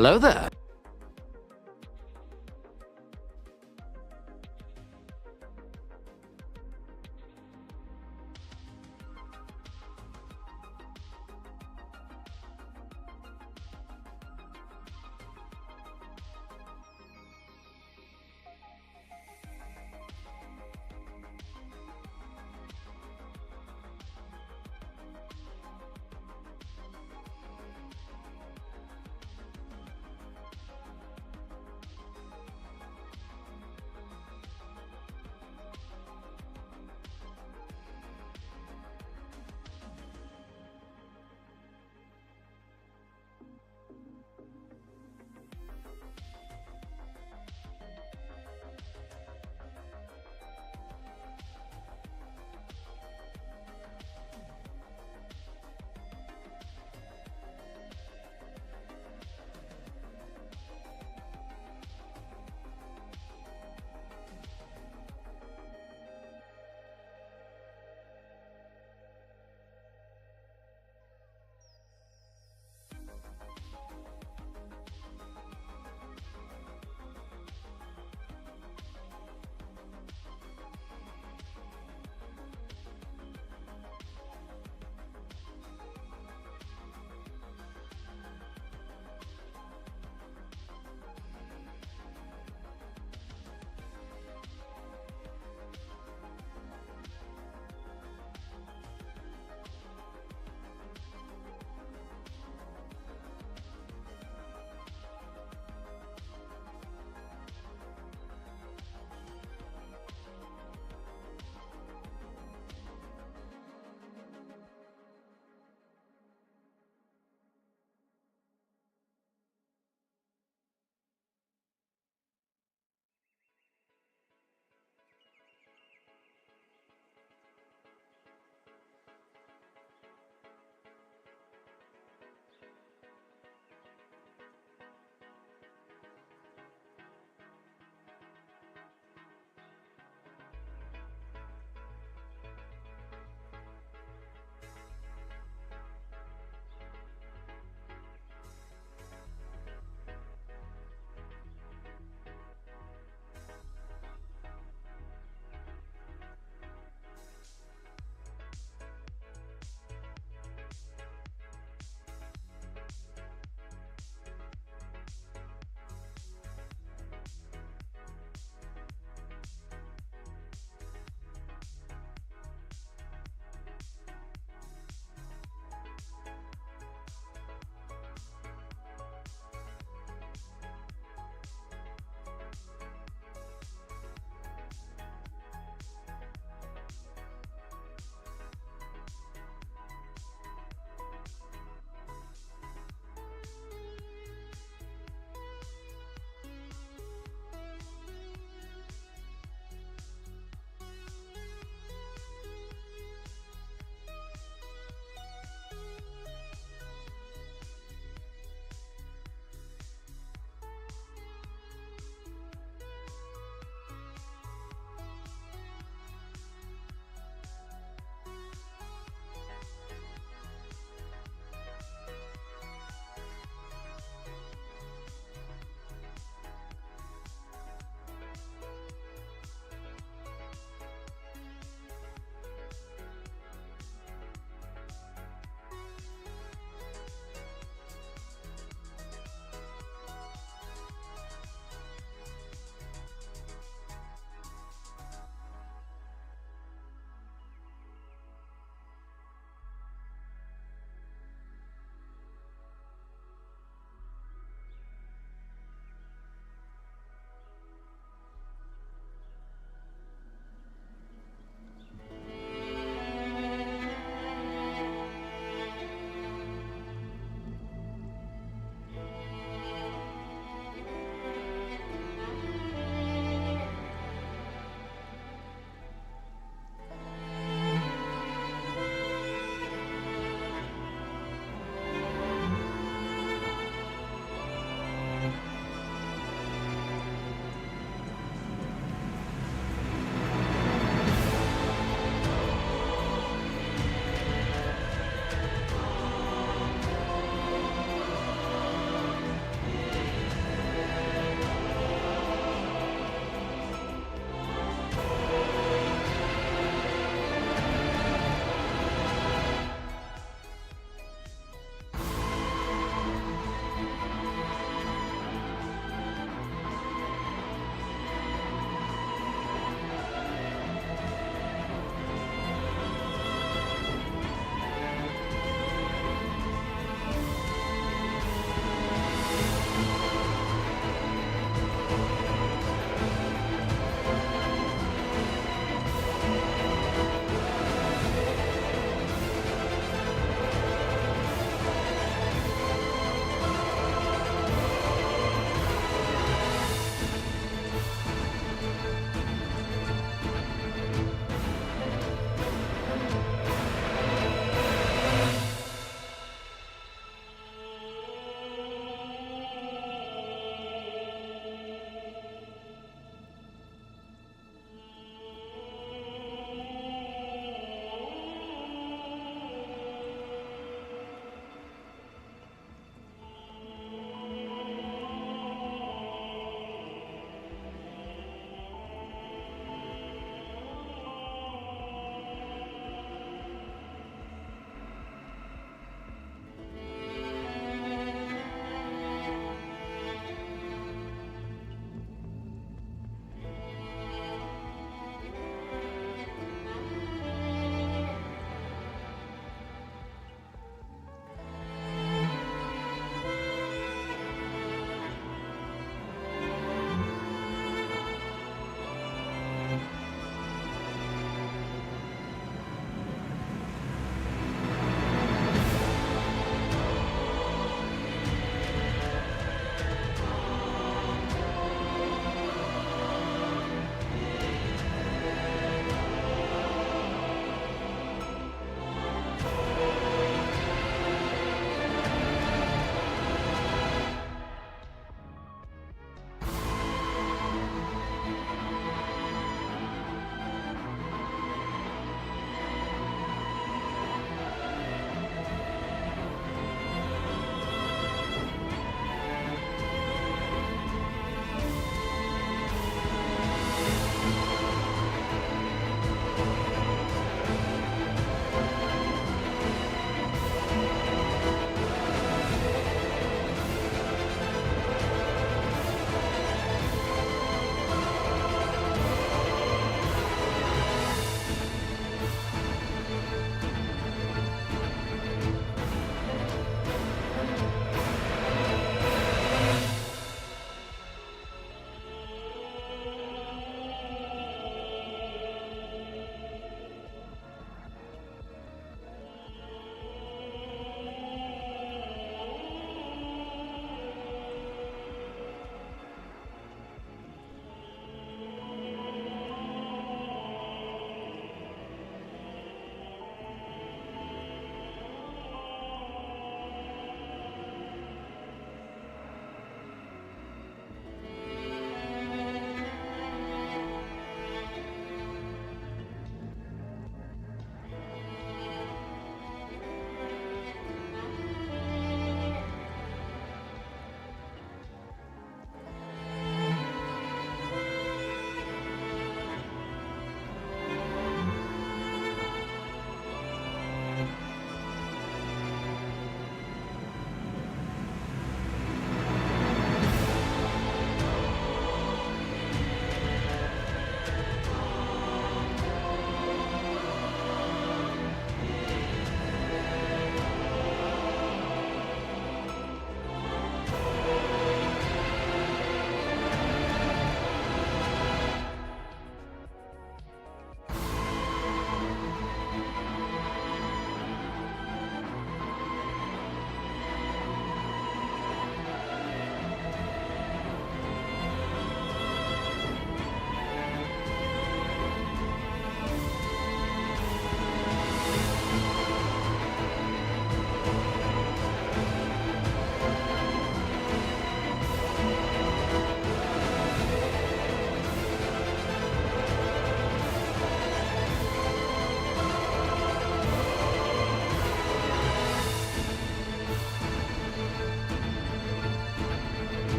Hello there.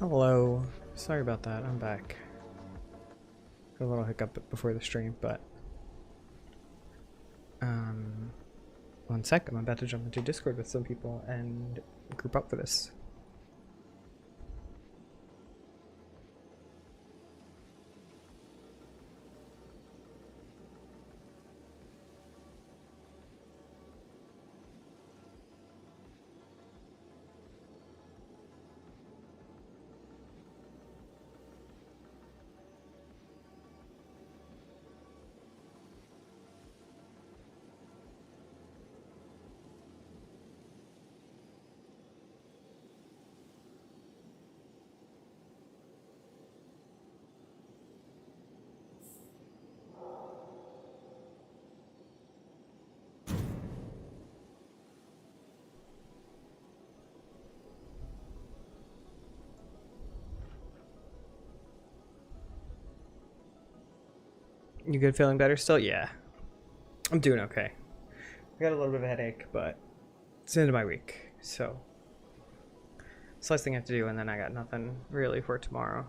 Hello. Sorry about that. I'm back. Got a little hiccup before the stream, but one sec. I'm about to jump into Discord with some people and group up for this. You good? Feeling better still? Yeah. I'm doing okay. I got a little bit of a headache, but it's the end of my week, so it's the last thing I have to do, and then I got nothing really for tomorrow.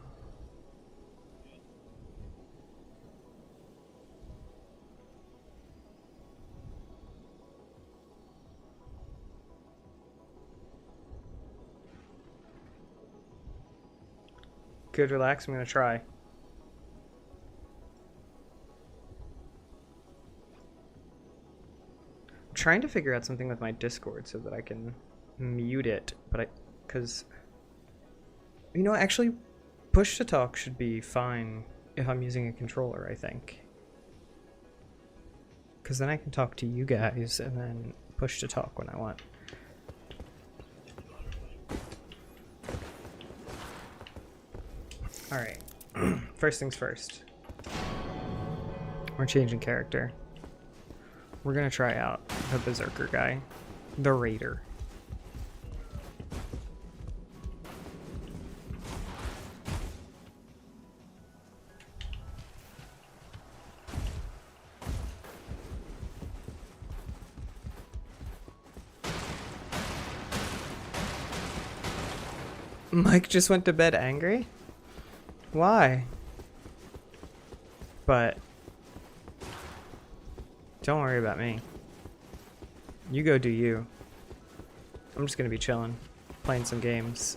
Good, relax. I'm gonna try. Trying to figure out something with my Discord so that I can mute it, but because actually push to talk should be fine if I'm using a controller, I think, because then I can talk to you guys and then push to talk when I want. All right. First things first, we're changing character. We're gonna try out the Berserker guy, the Raider. Mike just went to bed angry? Why? But don't worry about me. You go do you. I'm just gonna be chilling, playing some games.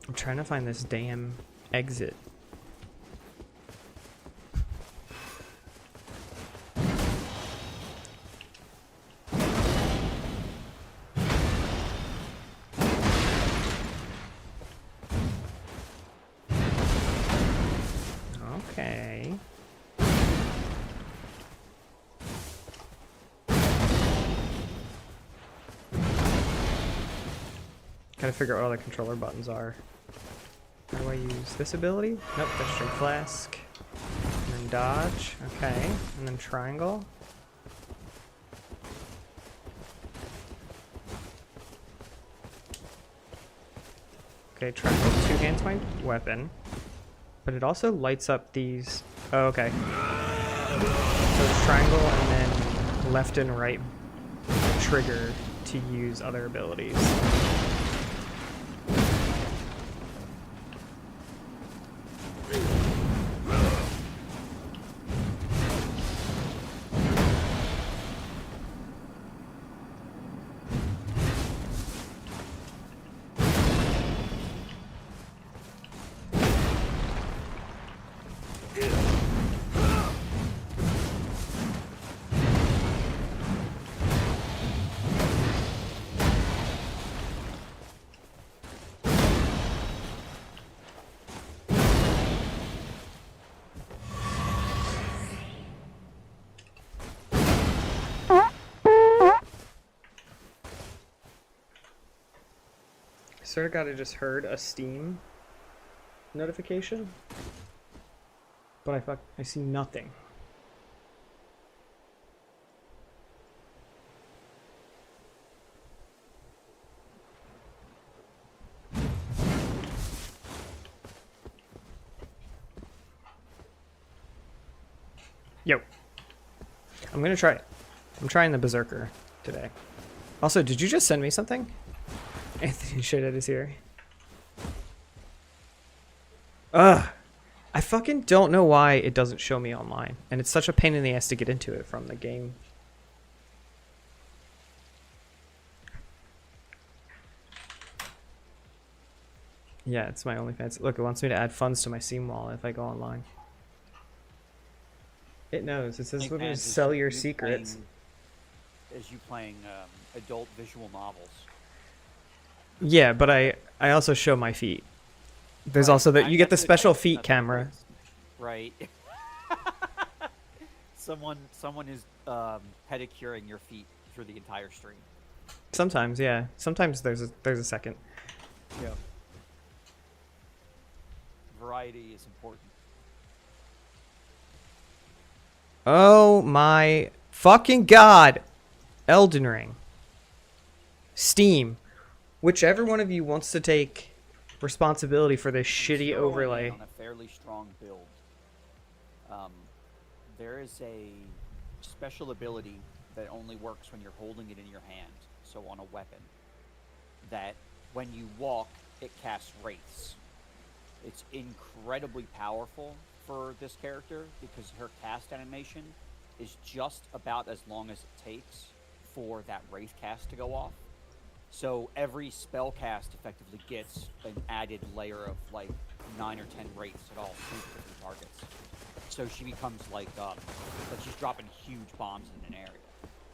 I'm trying to find this damn exit. Okay. Gotta figure out what all the controller buttons are. How do I use this ability? Nope, that's drink flask. And then dodge. Okay. And then triangle. Okay, triangle two hands my weapon. But it also lights up these. Oh, okay. So it's triangle and then left and right trigger to use other abilities. Sort of got I just heard a Steam notification, but I see nothing. Yo, I'm gonna try it. I'm trying the Berserker today. Also, did you just send me something? Anthony Shaded is here. Ugh. I fucking don't know why it doesn't show me online. And it's such a pain in the ass to get into it from the game. Yeah, it's my OnlyFans. Look, it wants me to add funds to my Steam wallet if I go online. It knows. It says we're going to sell your secrets. As you playing adult visual novels. Yeah, but I also show my feet. There's also that you get the special feet camera. Right. Someone is pedicuring your feet through the entire stream. Sometimes, yeah. Sometimes there's a second. Yeah. Variety is important. Oh my fucking god! Elden Ring. Steam. Whichever one of you wants to take responsibility for this shitty overlay. On a fairly strong build. There is a special ability that only works when you're holding it in your hand, so on a weapon, that when you walk, it casts wraiths. It's incredibly powerful for this character because her cast animation is just about as long as it takes for that wraith cast to go off. So every spell cast effectively gets an added layer of like 9 or 10 wraiths at all 3 different targets. So she becomes like she's dropping huge bombs in an area.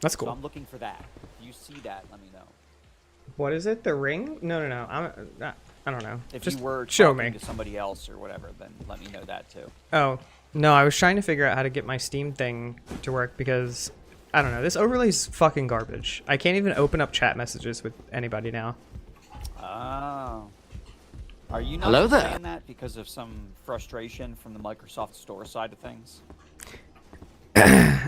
That's cool. So I'm looking for that. If you see that, let me know. What is it? The ring? No. I don't know. If just you were show talking me to somebody else or whatever, then let me know that too. Oh, no, I was trying to figure out how to get my Steam thing to work because I don't know. This overlay's fucking garbage. I can't even open up chat messages with anybody now. Oh. Are you not saying that because of some frustration from the Microsoft Store side of things?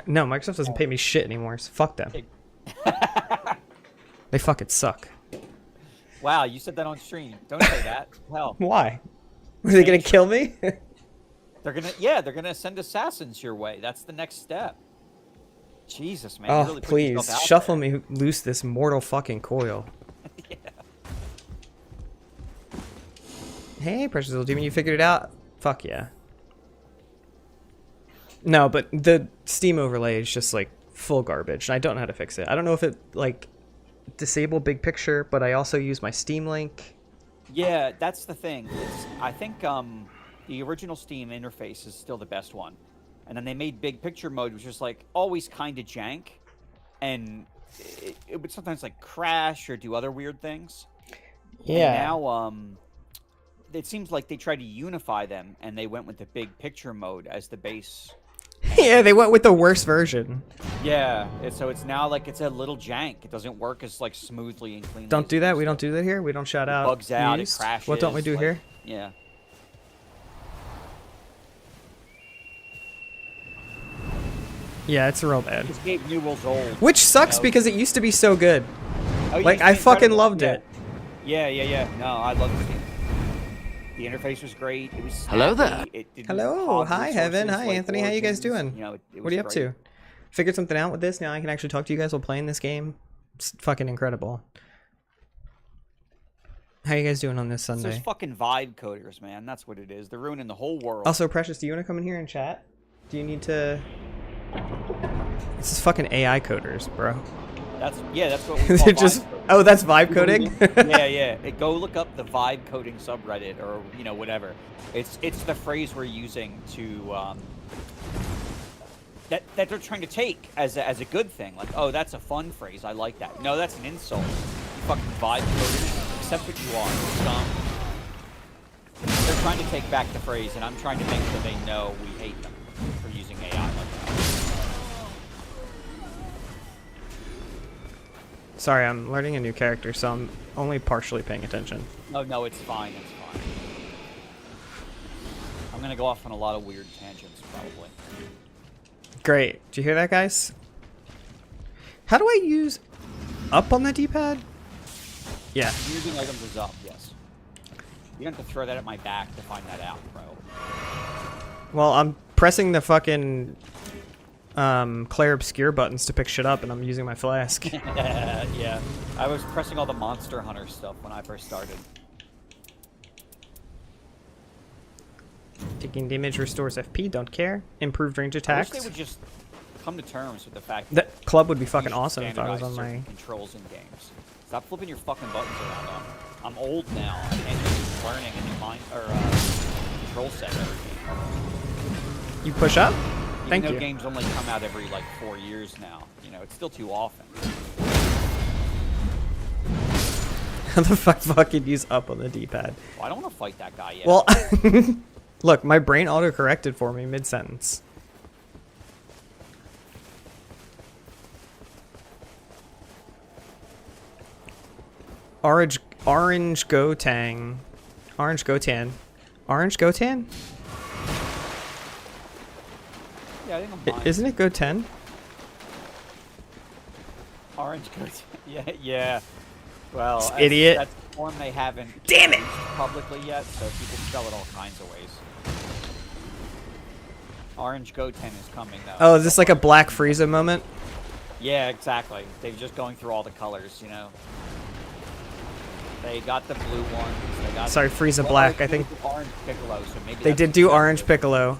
No, Microsoft doesn't pay me shit anymore, so fuck them. They fucking suck. Wow, you said that on stream. Don't say that. Hell. Why? Are they gonna kill me? They're gonna send assassins your way. That's the next step. Jesus, man. Oh, really please shuffle me loose this mortal fucking coil. Yeah. Hey, precious little demon, you figured it out? Fuck yeah. No, but the Steam overlay is just like full garbage, and I don't know how to fix it. I don't know if it like disable big picture, but I also use my Steam Link. Yeah, that's the thing. I think the original Steam interface is still the best one, and then they made big picture mode, which was like always kind of jank, and it would sometimes like crash or do other weird things. Yeah. And now it seems like they tried to unify them, and they went with the big picture mode as the base. Yeah, they went with the worst version. Yeah, so it's now like it's a little jank. It doesn't work as like smoothly and cleanly. Don't do that. We don't do that here. We don't shout out. Bugs out. Used. It crashes. What don't we do here? Yeah. Yeah, it's real bad. This game new rules old. Which sucks because it used to be so good. Oh, like I fucking loved it. Yeah. No, I love this game. The interface was great. It was snappy. Hello there. Hello. Hi, Heaven. Hi, like Anthony. How you guys doing? You know, it what are you up great. to? Figured something out with this. Now I can actually talk to you guys while playing this game. It's fucking incredible. How you guys doing on this Sunday? Those fucking vibe coders, man. That's what it is. They're ruining the whole world. Also, Precious, do you want to come in here and chat? Do you need to... This is fucking AI coders, bro. That's what we call just... vibe coding. Oh, that's vibe coding? yeah. Go look up the vibe coding subreddit or, whatever. It's the phrase we're using to... that they're trying to take as a good thing. Like, oh, that's a fun phrase. I like that. No, that's an insult. You fucking vibe coders. Accept what you are. Scum. They're trying to take back the phrase, and I'm trying to make sure they know we hate them for using AI like that. Sorry, I'm learning a new character, so I'm only partially paying attention. No, it's fine. It's fine. I'm going to go off on a lot of weird tangents, probably. Great. Did you hear that, guys? How do I use up on the D-pad? Yeah. Using items is up, yes. You don't have to throw that at my back to find that out, bro. Well, I'm pressing the fucking Claire Obscure buttons to pick shit up, and I'm using my flask. Yeah, I was pressing all the Monster Hunter stuff when I first started. Taking damage restores FP, don't care. Improved range I wish attacks. they would just come to terms with the fact That club would be you fucking should awesome if I was on standardize my... certain controls in games. Stop flipping your fucking buttons around. I'm old now. I can't just keep learning a new control set every game. You push up? Even Thank though you. games only come out every like 4 years now, you know, it's still too often. How the fuck fucking use up on the D-pad? Well, I don't want to fight that guy yet. Well, look, my brain auto-corrected for me mid-sentence. Orange Gotang. Orange Gotan. Orange Gotan? yeah, I think I'm fine. Isn't it Goten? Orange coat. Yeah. Well, Idiot. That's a form they haven't Damn it! used publicly yet, so people spell it all kinds of ways. Orange Goten is coming though. Oh, is this like a Black Frieza moment? Yeah, exactly. They're just going through all the colors, you know. They got the blue ones. They got Sorry, Frieza Black, they I think. did Orange Piccolo, so maybe They that's did do suggestive. Orange Piccolo.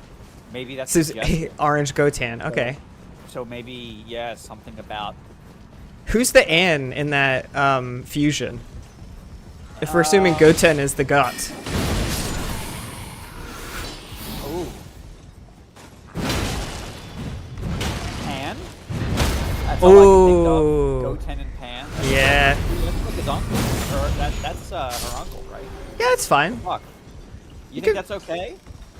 Maybe that's This is suggestive. Orange Gotan. Okay. So maybe yeah, something about. Who's the Ann in that fusion? If we're assuming Goten is the god. Ooh. Pan? That's all I can think Ooh. of. Goten and Pan. Yeah. That's like his uncle. Or that's her uncle, right? Yeah, it's fine. Fuck. You think could- that's okay?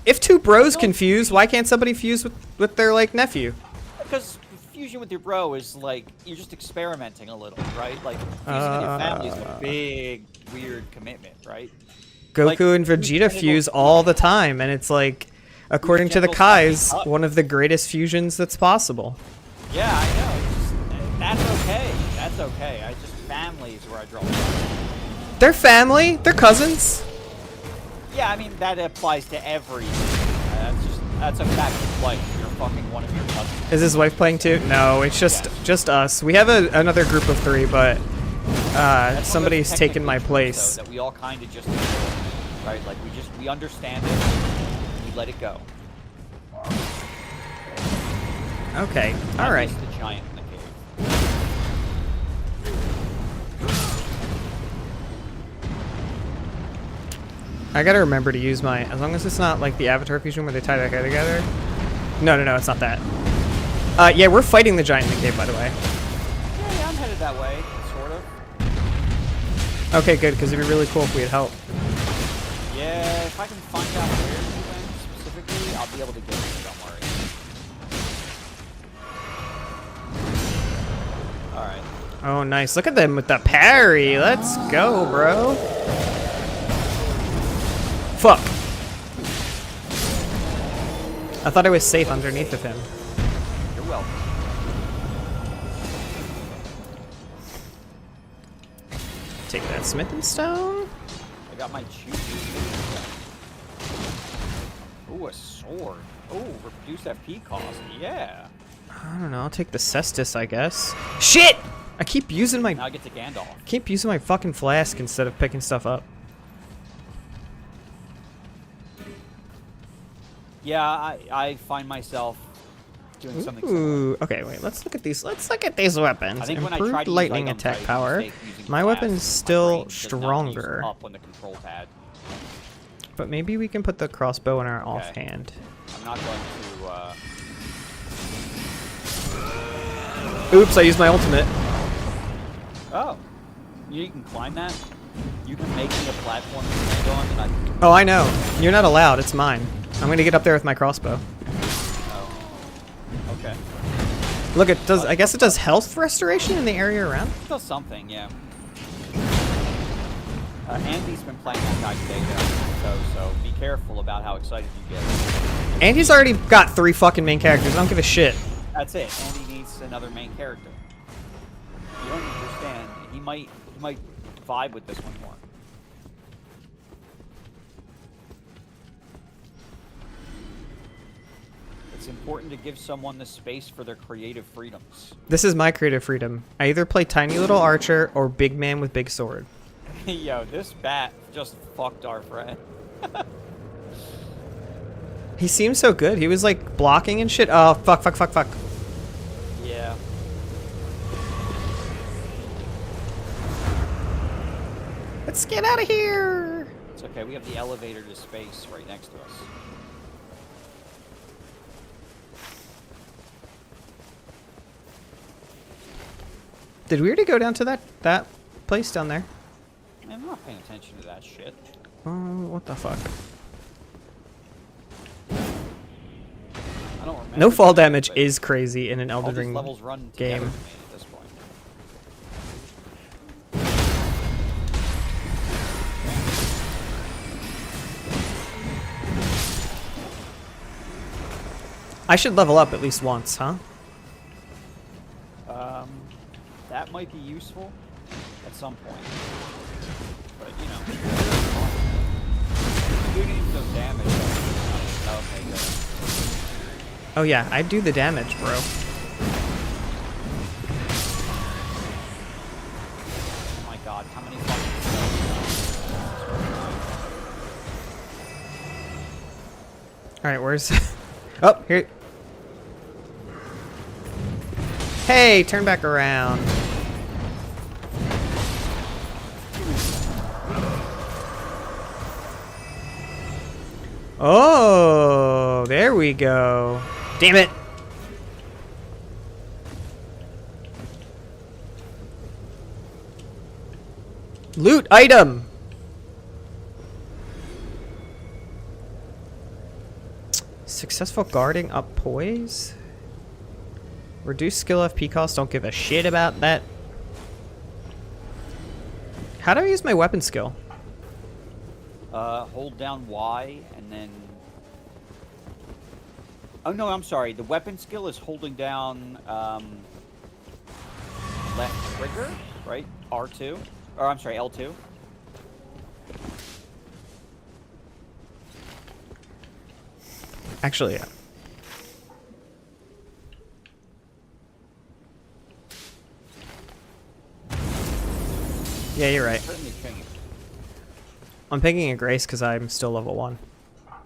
If two bros don't- can fuse, why can't somebody fuse with their like nephew? Because fusion with your bro is like you're just experimenting a little, right? Like fusing with your family is a big, weird commitment, right? Goku Like, and Vegeta who's fuse gentle- all the time, and it's like, according to the gentle Kais, stepping up? one of the greatest fusions that's possible. Yeah, I know. It's just, that's okay. That's okay. I just family is where I draw the line. They're family. They're cousins. Yeah, I mean that applies to every. That's a fact of life. You're fucking one of your cousins. Is his wife playing too? No, it's just us. We have another group of 3, but That's one of those somebody's taken technical my truths, place. though, that we all kind of just ignore, right? Like we understand it. We let it go. Okay. I All right. miss the giant in the cave. I gotta remember to use my, as long as it's not like the Avatar fusion where they tie that guy together. No, it's not that. Yeah, we're fighting the giant in the cave, by the way. Yeah, I'm headed that way, sort of. Okay, good, because it'd be really cool if we had help. Yeah, if I can find out where you went specifically, I'll be able to get it. Don't worry. All right. Oh, nice. Look at them with the parry. Let's go, bro. Fuck. I thought I was safe underneath of him. You're welcome. Take that smithing stone. I got my choo. Ooh, a sword. Ooh, reduced FP cost. Yeah. I don't know. I'll take the cestus, I guess. Shit! I keep using my Now I get to Gandalf. fucking flask instead of picking stuff up. Yeah, I find myself doing something similar. Ooh. Okay, wait. Let's look at these. Let's look at these weapons. I think when I Improved tried to use lightning items, attack I made a power. mistake using My flasks. weapon's My still brain does not use stronger. up on the control pad. But maybe we can put the crossbow in our offhand. I'm not going to. Oops! I used my ultimate. Oh, you can climb that. You can make me a platform to stand on, and I can. Oh, I know. You're not allowed. It's mine. I'm gonna get up there with my crossbow. Oh. Okay. Look, it does. I guess it does health restoration in the area around. It does something, yeah. Andy's been playing that guy today, so be careful about how excited you get. And he's already got 3 fucking main characters. I don't give a shit. That's it. Andy needs another main character. You don't understand. He might vibe with this one more. It's important to give someone the space for their creative freedoms. This is my creative freedom. I either play tiny little archer or big man with big sword. Yo, this bat just fucked our friend. He seems so good. He was like blocking and shit. Oh, fuck, fuck, fuck, fuck. Yeah. Let's get out of here. It's okay, we have the elevator to space right next to us. Did we already go down to that place down there? Man, I'm not paying attention to that shit. Oh, what the fuck? I don't remember. No fall that, damage but is crazy in an all Elden these Ring levels run together game. to me at this point. I should level up at least once, huh? That might be useful at some point. But, you know. You do need some damage. Okay, good. Oh yeah, I do the damage, bro. Oh my god, how many fucking spells? Alright, where's... Oh, here. Hey, turn back around. Oh, there we go. Damn it. Loot item. Successful guarding up poise. Reduce skill FP cost. Don't give a shit about that. How do I use my weapon skill? Hold down Y and then... Oh no, I'm sorry. The weapon skill is holding down left trigger, right? R2? Or I'm sorry, L2. Actually, yeah. Yeah, you're right. Certainly changed. I'm picking a Grace because I'm still level 1.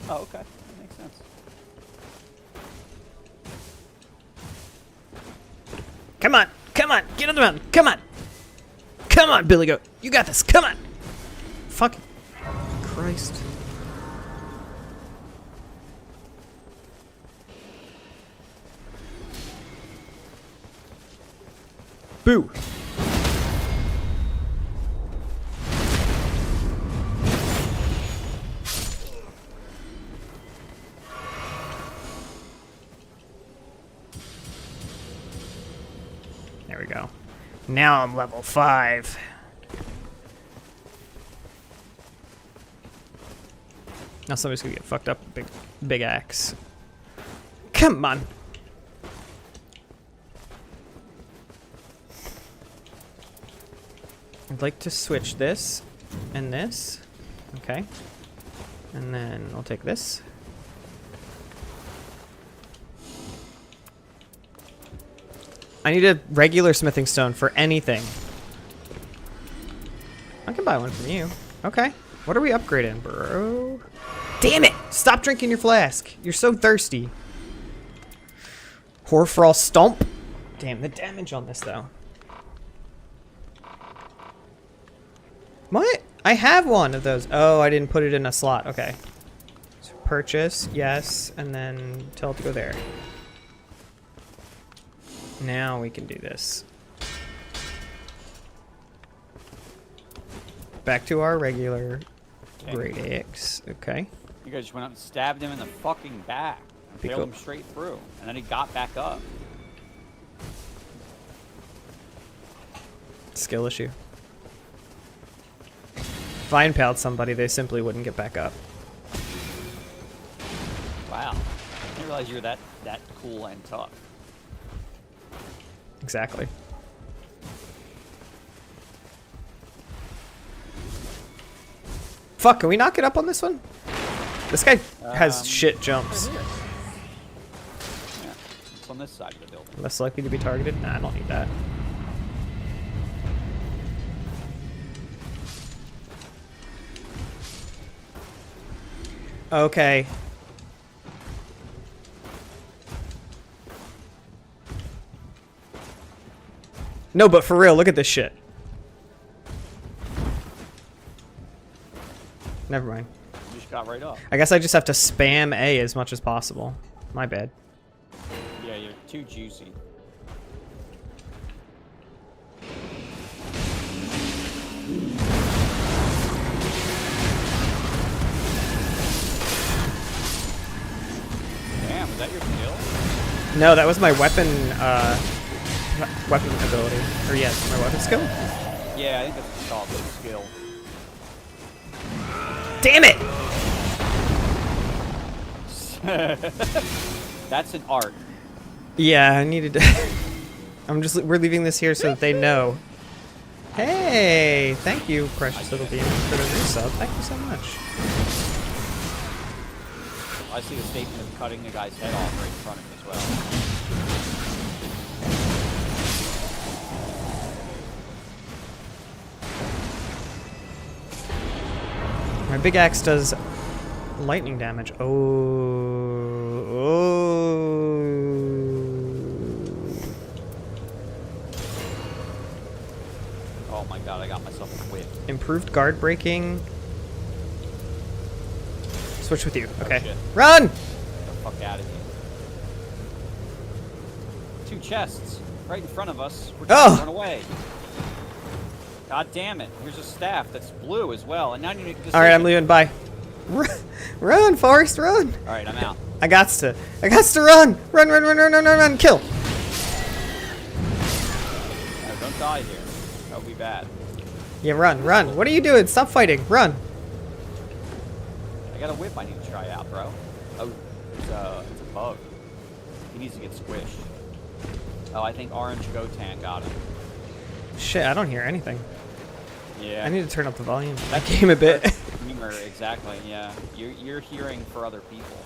Oh, okay. That makes sense. Come on! Come on! Get on the mountain! Come on! Come on, Billy Goat! You got this! Come on! Fuck. Christ. Boo! There we go. Now I'm level 5. Now somebody's gonna get fucked up with big axe. Come on. I'd like to switch this and this. Okay. And then I'll take this. I need a regular smithing stone for anything. I can buy one from you. Okay. What are we upgrading, bro? Damn it! Stop drinking your flask. You're so thirsty. Horfrost Stomp. Damn, the damage on this, though. What? I have one of those. Oh, I didn't put it in a slot. Okay. So purchase, yes, and then tell it to go there. Now we can do this. Back to our regular Great Axe. Okay. You guys just went up and stabbed him in the fucking back. And Pick failed up. him straight through. And then he got back up. Skill issue. If I impaled somebody, they simply wouldn't get back up. Wow. I didn't realize you were that cool and tough. Exactly. Fuck, can we knock it up on this one? This guy has shit jumps. What's on this side of the building? Less likely to be targeted? Nah, I don't need that. Okay. No, but for real, look at this shit. Never mind. You just got right up. I guess I just have to spam A as much as possible. My bad. Yeah, you're too juicy. Damn, is that your skill? No, that was my weapon, weapon ability. Or yes, my weapon skill? Yeah, I think that's called a skill. Damn it! That's an art. Yeah, I needed to... we're leaving this here so that they know. Hey! Thank you, precious little demon, for the resub. Thank you so much. I see the statement of cutting the guy's head off right in front of him as well. My big axe does lightning damage. Oh my god, I got myself a whip. Improved guard breaking. Switch with you. Okay. shit. Run! Get the fuck out of here. 2 chests right in front of us. We're trying to run away. God damn it. Here's a staff that's blue as well. And now you need to. Alright, I'm leaving. Bye. Run, Forrest, run! Alright, I'm out. I got to run! Run! Kill! No, don't die here. That would be bad. Yeah, run! What are you doing? Stop fighting! Run! I got a whip I need to try out, bro. Oh, it's a bug. He needs to get squished. Oh, I think Orange Gotan got him. Shit, I don't hear anything. Yeah. I need to turn up the volume of that game a bit. Humor, exactly, yeah. You're hearing for other people.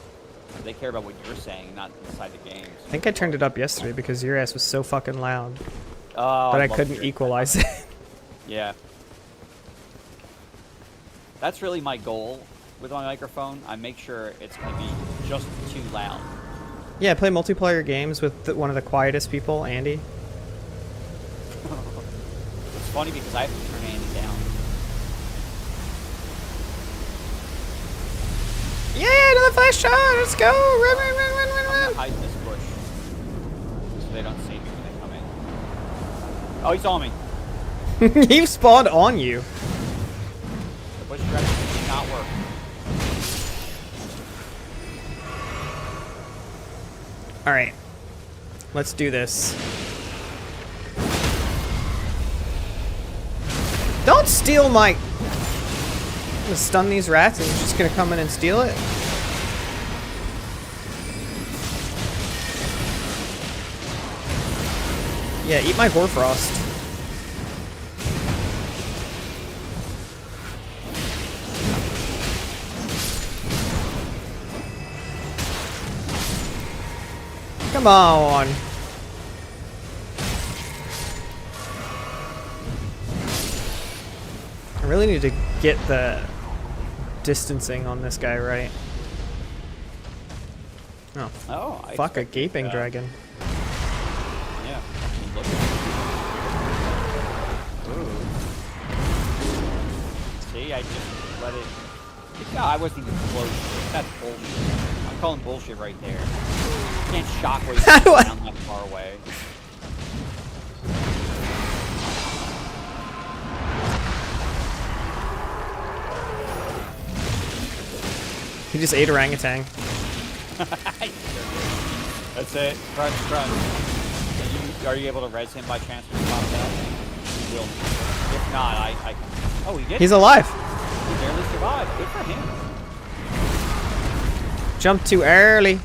They care about what you're saying, not inside the games. I think I turned it up yesterday because your ass was so fucking loud. Oh, But I love couldn't hearing equalize that. it. Yeah. That's really my goal with my microphone. I make sure it's going to be just too loud. Yeah, I play multiplayer games with one of the quietest people, Andy. It's funny because I have to turn Andy down. Yeah, another flash shot! Let's go! Run! I'm gonna hide in this bush so they don't see me when they come in. Oh, he saw me. He spawned on you. The bush strategy did not work. Alright. Let's do this. Don't steal my... I'm gonna stun these rats and you're just gonna come in and steal it? Yeah, eat my Hoarfrost. Come on. I really need to get the distancing on this guy right. Oh, Oh, I fuck, a expected, gaping dragon. Yeah. Look. Ooh. See, I just let it. No, I wasn't even close. That's bullshit. I'm calling bullshit right there. You can't shockwave How do I- down that far away. He just ate orangutan. That's it. Crunch, crunch. Are you able to res him by chance when he pops out? You will. If not, I. Oh, he did. He's alive. He barely survived. Good for him. Jumped too early.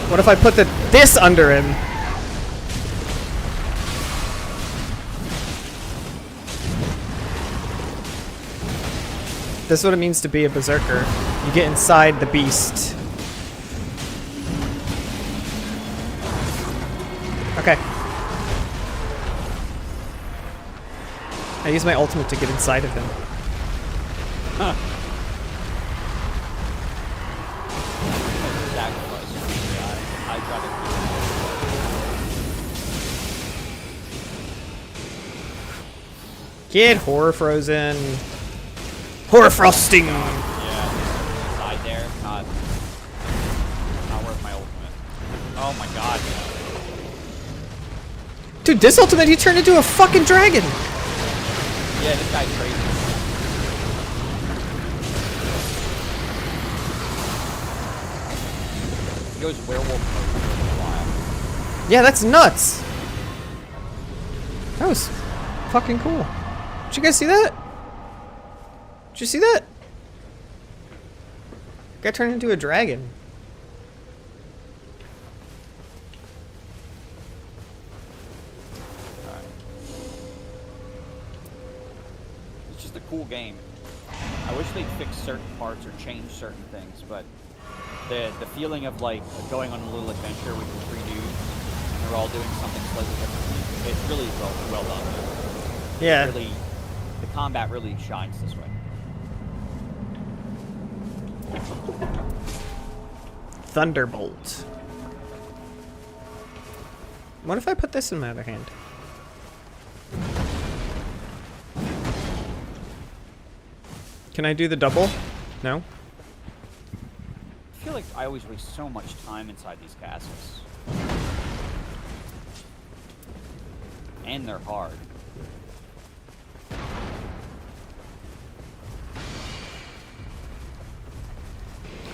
What if I put this under him? This is what it means to be a berserker. You get inside the beast. Okay. I use my ultimate to get inside of him. Huh. Sacrifice. Yeah, I'd rather. Get horror frozen. Horror frosting! Yeah, side there, not worth my ultimate. Oh my god. Dude, this ultimate, he turned into a fucking dragon! Yeah, this guy's crazy. He goes werewolf mode for a while. Yeah, that's nuts! That was fucking cool. Did you guys see that? Did you see that? Guy turned into a dragon. It's just a cool game. I wish they'd fix certain parts or change certain things, but the feeling of like going on a little adventure with your 3 dudes and they're all doing something slightly different, it's really well done. Yeah. Really, the combat really shines this way. Thunderbolt. What if I put this in my other hand? Can I do the double? No? I feel like I always waste so much time inside these castles. And they're hard.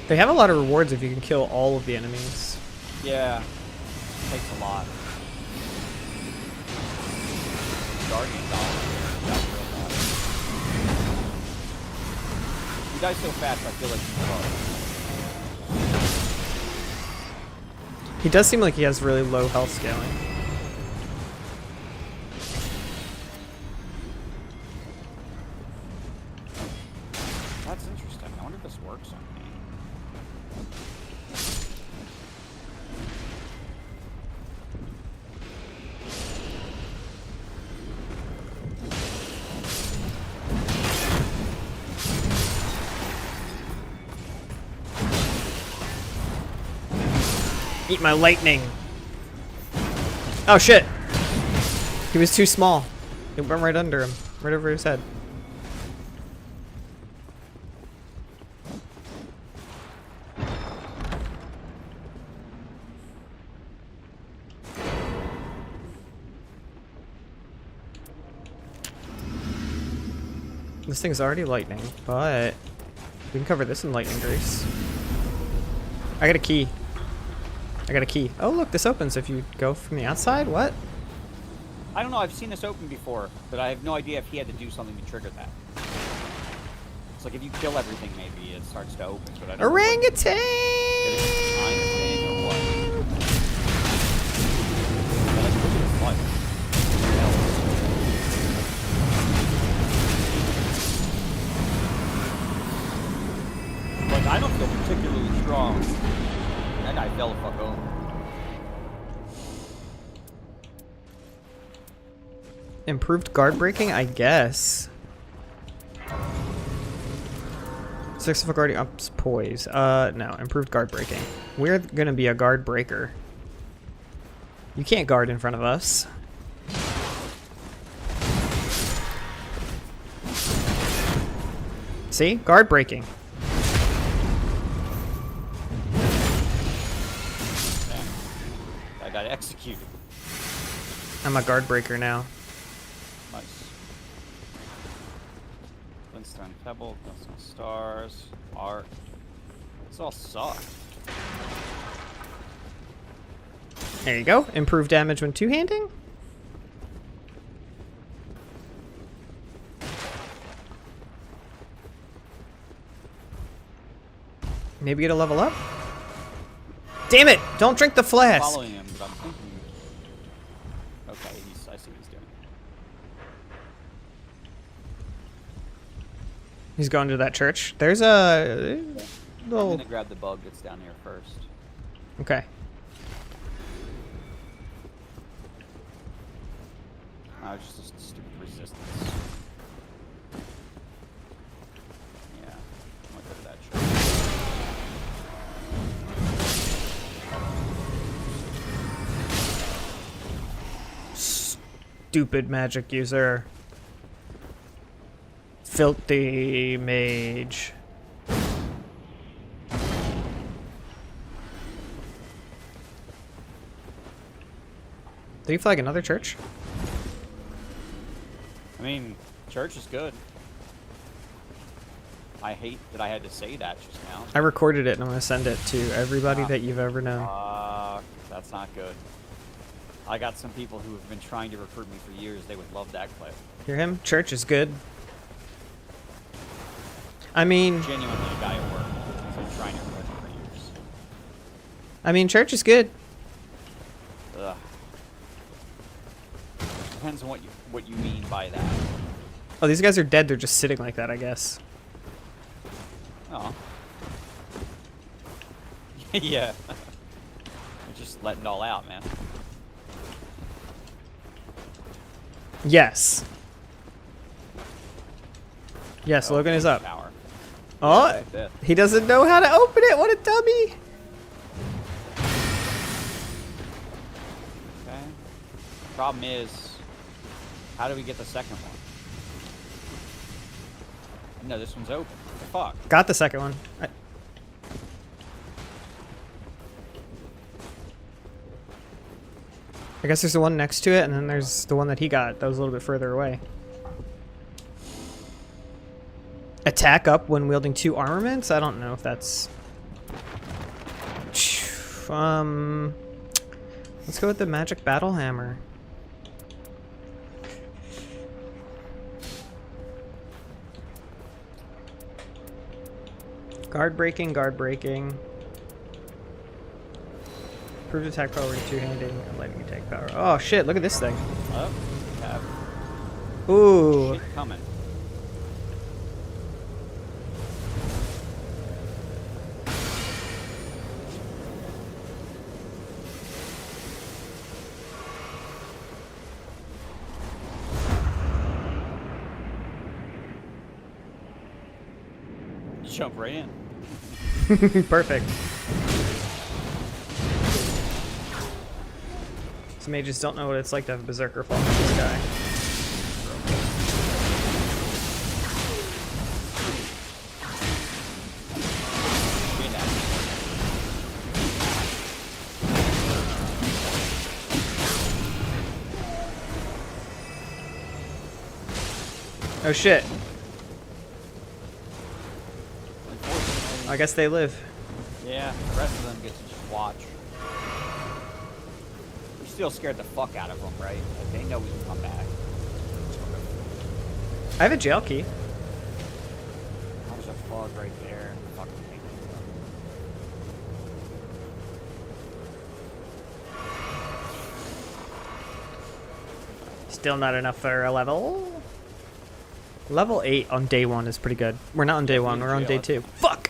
They have a lot of rewards if you can kill all of the enemies. Yeah. It takes a lot. Guardian Dog. That's real bad. You die so fast, I feel like you are. He does seem like he has really low health scaling. That's interesting. I wonder if this works on me. Eat my lightning. Oh shit. He was too small. It went right under him. Right over his head. This thing's already lightning, but we can cover this in lightning grease. I got a key. I got a key. Oh look, this opens if you go from the outside? What? I don't know, I've seen this open before, but I have no idea if he had to do something to trigger that. It's like if you kill everything, maybe it starts to open, but I don't know Orangutan! if it's a time thing or what. Yeah, let's look at his life. Like, I don't feel particularly strong. That guy fell the fuck over. Improved guard breaking, I guess. 6 of a guardian ups poise. No, improved guard breaking. We're gonna be a guard breaker. You can't guard in front of us. See? Guard breaking. I got executed. I'm a guard breaker now. Nice. Flintstone Pebble, Flintstone Stars, Art. This all sucked. There you go. Improved damage when two-handing. Maybe get a level up? Damn it! Don't drink the I'm flask! following him, but I'm thinking. Okay, I see what he's doing. He's going to that church. There's a I'm little. gonna grab the bug that's down here first. Okay. Oh, it's just a stupid resistance. Yeah, I'm gonna go to that church. Stupid magic user. Filthy mage. Did he flag another church? I mean, church is good. I hate that I had to say that just now. I recorded it and I'm gonna send it to everybody that you've ever known. That's not good. I got some people who have been trying to recruit me for years. They would love that clip. Hear him? Church is good. I mean, Genuinely a guy at work who's been trying to recruit me for years. I mean, church is good. Ugh. Depends on what you mean by that. Oh, these guys are dead. They're just sitting like that, I guess. Oh. Yeah. They're just letting it all out, man. Yes. Yes, Logan is up. Power. Oh, Like this. he doesn't know how to open it. What a dummy. Okay. Problem is, how do we get the second one? No, this one's open. What the fuck? Got the second one. I guess there's the one next to it, and then there's the one that he got that was a little bit further away. Attack up when wielding 2 armaments? I don't know if that's... Let's go with the magic battle hammer. Guard breaking, guard breaking. Improved attack power with 2-handing and lightning attack power. Oh shit, look at this thing. Oh, yeah. Ooh. Shit coming. Jump right in. Perfect. Some mages don't know what it's like to have a berserker fall from the sky. Oh shit. I guess they live. Yeah, the rest of them get to just watch. We're still scared the fuck out of them, right? Like, they know we can come back. I have a jail key. There's a fog right there. Fucking hate it. Still not enough for a level. Level 8 on day 1 is pretty good. We're not on day 1, we're on day 2. Fuck!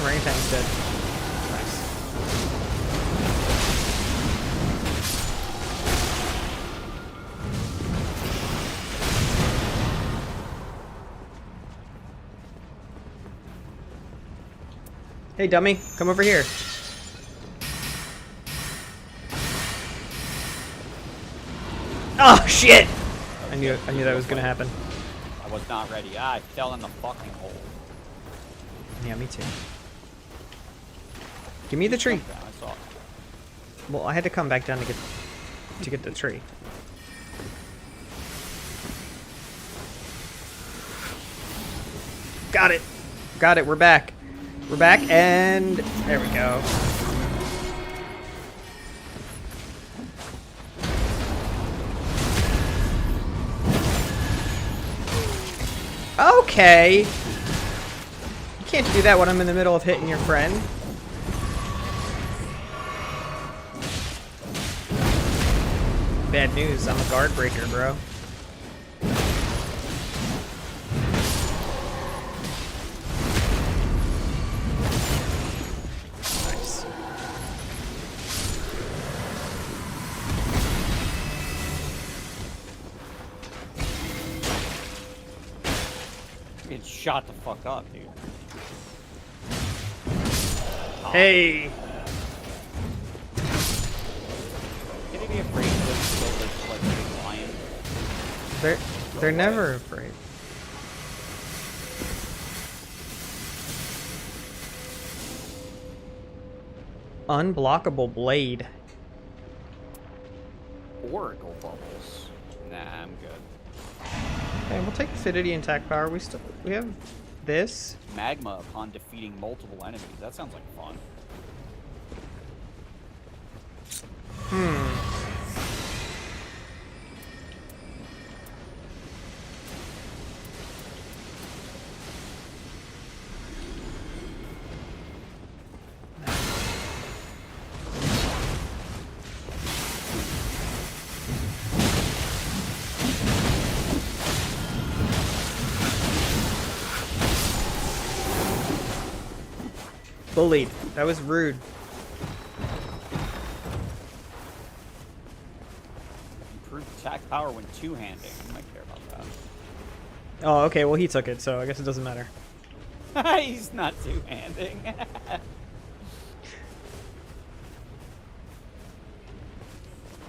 Orangutang's dead. Nice. Hey dummy, come over here. Oh shit! I knew that was gonna happen. I was not ready. I fell in the fucking hole. Yeah, me too. Give me the tree. I saw it. Well, I had to come back down to get the tree. Got it. Got it. We're back. We're back, and there we go. Okay. You can't do that when I'm in the middle of hitting your friend. Bad news, I'm a guard breaker, bro. Nice. Getting shot the fuck up, dude. Hey! Can he be afraid of this like big lion? They're never afraid. Unblockable blade. Oracle bubbles. Nah, I'm good. Okay, we'll take acidity and attack power. We have this. Magma upon defeating multiple enemies. That sounds like fun. Bullied. That was rude. Improved attack power when two-handing. You might care about that. Oh, okay. Well, he took it, so I guess it doesn't matter. He's not two-handing.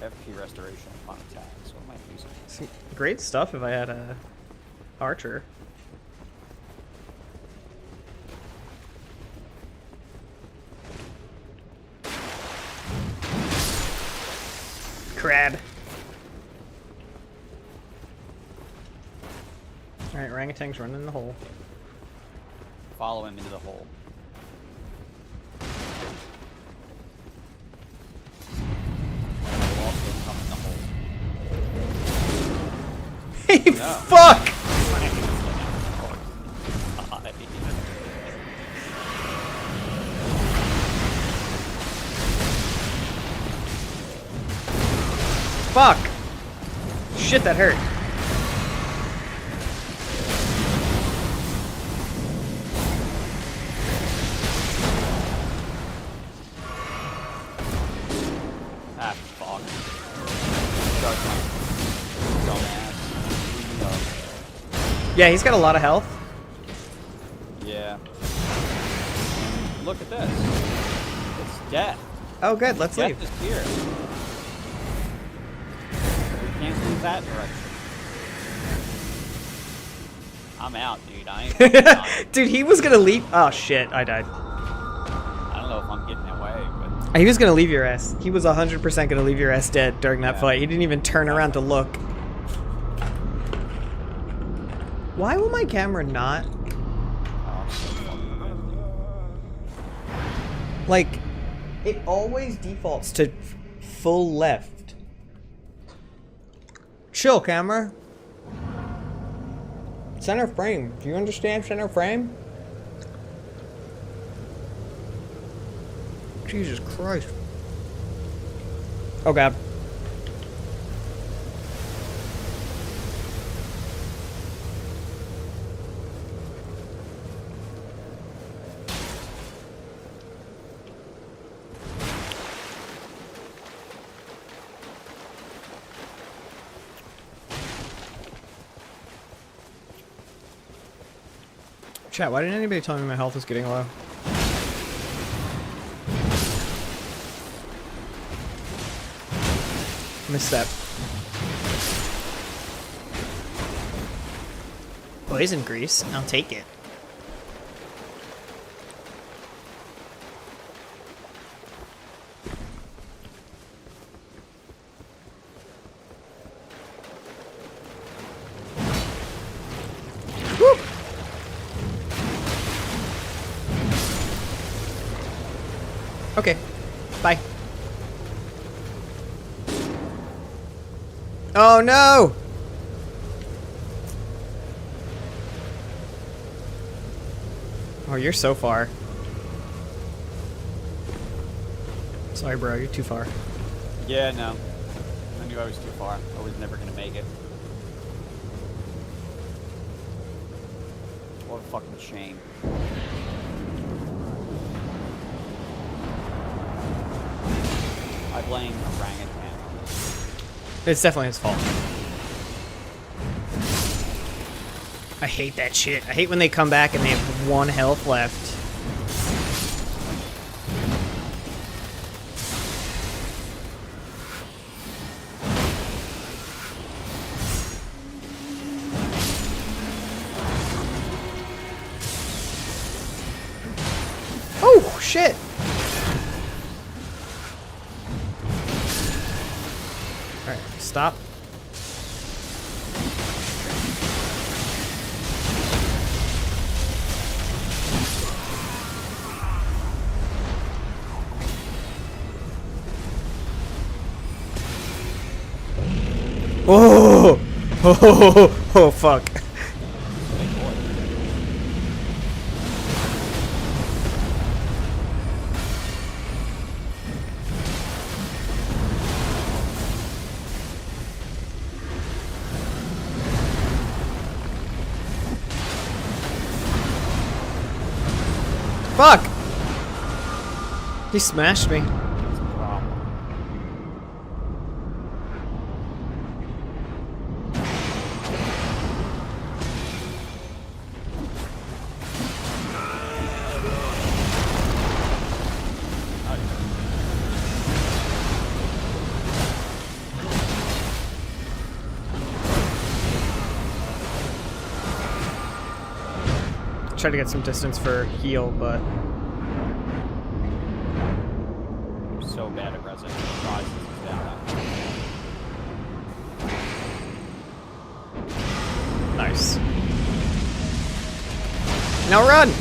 FP restoration upon attack. So it might be Some great stuff if I had a archer. Crad. Alright, orangutan's running in the hole. Follow him into the hole. We'll also come in the hole. Hey, No. fuck! Fuck! Shit, that hurt. Ah, fuck. Dumbass. Yeah, he's got a lot of health. Yeah. Look at this. It's death. Oh, good, let's Death leave. is here. We can't leave that direction. I'm out, dude. I ain't fucking dying. Dude, he was gonna leave. Oh, shit, I died. I don't know if I'm getting away, but He was gonna leave your ass. He was 100% gonna leave your ass dead during that Yeah. fight. He didn't even turn around to look. Why will my camera not? oh, I'm so fucking good. Like, it always defaults to full left. Chill, camera. Center frame. Do you understand center frame? Jesus Christ. Oh, God. Chat, why didn't anybody tell me my health was getting low? Misstep. Poison grease? I'll take it. Woo! Okay. Bye. Oh no! Oh, you're so far. Sorry, bro. You're too far. Yeah, no. I knew I was too far. I was never gonna make it. What a fucking shame. I blame Orangutan on this. It's definitely his fault. I hate that shit. I hate when they come back and they have 1 health left. Oh, shit! Alright, stop. Oh! Oh, fuck. Fuck! He smashed me. That's a problem. Try to get some distance for heal, but I'm so bad at resin. God, this is down. nice. Now run!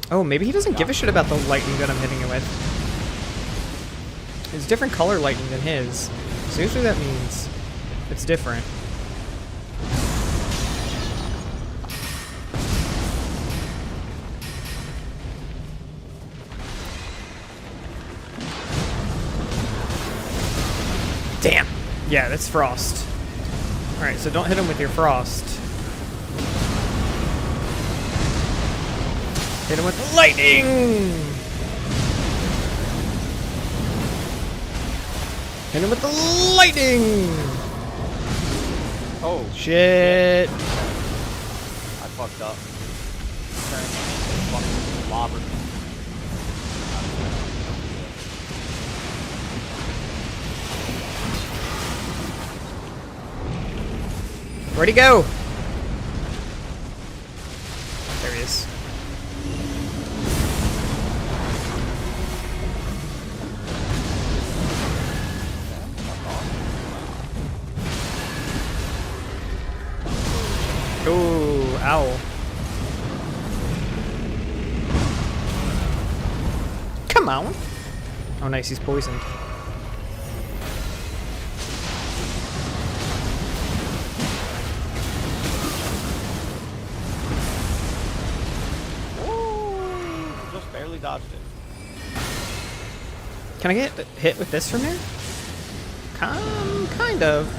Oh, maybe he doesn't give a shit about the lightning that I'm hitting it with. It's different color lightning than his. So usually that means it's different. Damn! Yeah, that's frost. Alright, so don't hit him with your frost. Hit him with the lightning! Hit him with the lightning! Oh, Shit! I fucked up. Fucking clobbered me. Where'd he go? There he is. Ooh, ow. Come on. Oh, nice, he's poisoned. Just barely dodged it. Can I get hit with this from here? Kind of.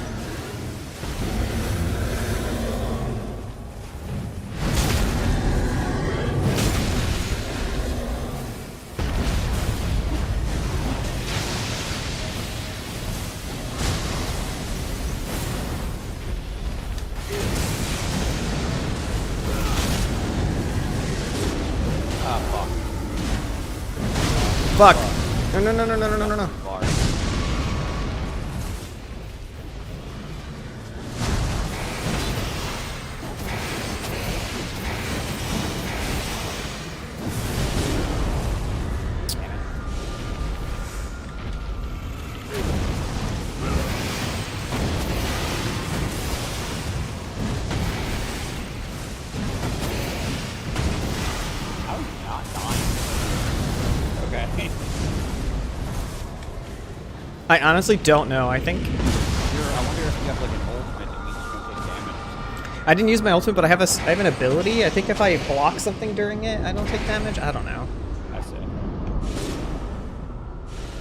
Fuck. No, no, no, no, no, no, no, no. Bar. How is he not dying? Okay. I honestly don't know. I think. I wonder if you have like an ultimate that means you don't take damage. I didn't use my ultimate, but I have an ability. I think if I block something during it, I don't take damage. I don't know. I see.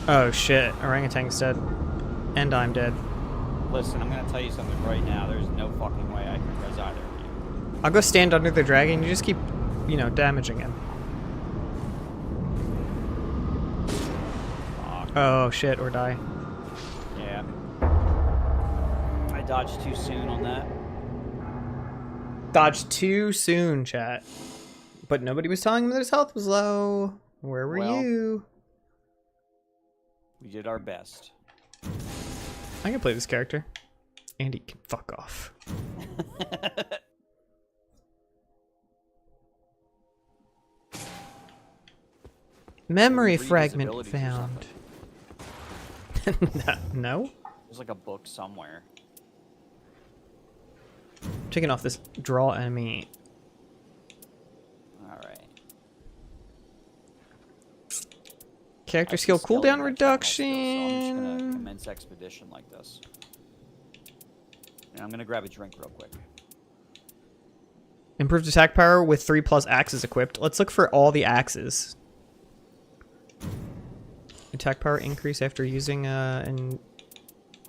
Oh shit, orangutan's dead. And I'm dead. Listen, I'm gonna tell you something right now. There's no fucking way I can res either of you. I'll go stand under the dragon. You just keep, you know, damaging him. Fuck. Oh shit, or die. Yeah. I dodged too soon on that. Dodged too soon, chat. But nobody was telling him that his health was low. Where were you? We did our best. I can play this character. Andy can fuck off. Memory fragment found. No? There's like a book somewhere. Taking off this draw enemy. Alright. Character skill cooldown reduction. So I'm just gonna commence expedition like this. And I'm gonna grab a drink real quick. Improved attack power with 3+ axes equipped. Let's look for all the axes. Attack power increase after using a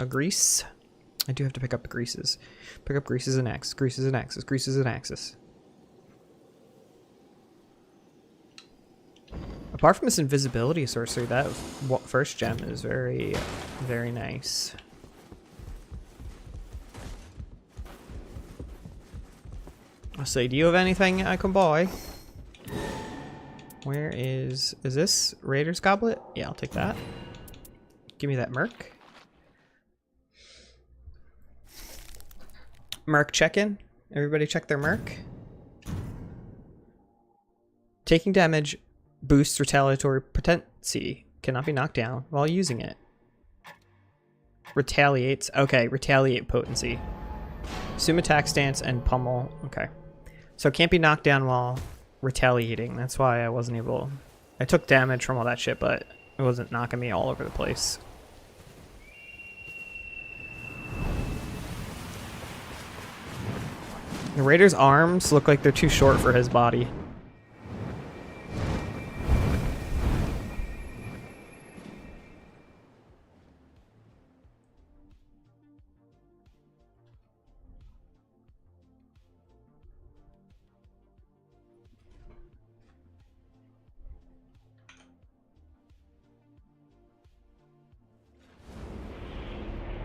grease. I do have to pick up the greases. Pick up greases and axes. Greases and axes. Greases and axes. Apart from this invisibility sorcery, that first gem is very, very nice. I'll say, do you have anything I can buy? Where is this Raider's Goblet? Yeah, I'll take that. Give me that Merc. Merc check-in. Everybody check their Merc. Taking damage boosts retaliatory potency. Cannot be knocked down while using it. Retaliates. Okay, retaliate potency. Assume attack stance and pummel. Okay. So it can't be knocked down while retaliating. That's why I wasn't able... I took damage from all that shit, but it wasn't knocking me all over the place. The Raider's arms look like they're too short for his body.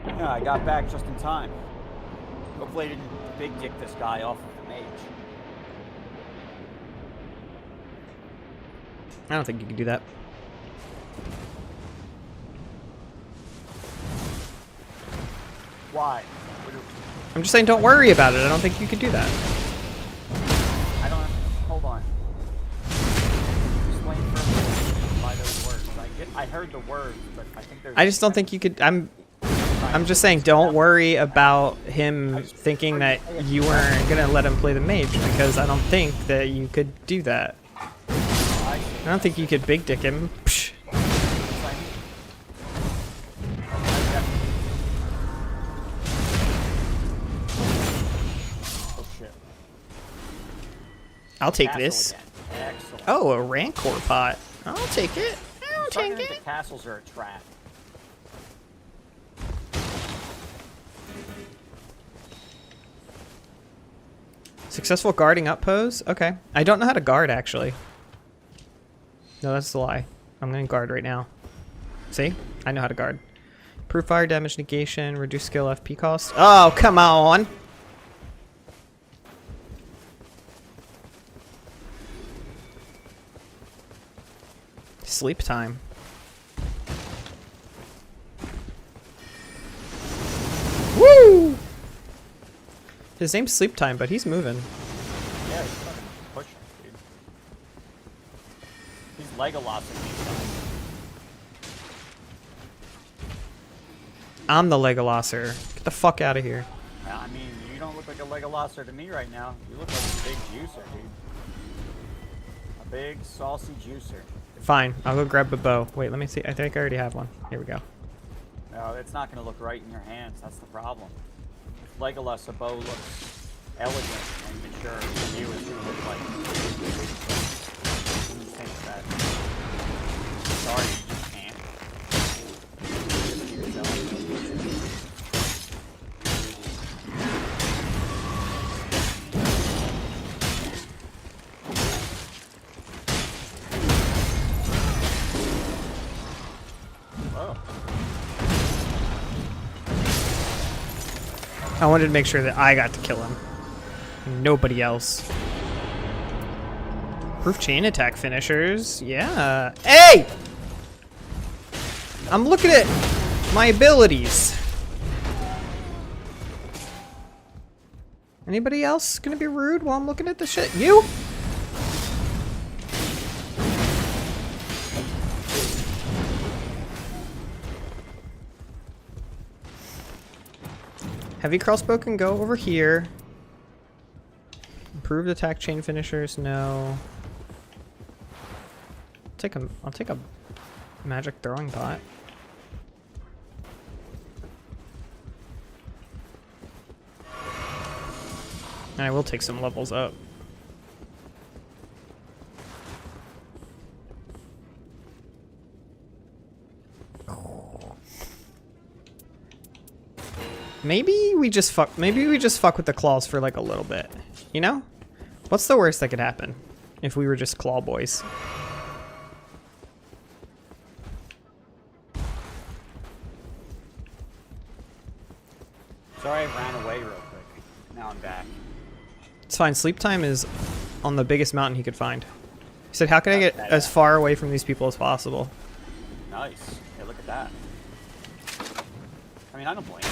Yeah, I got back just in time. Hopefully I didn't big dick this guy off of the mage. I don't think you can do that. Why? I'm just saying don't worry about it. I don't think you could do that. I don't... Hold on. Explain further by those words. I heard the words, but I think there's... I just don't think you could... I'm just saying don't worry about him thinking that you weren't gonna let him play the mage, because I don't think that you could do that. I don't think you could big dick him. Psh. Oh shit. I'll take this. Excellent. Oh, a Rancor pot. I'll take it. I'll take it. The castles are a trap. Successful guarding up pose? Okay. I don't know how to guard, actually. No, that's a lie. I'm going to guard right now. See? I know how to guard. Improve fire damage negation, reduce skill FP cost. Oh, come on! Sleep time. Woo! His name's Sleep Time, but he's moving. Yeah, he's fucking pushing, dude. He's Legolasing these guys. I'm the Legolosser. Get the fuck out of here. I mean, you don't look like a Legolasser to me right now. You look like a big juicer, dude. A big, saucy juicer. Fine, I'll go grab a bow. Wait, let me see. I think I already have one. Here we go. No, it's not going to look right in your hands. That's the problem. Legolas, a bow looks elegant and mature for you as who would like. What do you think of that? Sorry, you just can't. I wanted to make sure that I got to kill him. Nobody else. Proof chain attack finishers. Yeah. Hey! I'm looking at my abilities. Anybody else gonna be rude while I'm looking at the shit? You? Heavy crossbow can go over here. Improved attack chain finishers, no. I'll take a magic throwing pot. And I will take some levels up. Maybe we just fuck with the claws for like a little bit. You know? What's the worst that could happen if we were just claw boys? Sorry, I ran away real quick. Now I'm back. It's fine. Sleep time is on the biggest mountain he could find. He said, how can I get as far away from these people as possible? Nice. Hey, look at that. I mean, I don't blame you.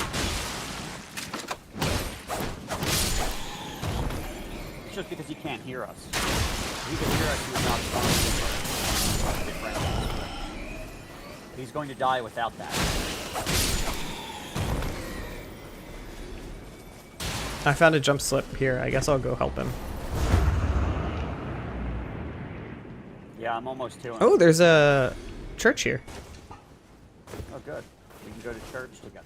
It's just because he can't hear us. If he could hear us, he would not spawn. He's going to die without that. I found a jump slip here. I guess I'll go help him. Yeah, I'm almost to him. Oh, there's a church here. Oh, good. We can go to church together.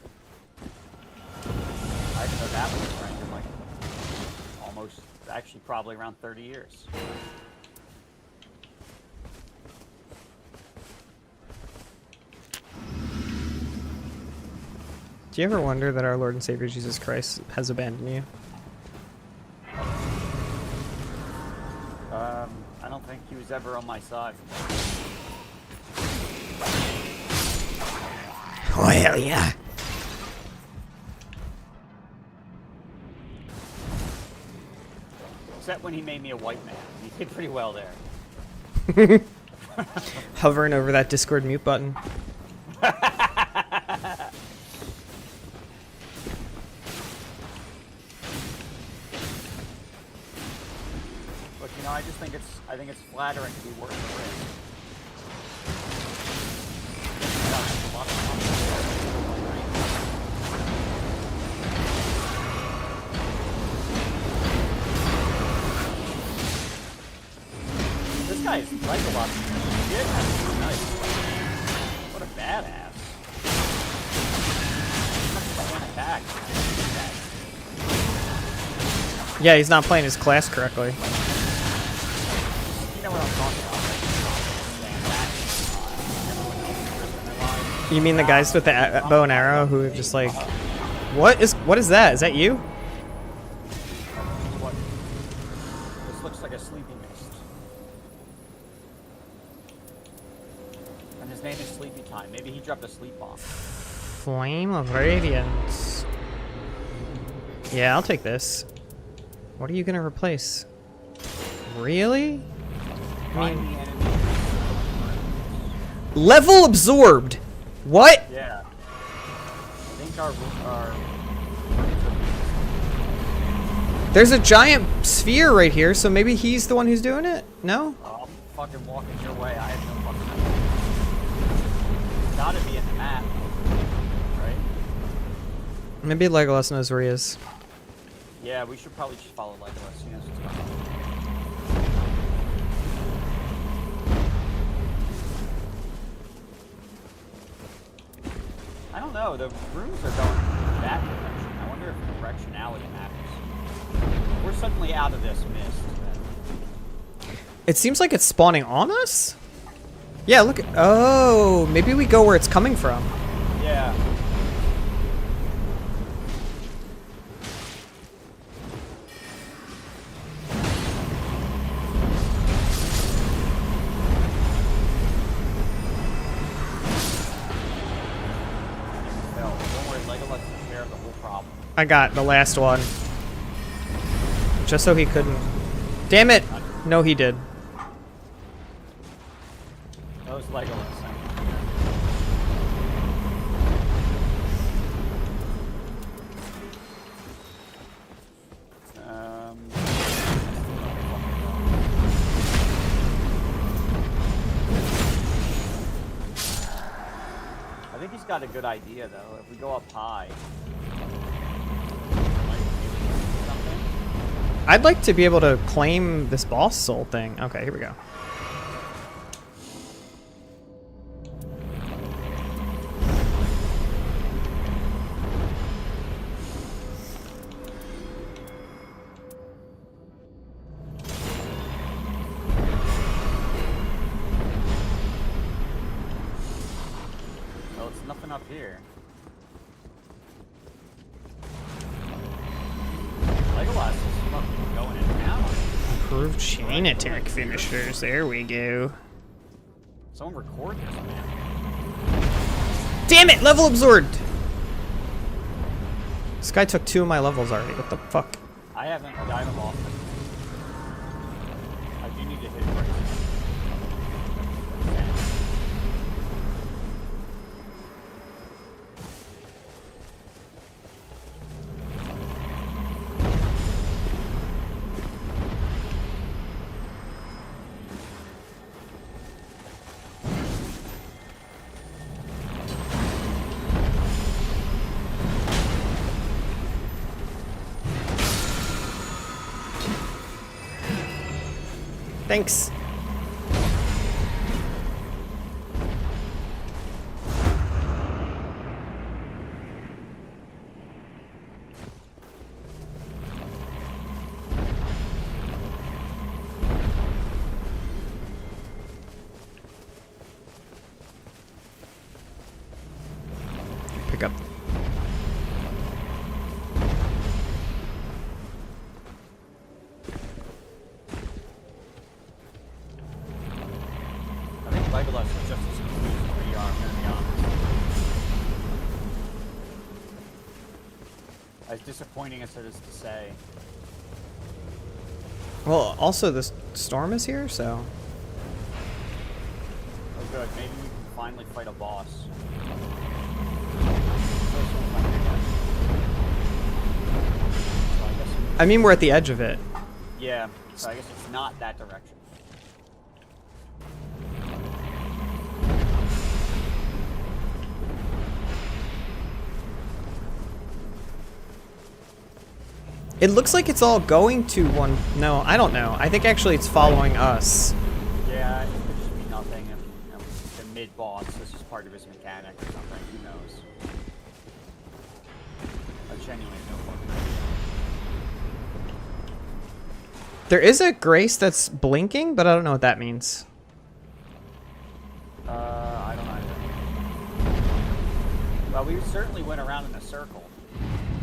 I didn't know that was a friend in like almost, actually probably around 30 years. Do you ever wonder that our Lord and Savior Jesus Christ has abandoned you? I don't think he was ever on my side. Oh, hell yeah. Except when he made me a white man. He did pretty well there. Hovering over that Discord mute button. Look, you know, I think it's flattering to be worth the risk. This guy is like a lot of shit. That's nice. What a badass. An attack. Yeah, he's not playing his class correctly. You know what I'm talking about, right? You mean the guys with the bow and arrow who are just like, what is that? Is that you? What? This looks like a sleepy mist. And his name is Sleepy Time. Maybe he dropped a sleep bomb. Flame of Radiance. Yeah, I'll take this. What are you gonna replace? Really? I mean, level absorbed. What? Yeah. I think our There's a giant sphere right here, so maybe he's the one who's doing it? No? I'm fucking walking your way. I have no fucking idea. Gotta be in the map, right? Maybe Legolas knows where he is. Yeah, we should probably just follow Legolas. He knows what's going on. I don't know. The rooms are going that direction. I wonder if directionality matters. we're suddenly out of this mist. It seems like it's spawning on us? Yeah, look at... Oh, maybe we go where it's coming from. Yeah. No, don't worry, Legolas took care of the whole problem. I got the last one. Just so he couldn't... Damn it! No, he did. That was Legolas. I think he's got a good idea, though. If we go up high, something. I'd like to be able to claim this boss soul thing. Okay, here we go. Well, it's nothing up here. Legolas is fucking going in town. Improved chain attack finishers. There we go. Someone record this, man. Damn it! Level absorbed! This guy took 2 of my levels already. What the fuck? I haven't lost it. I do need to hit it right. Thanks. Pick up. I think Legolas is just as confused as we are, I'm gonna be honest. As disappointing as it is to say. Well, also the storm is here, so... Oh good, maybe we can finally fight a boss. I mean, we're at the edge of it. Yeah, so I guess it's not that direction. It looks like it's all going to one... No, I don't know. I think actually it's following us. Yeah, it could just be nothing, and the mid-boss, this is part of his mechanic or something, who knows. I genuinely have no fucking idea. There is a grace that's blinking, but I don't know what that means. I don't either. Well, we certainly went around in a circle.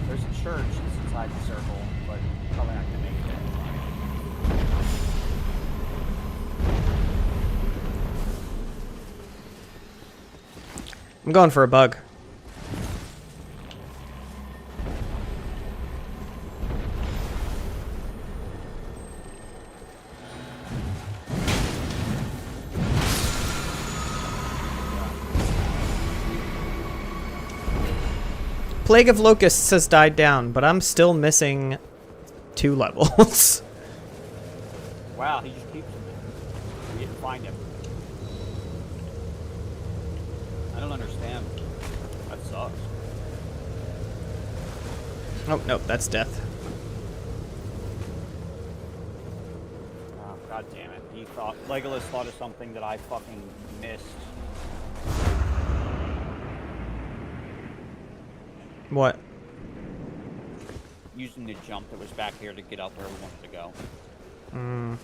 There's a church that's inside the circle, but probably not gonna make it there in time. I'm going for a bug. Plague of Locusts has died down, but I'm still missing 2 levels. Wow, he just keeps him. We didn't find him. I don't understand. That sucks. Oh, nope, that's death. Oh, god damn it. Legolas thought of something that I fucking missed. What? using the jump that was back here to get out where we wanted to go. Mm.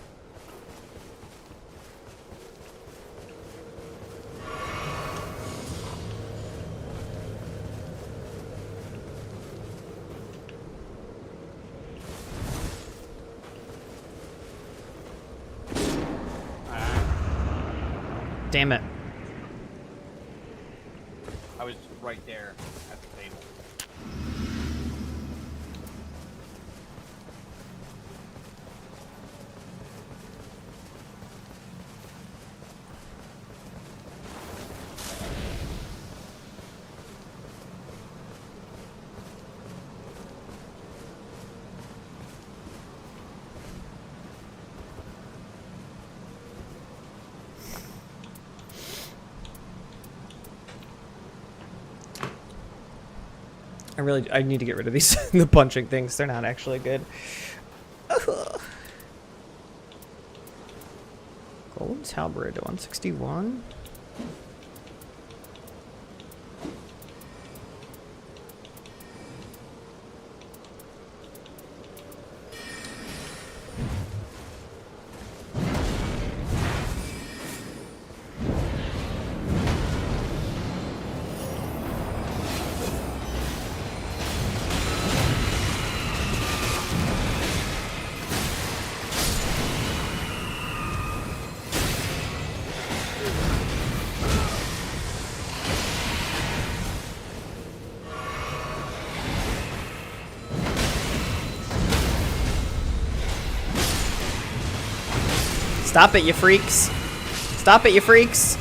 Damn it. I was right there at the table. I need to get rid of these the punching things. They're not actually good. Ugh. Gold halberd 161. Stop it, you freaks. Stop it, you freaks.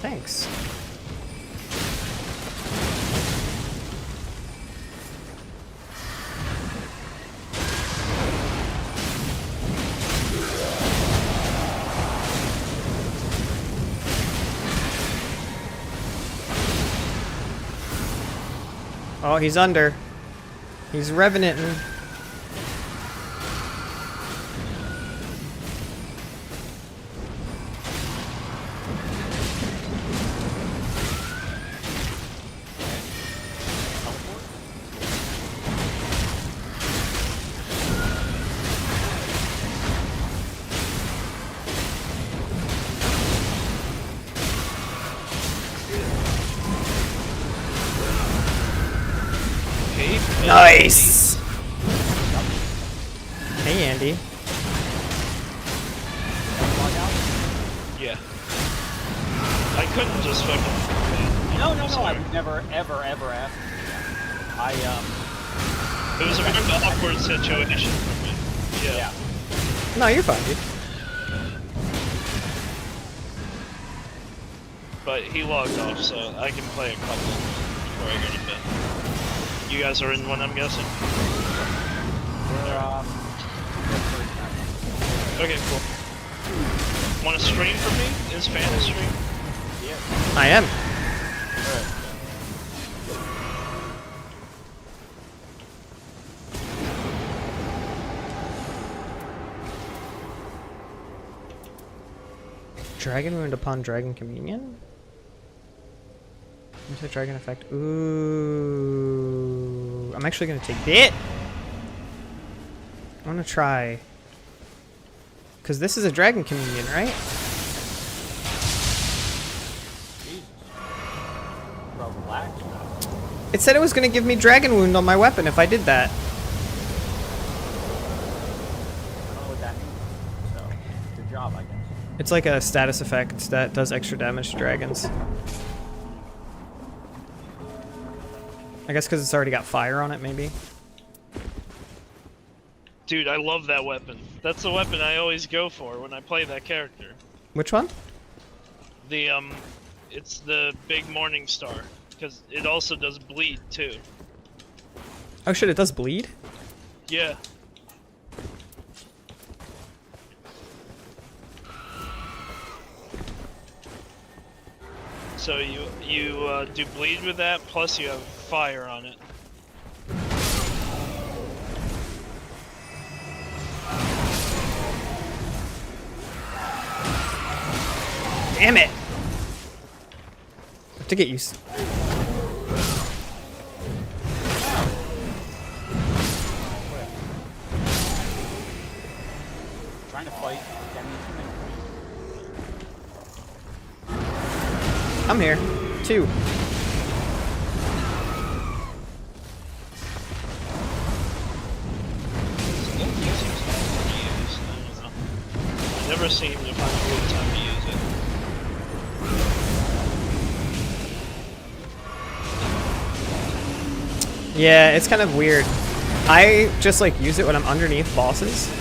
Thanks. Oh, he's under. He's revenanting. Nice! Hey, Andy. Yeah. I couldn't just fucking... No, I would never, ever ask you that. It was a very awkward situation for me. Yeah. No, you're fine, dude. But he logged off, so I can play a couple before I go to bed. You guys are in one, I'm guessing? We're, Okay, cool. Want to stream for me? Is Fan a stream? yeah. I am. Dragon wound upon dragon communion? Anti-dragon effect. Ooh. I'm actually gonna take it. I wanna try. Cause this is a dragon communion, right? Jesus. Bro, relax. It said it was gonna give me dragon wound on my weapon if I did that. I don't know what that means. So, good job, I guess. It's like a status effect that does extra damage to dragons. I guess because it's already got fire on it, maybe. Dude, I love that weapon. That's the weapon I always go for when I play that character. Which one? The, it's the big Morning Star. Because it also does bleed, too. Oh shit, it does bleed? Yeah. So you do bleed with that, plus you have fire on it. Damn it! I have to get used. Trying to fight. I'm here. 2. I never seem to find a good time to use it. Yeah, it's kind of weird. I just like use it when I'm underneath bosses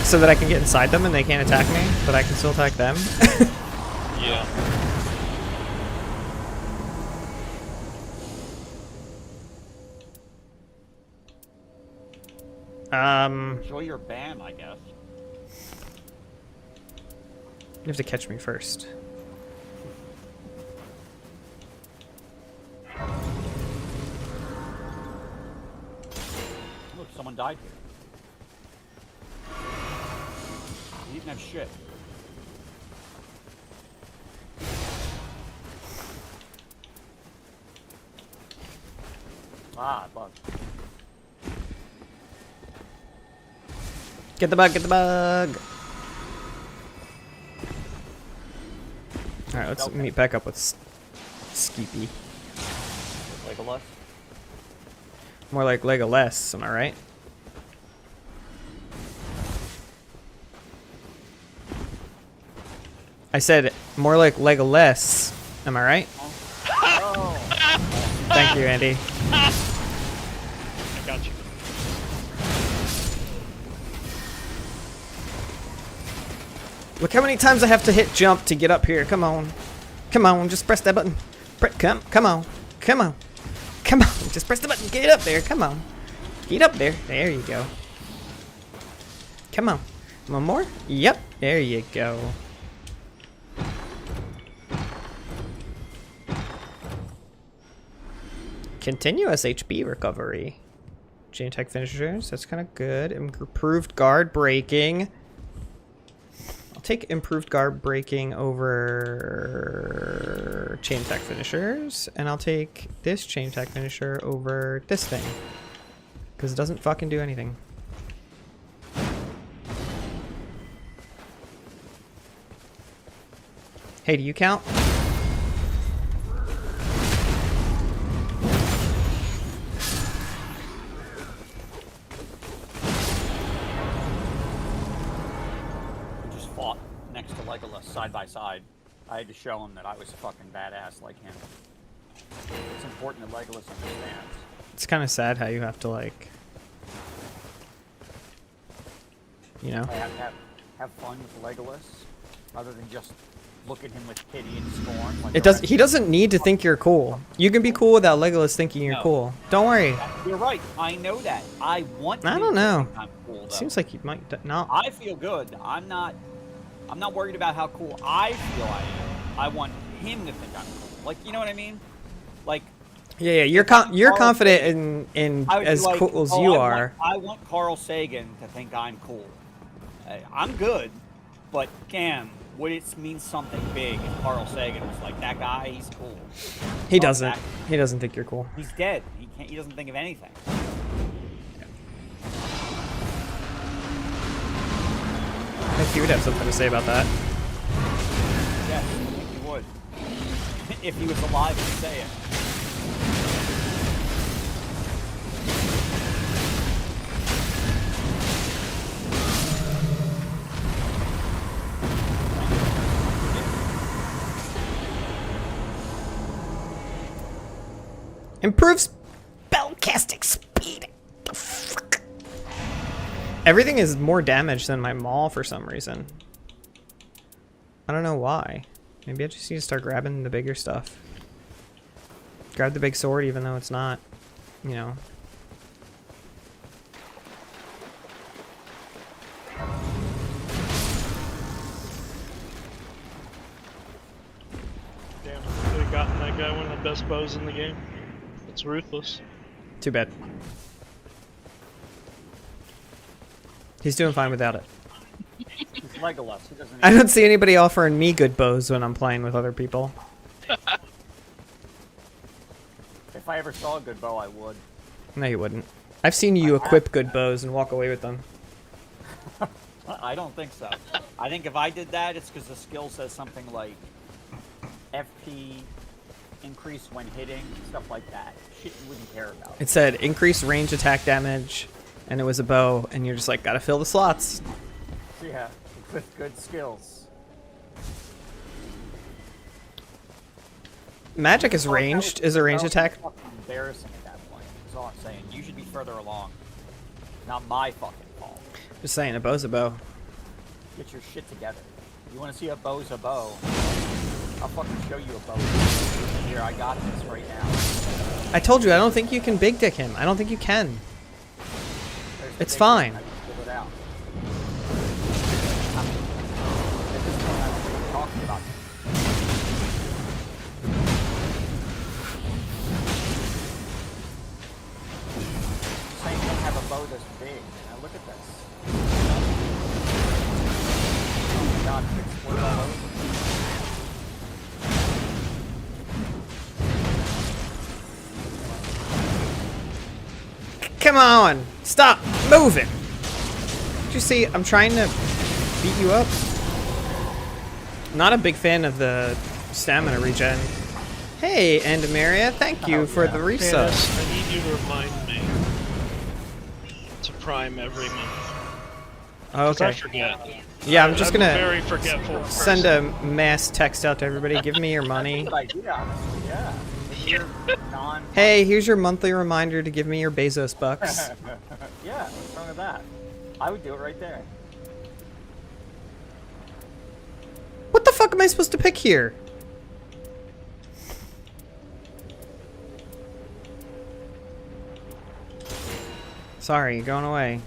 so that I can get inside them and they can't attack me, but I can still attack them. Yeah. Enjoy your ban, I guess. You have to catch me first. Look, someone died here. He didn't have shit. Ah, bug. Get the bug, get the bug! Alright, let's meet back up with Skeepy. Legolas. More like Legolas, am I right? I said more like Legolas, am I right? Oh. Thank you, Andy. I got you. Look how many times I have to hit jump to get up here. Come on. Come on, just press that button. Come on. Come on. Come on, just press the button. Get up there. Come on. Get up there. There you go. Come on. One more? Yep. There you go. Continuous HP recovery. Chain attack finishers. That's kind of good. Improved guard breaking. I'll take improved guard breaking over chain attack finishers. And I'll take this chain attack finisher over this thing. Because it doesn't fucking do anything. Hey, do you count? Side by side. I had to show him that I was a fucking badass like him. It's important that Legolas understands. It's kind of sad how you have to, like, you know? I have fun with Legolas rather than just look at him with pity and scorn. Like He doesn't need to think you're cool. You can be cool without Legolas thinking you're cool. Don't worry. You're right. I know that. I want. I don't know. I'm cool, though. Seems like you might not. I feel good. I'm not worried about how cool I feel I am. I want him to think I'm cool. Like, you know what I mean? Like. Yeah, you're confident in as like, cool as you are. I want Carl Sagan to think I'm cool. I'm good, but damn, would it mean something big if Carl Sagan was like, that guy, he's cool. He doesn't. He doesn't think you're cool. He's dead. He doesn't think of anything. I think he would have something to say about that. Yes, I think he would. If he was alive, he'd say it. Improves spellcasting speed. The fuck? Everything is more damage than my maul for some reason. I don't know why. Maybe I just need to start grabbing the bigger stuff. Grab the big sword even though it's not, you know. Damn, I could have gotten that guy one of the best bows in the game. It's ruthless. Too bad. He's doing fine without it. Legolas. He doesn't. I don't see anybody offering me good bows when I'm playing with other people. If I ever saw a good bow, I would. No, you wouldn't. I've seen you equip good bows and walk away with them. I don't think so. I think if I did that, it's because the skill says something like FP increase when hitting, stuff like that. Shit you wouldn't care about. It said increase range attack damage, and it was a bow, and you're just like, gotta fill the slots. Yeah, with good skills. Magic is ranged. Is a ranged attack? Fucking embarrassing at that point. That's all I'm saying. You should be further along. Not my fucking fault. Just saying, a bow's a bow. Get your shit together. You want to see a bow's a bow? I'll fucking show you a bow. Here, I got this right now. I told you, I don't think you can big dick him. I don't think you can. There's the It's big fine. one. I just pulled it out. At this point, I don't think we're talking about it. Saying you don't have a bow this big. Now look at this. Oh my god, it's exploded all over. Come on! Stop moving! Did you see, I'm trying to beat you up. Not a big fan of the stamina regen. Hey, Andamaria, thank you for the resub. Janice, I need you to remind me to prime every month. Oh, 'Cause I okay. forget. Yeah, I'm just I'm a gonna very forgetful send person. a mass text out to everybody. Give me your money. Good idea, honestly, yeah. If you're non- Hey, here's your monthly reminder to give me your Bezos bucks. Yeah, what's wrong with that? I would do it right there. What the fuck am I supposed to pick here? Sorry, you're going away.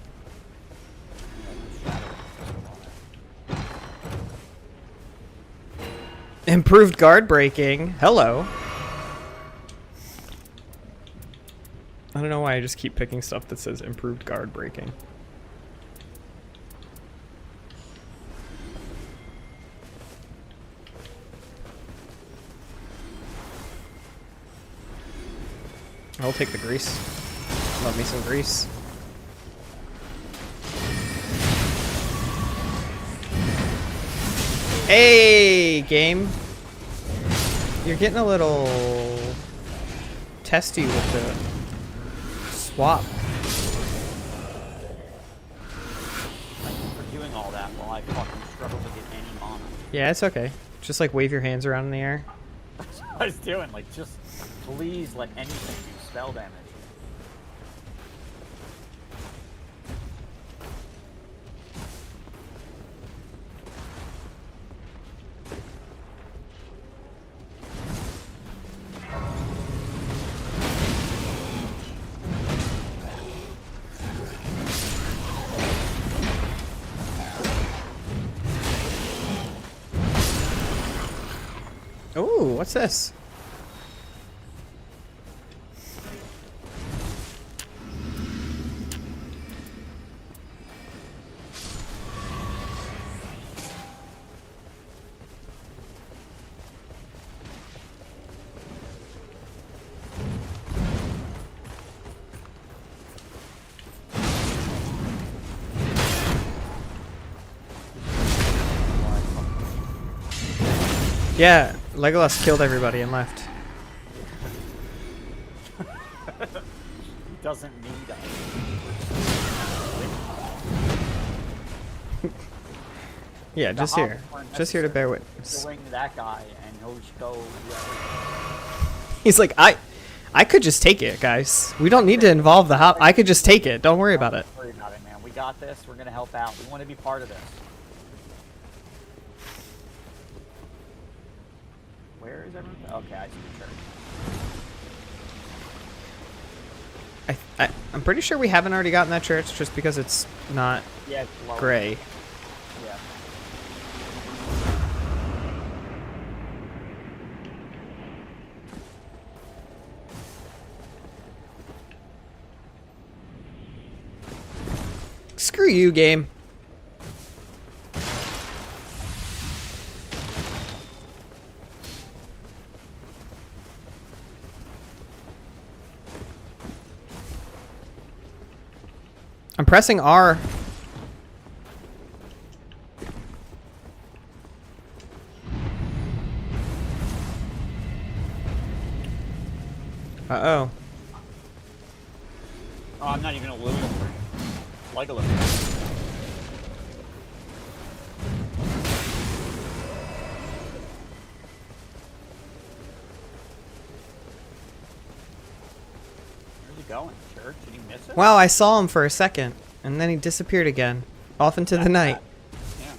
Improved guard breaking. Hello. I don't know why I just keep picking stuff that says improved guard breaking. I'll take the grease. Love me some grease. Hey, game. You're getting a little testy with the swap. Thank you for doing all that while I fucking struggle to get any mana. Yeah, it's okay. Just like wave your hands around in the air. That's what I was doing. Like, just please let anything do spell damage. Ooh, what's this? Yeah, Legolas killed everybody and left. He doesn't need us. Yeah, The just here. hobbits weren't Just here to bear necessary. witness. Swing that guy and he'll just go. He's like, I could just take it, guys. We don't need to involve the hop. I could just take it. Don't worry about it. Don't worry about it, man. We got this. We're gonna help out. We want to be part of this. Where is everyone? Okay, I see the church. I'm pretty sure we haven't already gotten that church just because it's not Yeah, it's low. gray. Yeah. Screw you, game. I'm pressing R. Uh-oh. Oh, I'm not even a little. Like a little. Where's he going? Church? Did he miss it? Wow, I saw him for a second, and then he disappeared again. Off into the night. Yeah.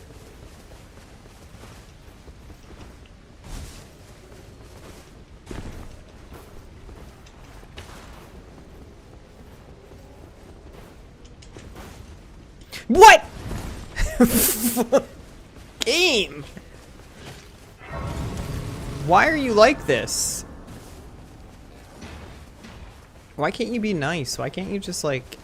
What? Game! Why are you like this? Why can't you be nice? Why can't you just like...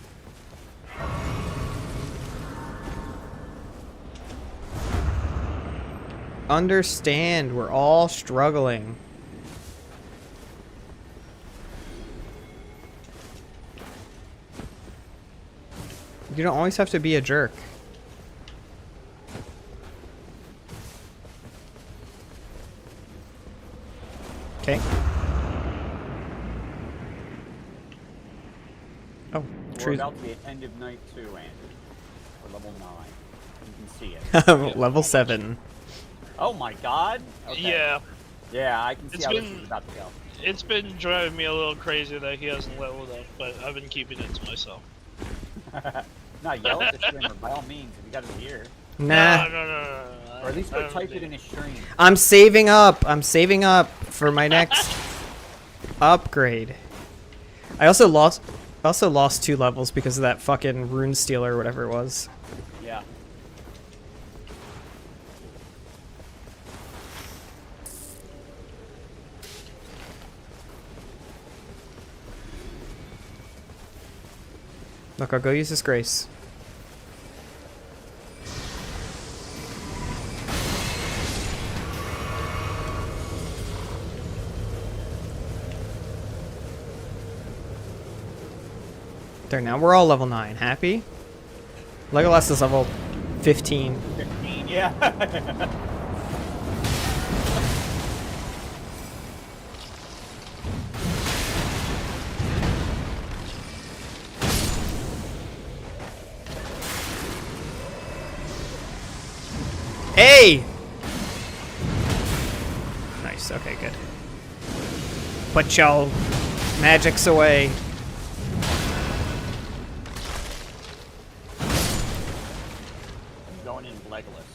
understand we're all struggling. You don't always have to be a jerk. Okay. Oh, We're trees. about to be at end of night 2, Andrew. We're level 9. You can see it. Level 7. Oh my god! Okay. Yeah, Yeah, I can see It's how been- this is about to go. it's been driving me a little crazy that he hasn't leveled up, but I've been keeping it to myself. No, yell at the streamer by all means if you got his ear. Nah. No. Or at least I go don't type think- it in his stream. I'm saving up. I'm saving up for my next upgrade. I also lost 2 levels because of that fucking rune stealer or whatever it was. Yeah. Look, I'll go use this grace. There, now we're all level 9. Happy? Legolas is level 15. 15, yeah. Hey! Nice, okay, good. Put y'all magics away. I'm going in Legolas.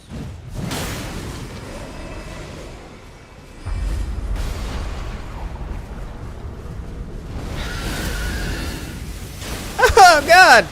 Oh, God!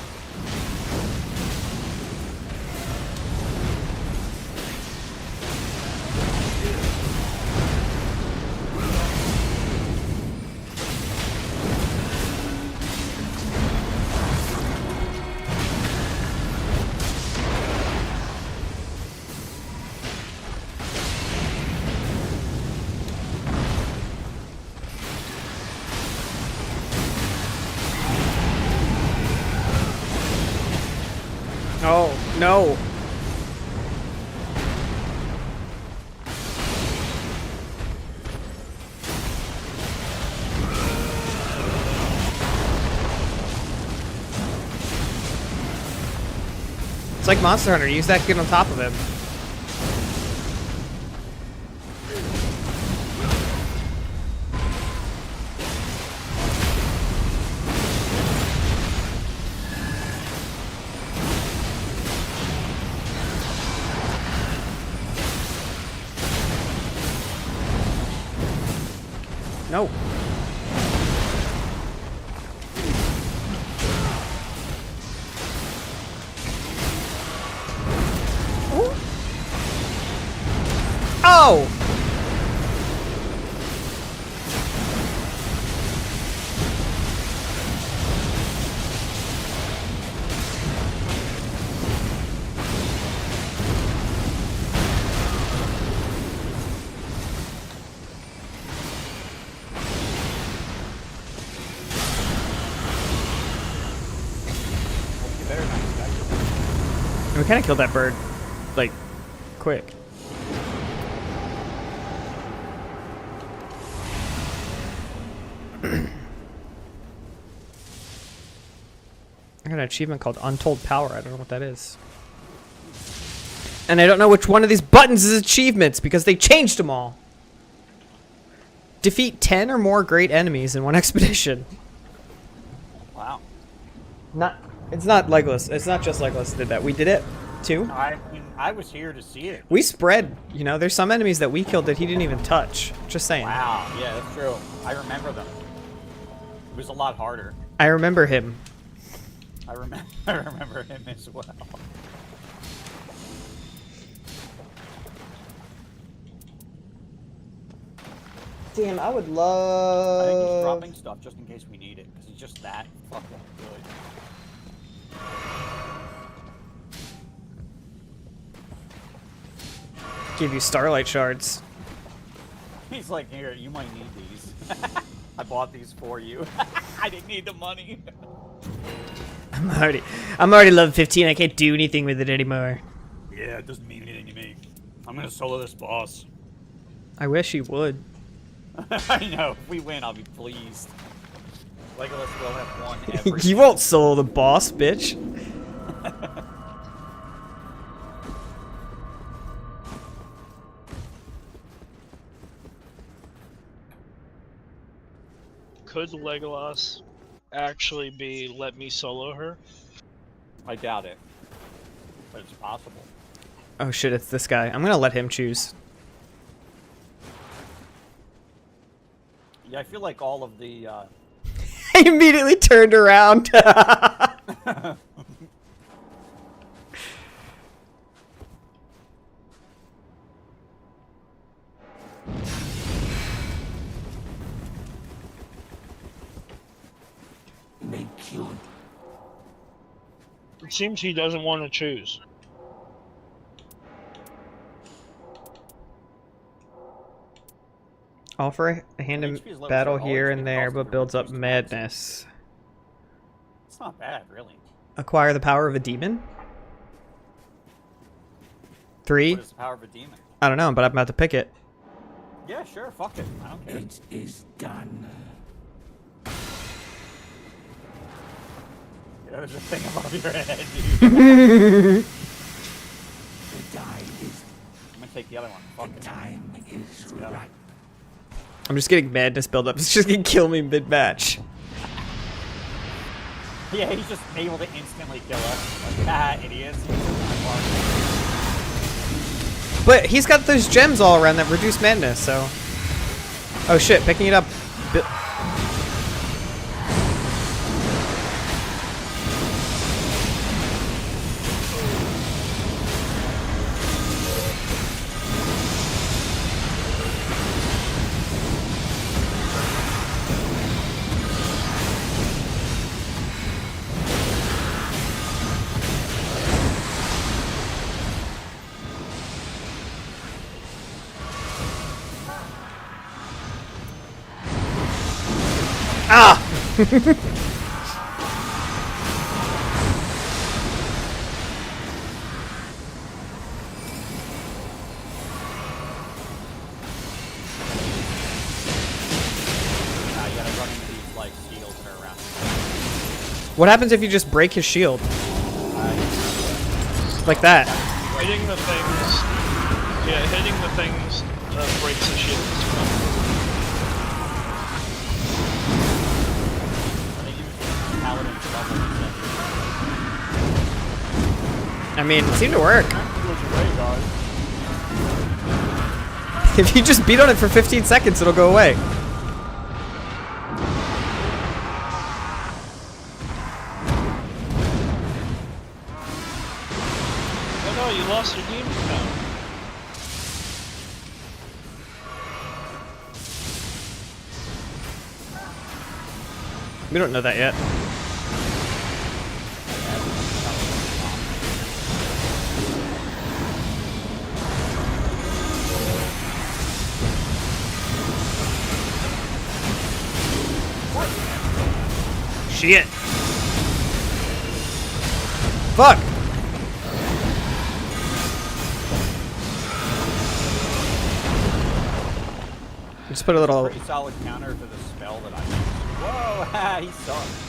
Oh, no. It's like Monster Hunter. Use that to get on top of him. No. Oh! You better not kind of killed that bird, like, quick. I got an achievement called Untold Power. I don't know what that is. And I don't know which one of these buttons is achievements because they changed them all. Defeat 10 or more great enemies in one expedition. Wow. It's not Legolas. It's not just Legolas did that. We did it too. I mean, I was here to see it. We spread, you know, there's some enemies that we killed that he didn't even touch. Just saying. Wow, yeah, that's true. I remember them. It was a lot harder. I remember him. I remember him as well. Damn, I would I think he's love... dropping stuff just in case we need it, because he's just that fucking good. Give you starlight shards. He's like, here, you might need these. I bought these for you. I didn't need the money. I'm already level 15. I can't do anything with it anymore. Yeah, it doesn't mean anything to me. I'm gonna solo this boss. I wish he would. I know. If we win, I'll be pleased. Legolas will have won every. You won't solo the boss, bitch. Could Legolas actually be let me solo her? I doubt it, but it's possible. Oh shit, it's this guy. I'm gonna let him choose. Yeah, I feel like all of the. I immediately turned around. It seems he doesn't want to choose. Offer a hand in HP's low, battle so here always and get there, lost but in builds up reduced madness. It's not bad, really. Acquire the power of a demon? 3? What is the power of a demon? I don't know, but I'm about to pick it. Yeah, sure. Fuck it. I don't care. It is done. Yeah, there's a thing above your head, dude. The die is I'm gonna take the other one. Fuck it. time is Yeah. right. I'm just getting madness build up. It's just gonna kill me mid-match. Yeah, he's just able to instantly kill us. Like, ah, idiots. But he's got those gems all around that reduce madness, so... Oh shit, picking it up. Ah! You gotta run into these, like, shields that are around. What happens if you just break his shield? Like that. Hitting the things. Yeah, hitting the things breaks the shields. I mean, it seemed to work. If you just beat on it for 15 seconds, it'll go away. Oh no, you lost your demon power. We don't know that yet. Shit. Fuck. Just put a little. Pretty solid counter to the spell that I used. Whoa, he sucks.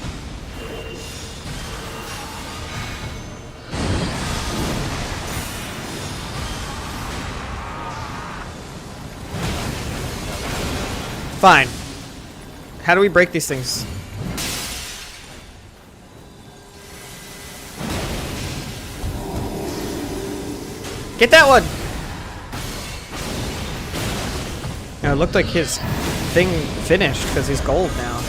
Fine. How do we break these things? Get that one! Now, it looked like his thing finished because he's gold now.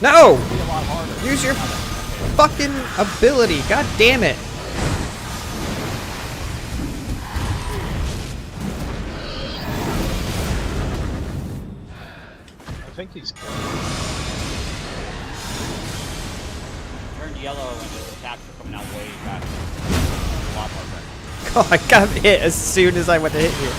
No! Be a lot harder. Use your fucking ability. God damn it. I think he's good. Turned yellow and his attacks are coming out way faster. A lot more effective. Oh, I got hit as soon as I went to hit you.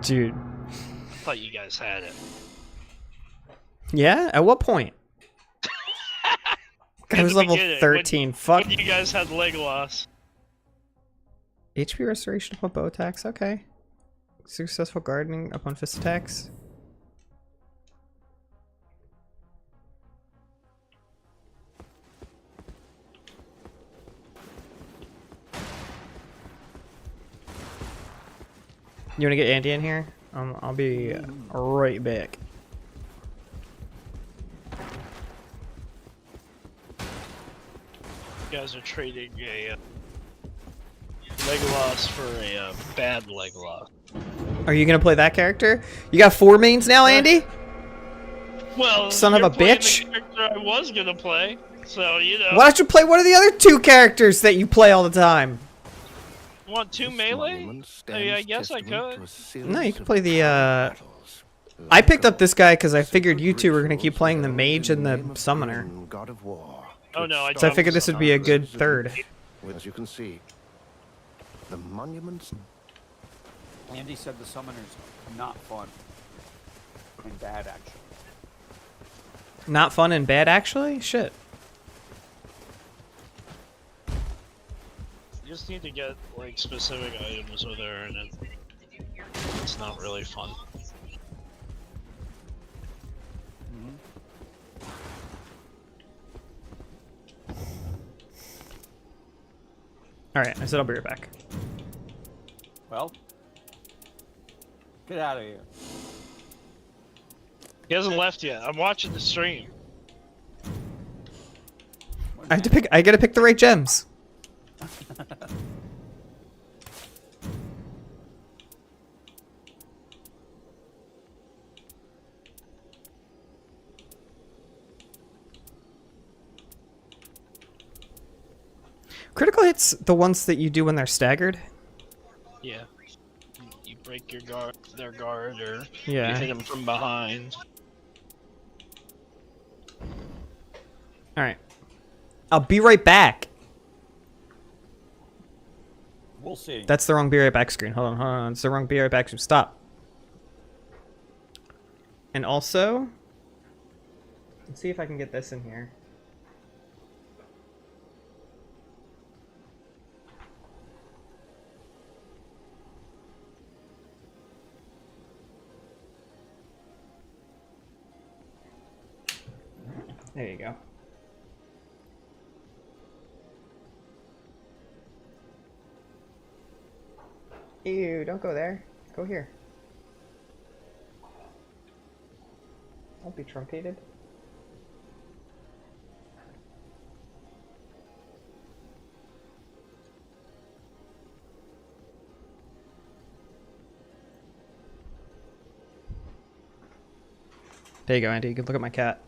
Dude. I thought you guys had it. Yeah? At what point? I was the level beginning, 13. Fuck. When you guys had Legolas. HP restoration upon bow attacks. Okay. Successful gardening upon fist attacks. You want to get Andy in here? I'll be right back. You guys are trading a Legolas for a bad Legolas. Are you gonna play that character? You got 4 mains now, Andy? Well, Son of you're a playing bitch. The character I was gonna play, so you know. Why don't you play one of the other 2 characters that you play all the time? Want 2 melee? I guess I could. No, you can play the, I picked up this guy because I figured you 2 were gonna keep playing the mage and the summoner. Oh no, So I figured this would be a good third. As you can see, the monuments. Andy said the summoner's not fun. And bad, actually. Not fun and bad, actually? Shit. You just need to get like specific items with her, and it's not really fun. Alright, I said I'll be right back. Well, get out of here. He hasn't left yet. I'm watching the stream. I have to pick, I gotta pick the right gems. Critical hits the ones that you do when they're staggered. Yeah. You break your guard, their guard, or Yeah. you hit them from behind. Alright. I'll be right back. We'll see. That's the wrong be right back screen. Hold on, hold on. It's the wrong be right back screen. Stop. And also, let's see if I can get this in here. There you go. Ew, don't go there. Go here. Don't be truncated. There you go, Andy. You can look at my cat.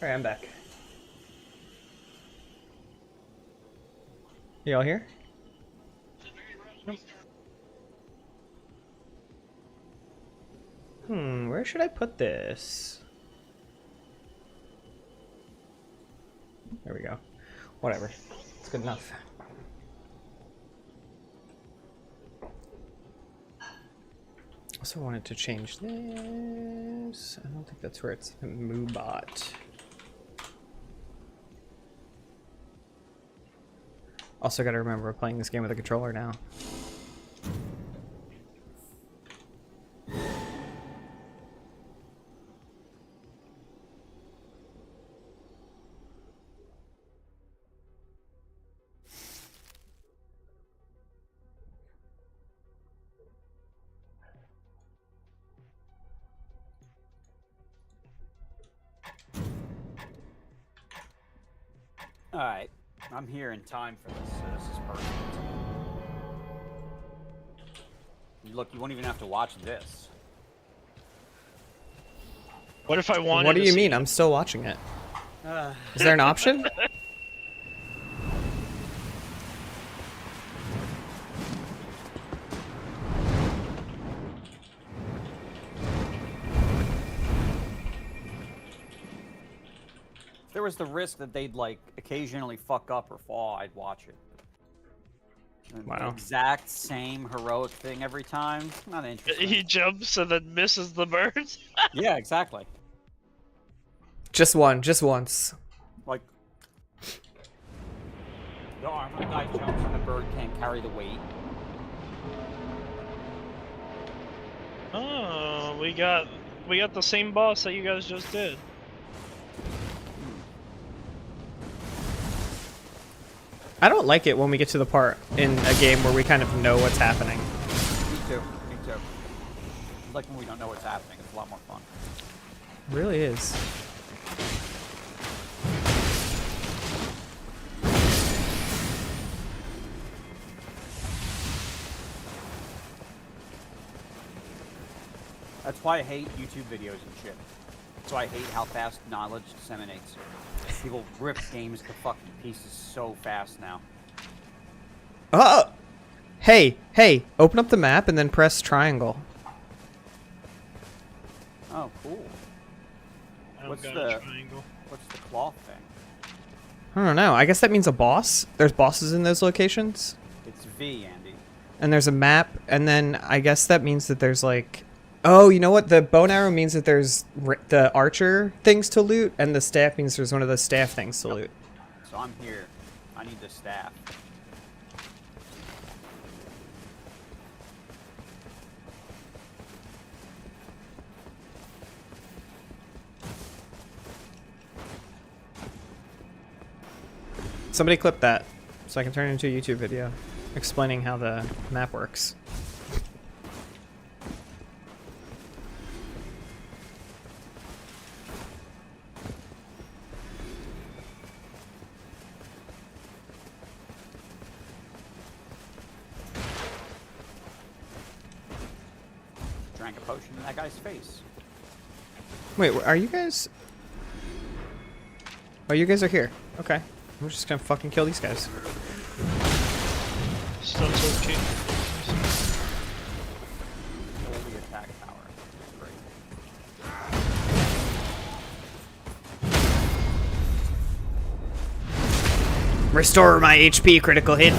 Alright, I'm back. You all here? Where should I put this? There we go. Whatever. It's good enough. Also wanted to change this. I don't think that's where it's Moobot. Also gotta remember we're playing this game with a controller now. Alright, I'm here in time for this, so this is perfect. Look, you won't even have to watch this. What if I wanted What do to you see mean? I'm still watching it. Is there an option? If there was the risk that they'd, like, occasionally fuck up or fall, I'd watch it. And the Wow. exact same heroic thing every time? Not interesting. He jumps and then misses the birds. Yeah, exactly. Just one, just once. Like, the armor guy jumps and the bird can't carry the weight. Oh, we got the same boss that you guys just did. I don't like it when we get to the part in a game where we kind of know what's happening. Me too. Me too. It's like when we don't know what's happening. It's a lot more fun. It really is. That's why I hate YouTube videos and shit. That's why I hate how fast knowledge disseminates. People rip games to fucking pieces so fast now. Oh! Hey, hey, open up the map and then press triangle. Oh, cool. I've What's got the- a triangle. What's the cloth thing? I don't know. I guess that means a boss. There's bosses in those locations. It's V, Andy. And there's a map, and then I guess that means that there's like... Oh, you know what? The bow and arrow means that there's the archer things to loot, and the staff means there's one of the staff things to loot. So I'm here. I need the staff. Somebody clip that, so I can turn it into a YouTube video explaining how the map works. Drank a potion in that guy's face. Wait, are you guys... Oh, you guys are here. Okay. I'm just gonna fucking kill these guys. Stunts okay. Holy attack power. Great. Restore my HP critical hit.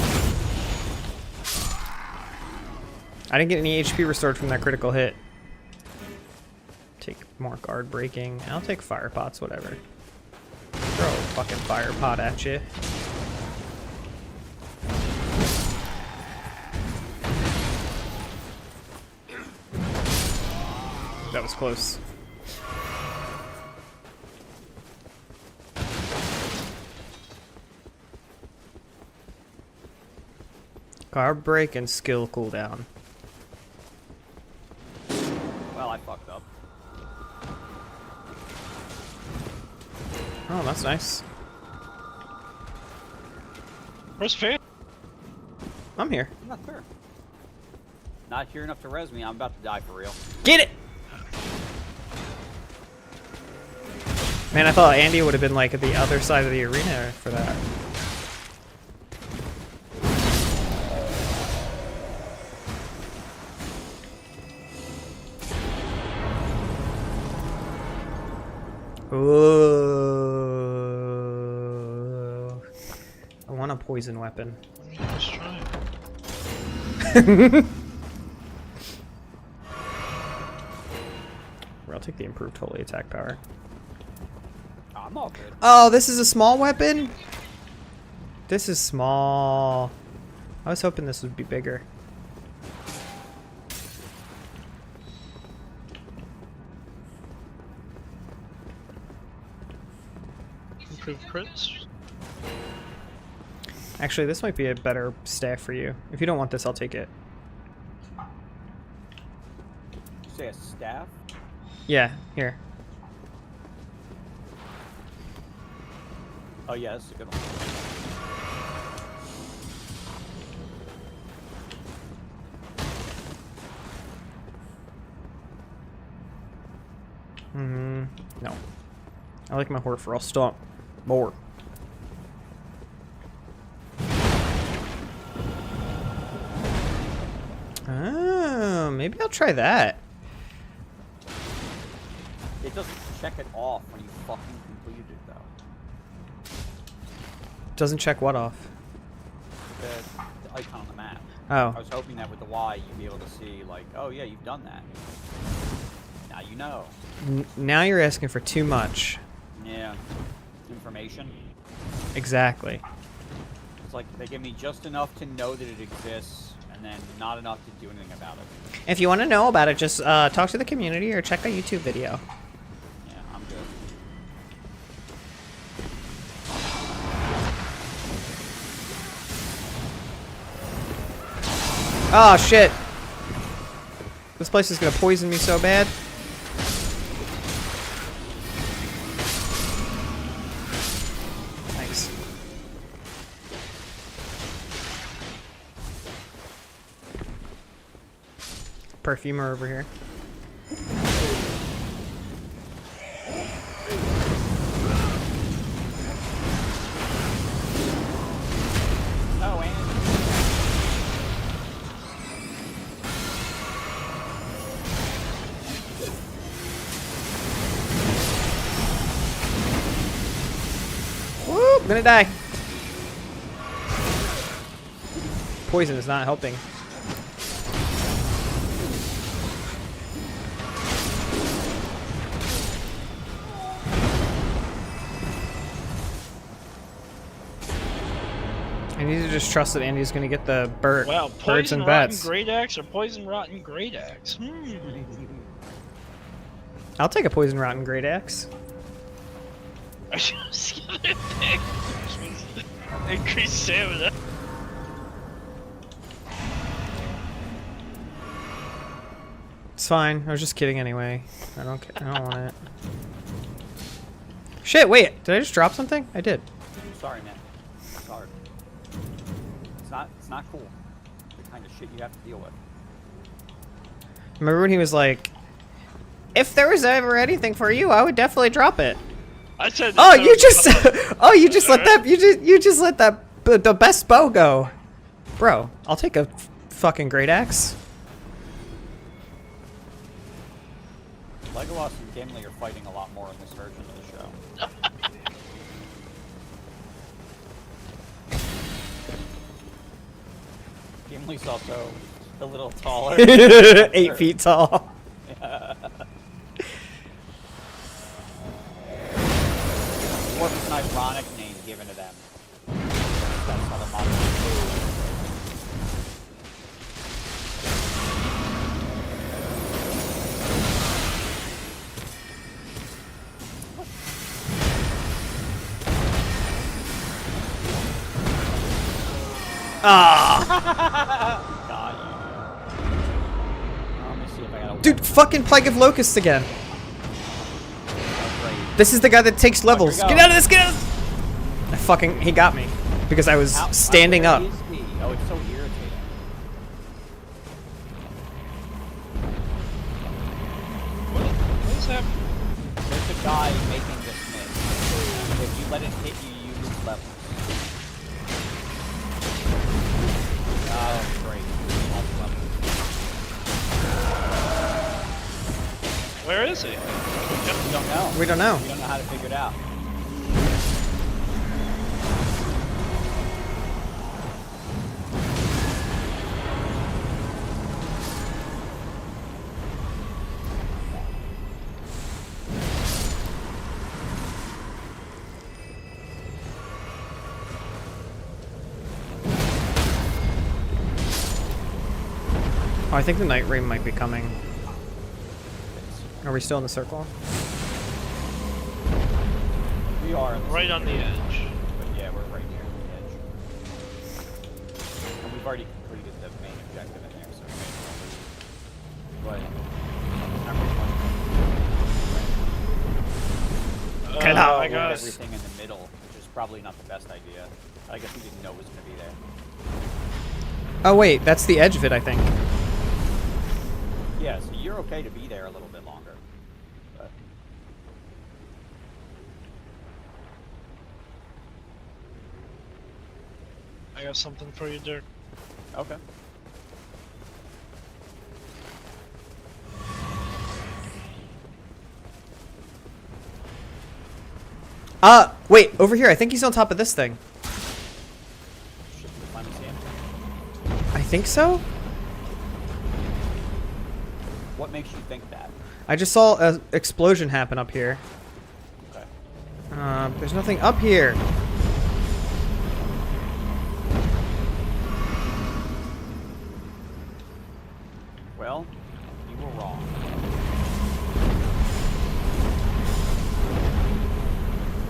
I didn't get any HP restored from that critical hit. Take more guard breaking. I'll take fire pots, whatever. Throw a fucking fire pot at you. That was close. Guard break and skill cooldown. Well, I fucked up. Oh, that's nice. Where's Fan? I'm here. I'm not clear. Not here enough to res me. I'm about to die for real. Get it! Man, I thought Andy would have been like at the other side of the arena for that. Ooh. I want a poison weapon. Let's try. Or I'll take the improved holy attack power. I'm all good. Oh, this is a small weapon? This is small. I was hoping this would be bigger. Improved crits. Actually, this might be a better staff for you. If you don't want this, I'll take it. You say a staff? Yeah, here. Oh yeah, that's a good one. No. I like my horse for I'll stomp more. Oh, maybe I'll try that. It doesn't check it off when you fucking completed it though. Doesn't check what off? The icon on the map. Oh. I was hoping that with the Y you'd be able to see like, oh yeah, you've done that. Now you know. Now you're asking for too much. Yeah. Information. Exactly. It's like they give me just enough to know that it exists, and then not enough to do anything about it. If you want to know about it, just talk to the community or check a YouTube video. Yeah, I'm good. Oh shit! This place is gonna poison me so bad. Thanks. Perfumer over here. Oh, and Woo! I'm gonna die. Poison is not helping. I need to just trust that Andy's gonna get the Wow, birds poison and rotten bats. great axe or poison rotten great axe? I'll take a poison rotten great axe. I should have skipped it. Increased stamina. It's fine. I was just kidding anyway. I don't want it. Shit! Wait, did I just drop something? I did. sorry, man. It's hard. It's not cool. The kind of shit you have to deal with. Remember when he was like, "If there was ever anything for you, I would definitely drop it." I said. Oh, you just, oh, you just let that, you just let that, the best bow go, bro. I'll take a fucking great axe. Legolas and Gimli are fighting a lot more in this version of the show. Gimli's also a little taller. 8 feet tall. Dwarf is an ironic name given to them. That's how the modern Ah, God. Let me see if I got a dude, fucking Plague of Locusts again. great. This is the guy that takes levels. go. Get out of this, get out of this. He got me because I was standing Where up. is he? Oh, it's so irritating. What's happening? There's a guy making the smith. let it hit you, you lose levels. Oh, great. You lost levels. Where is he? We don't know. We don't know. We don't know how to figure it out. Oh, I think the Nightreign might be coming. Are we still in the circle? We are in the Right on the edge. But yeah, we're right near the edge. And we've already completed the main objective in there, so but not really much. Get out. I We had guess. everything in the middle, which is probably not the best idea. I guess we didn't know it was going to be there. Oh wait, that's the edge of it, I think. Yeah, so you're okay to be there a little bit longer. But I got something for you, Dirk. okay. Wait, over here. I think he's on top of this thing. Should we finally see him? I think so? What makes you think that? I just saw an explosion happen up here. Okay. There's nothing up here. Well, you were wrong.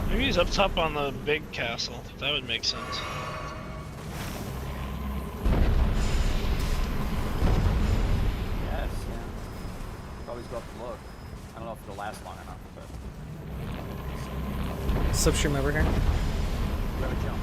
Maybe he's up top on the big castle. That would make sense. Yes, yeah. Always go up and look. I don't know if it'll last long enough, but Slipstream over here. we have a jump.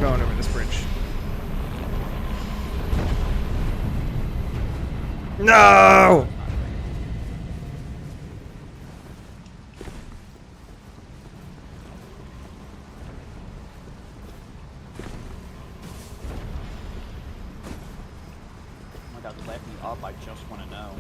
Going over this bridge. No! Oh my god, let me up, I just want to know.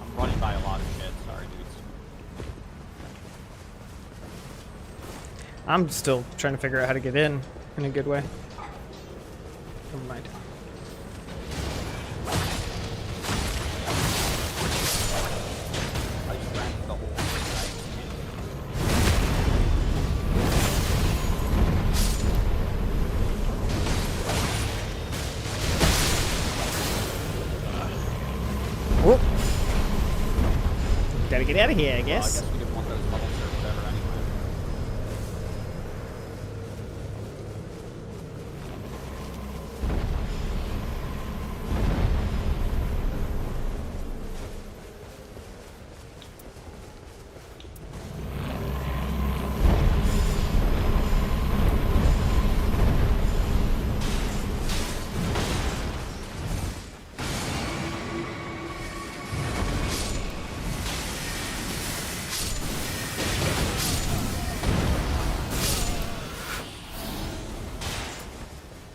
I'm running by a lot of shit, sorry dudes. I'm still trying to figure out how to get in a good way. Never mind. I just ran through the whole Whoop. Gotta get out of here, I Well, I guess. guess we didn't want those bubbles or whatever anyway.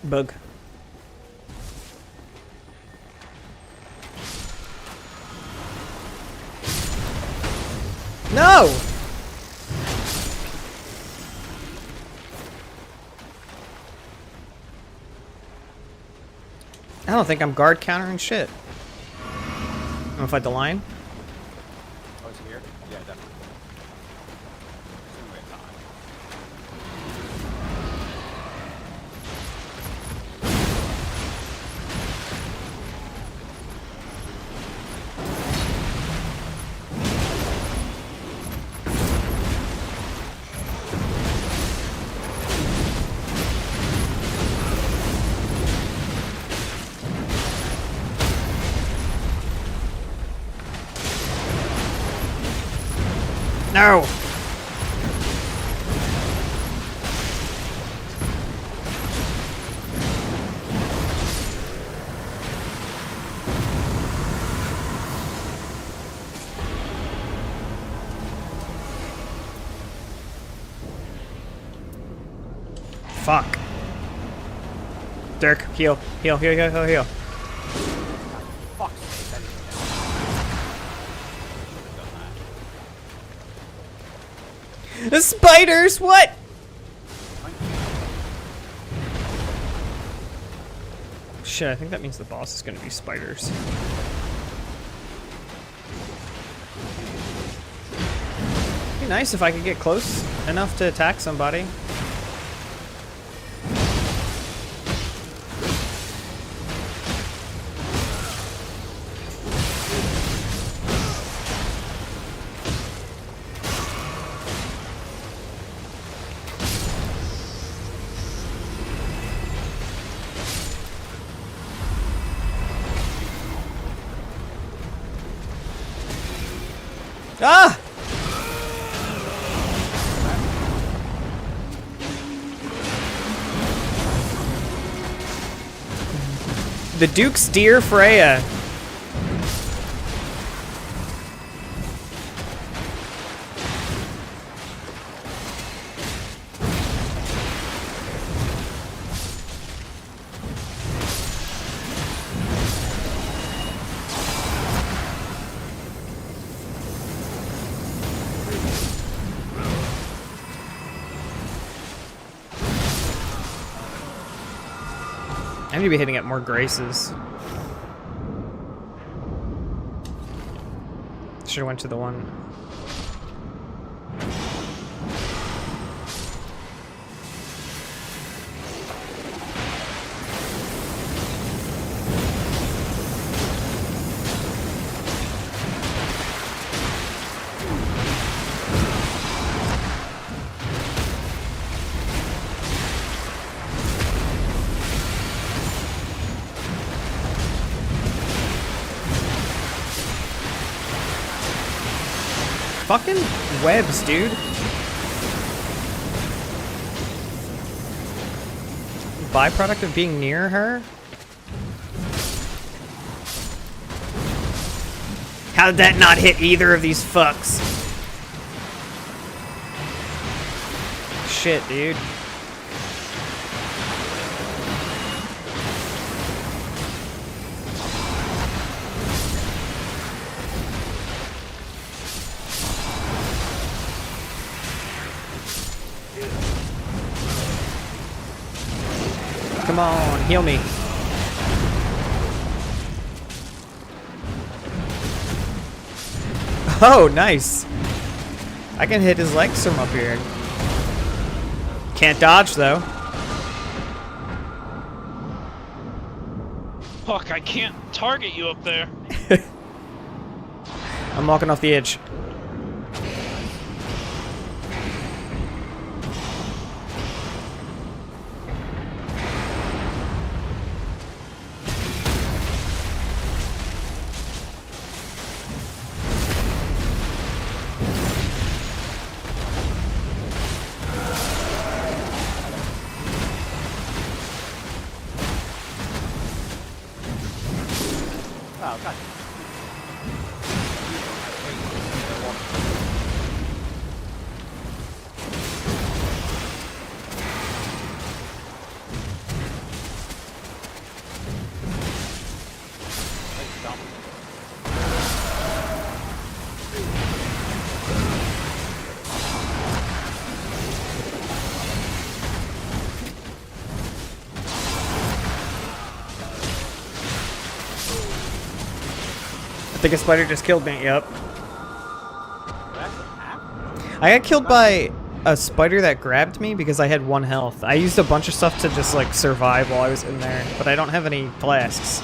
Bug. No! I don't think I'm guard countering shit. I'm gonna fight the line. Oh, is he here? Yeah, definitely. No! Fuck. Dirk, heal. Heal, heal, heal, heal, heal. Fuck's sake, I didn't know. Should've done that. The spiders, what? Shit, I think that means the boss is gonna be spiders. Be nice if I could get close enough to attack somebody. Ah! The Duke's dear Freya. I need to be hitting at more graces. Should have went to the one. Fucking webs, dude. Byproduct of being near her? How did that not hit either of these fucks? Shit, dude. Come on, heal me. Oh, nice. I can hit his legs from up here. Can't dodge, though. Fuck, I can't target you up there. I'm walking off the edge. Oh, God. I think a spider just killed me, yep. I got killed by a spider that grabbed me because I had 1 health. I used a bunch of stuff to just like survive while I was in there, but I don't have any flasks.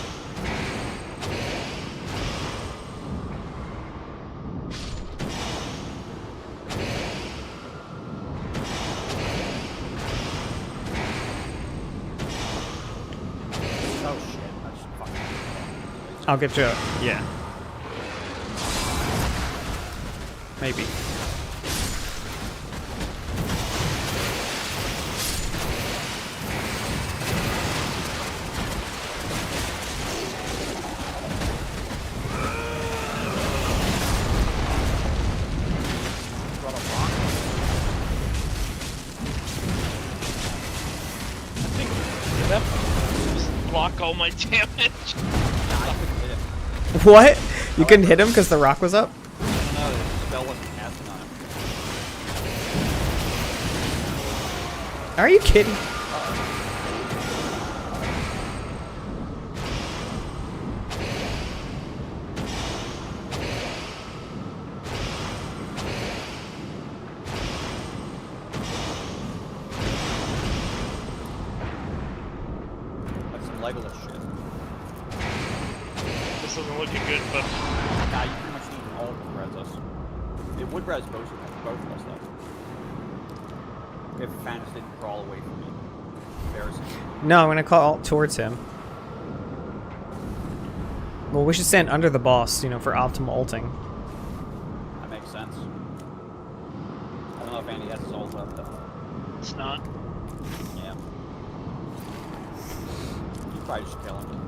Oh, shit. That's fucking... I'll get you. Yeah. Maybe. block all my damage. Nah, I couldn't hit him. What? You couldn't hit him because the rock was up? I don't know, the spell wasn't casting on him. Are you kidding? That's some Legolas shit. This isn't looking good, but Nah, you pretty much need all to res us. It would res both of us, though. If Fanus didn't crawl away from me. Embarrassing. No, I'm gonna call towards him. Well, we should stand under the boss, you know, for optimal ulting. That makes sense. I don't know if Andy has his ult up, though. it's not. Yeah. You probably just kill him.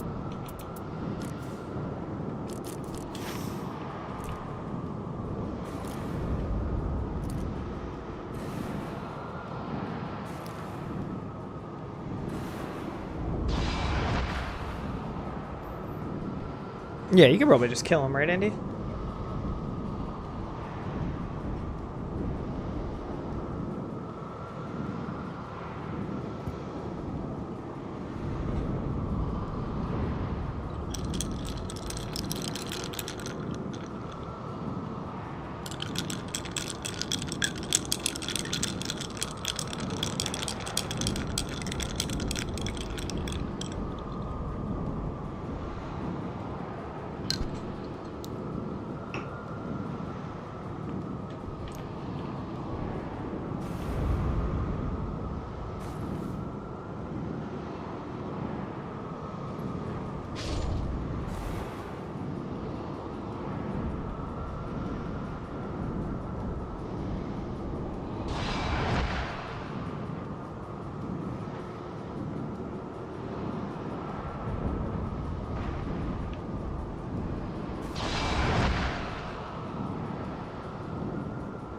Yeah, you could probably just kill him, right, Andy?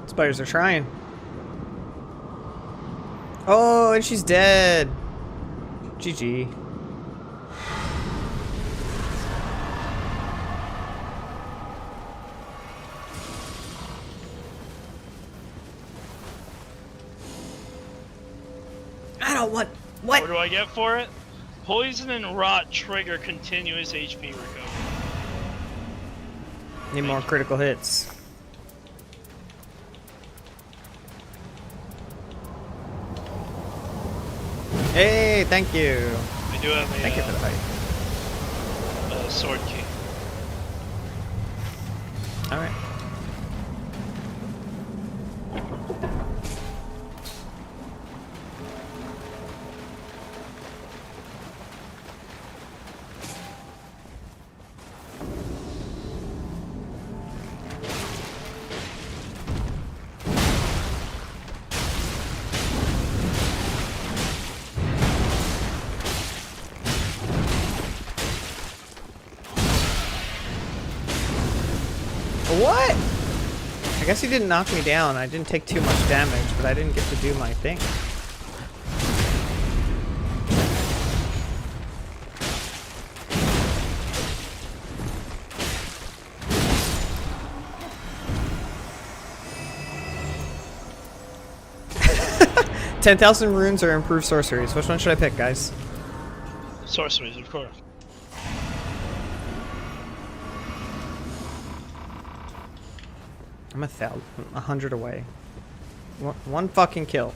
Spiders are trying. Oh, and she's dead. GG. I don't want... What? What do I get for it? Poison and rot trigger continuous HP recovery. Need more critical hits. Hey, thank you. I do have a Thank you for the fight. sword key. Alright. What? I guess he didn't knock me down. I didn't take too much damage, but I didn't get to do my thing. $10,000 runes or improved sorceries. Which one should I pick, guys? Sorceries, of course. I'm 100 away. One fucking kill.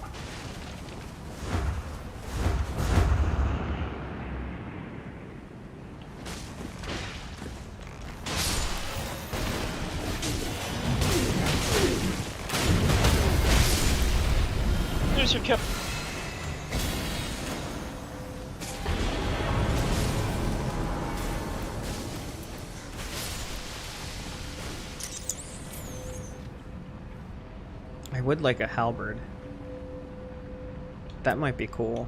There's your kill. I would like a halberd. That might be cool.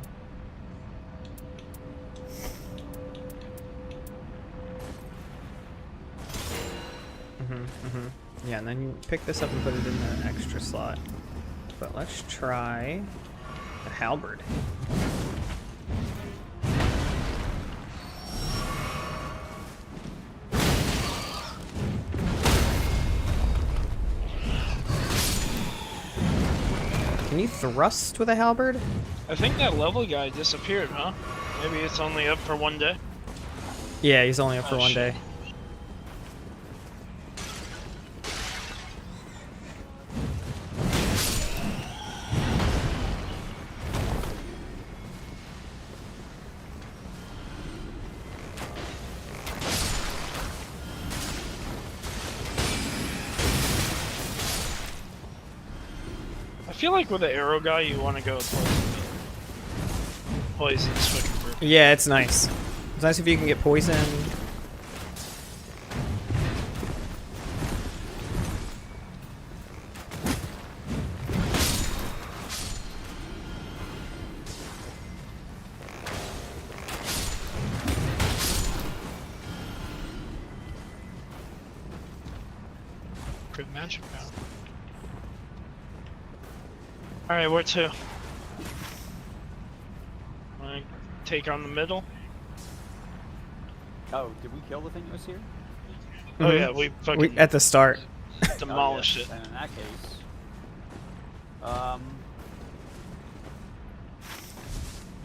Yeah, and then you pick this up and put it in the extra slot. But let's try the halberd. Can you thrust with a halberd? I think that level guy disappeared, huh? Maybe it's only up for one day. Yeah, he's only up for Oh, one shit. day. I feel like with the arrow guy, you want to go with poison. Poison's fucking perfect. Yeah, it's nice. It's nice if you can get poison. Good magic now. Alright, where to? Wanna take on the middle? Oh, did we kill the thing that was here? Oh yeah, we fucking At the start. demolished Oh, yes. it. And in that case,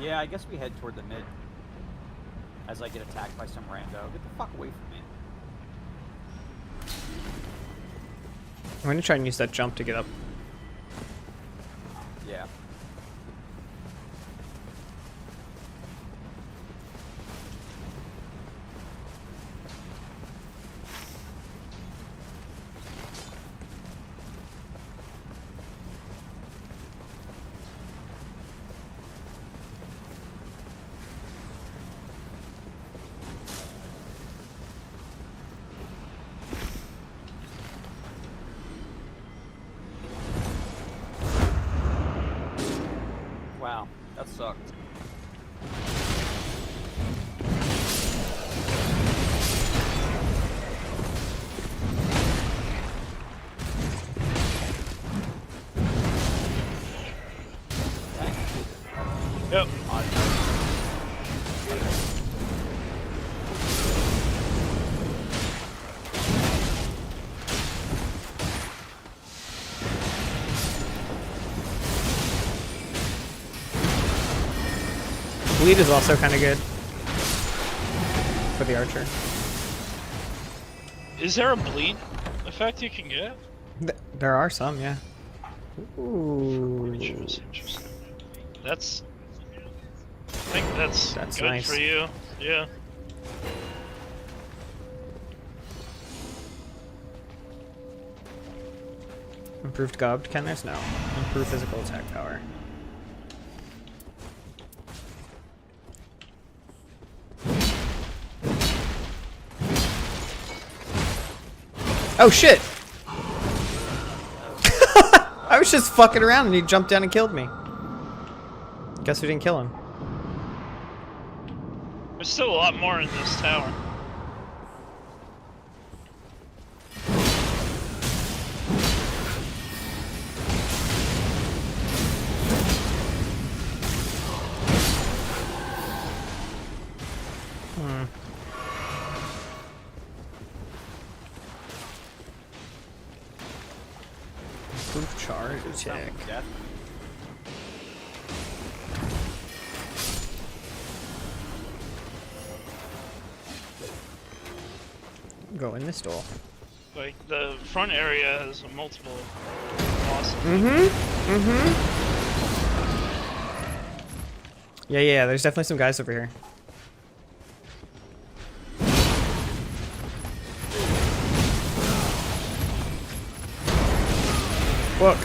yeah, I guess we head toward the mid. As I get attacked by some rando. Get the fuck away from me. I'm gonna try and use that jump to get up. Yeah. Wow, that sucked. Yep. Bleed is also kind of good for the archer. Is there a bleed effect you can get? There are some, yeah. Ooh. Interesting. That's. I think that's good nice. for you. Yeah. Improved gobbed counters? No. Improved physical attack power. Oh shit! I was just fucking around and he jumped down and killed me. Guess we didn't kill him. There's still a lot more in this tower. Improved charge attack. Death. Go in this door. Like the front area has multiple bosses. Yeah, there's definitely some guys over here. Look.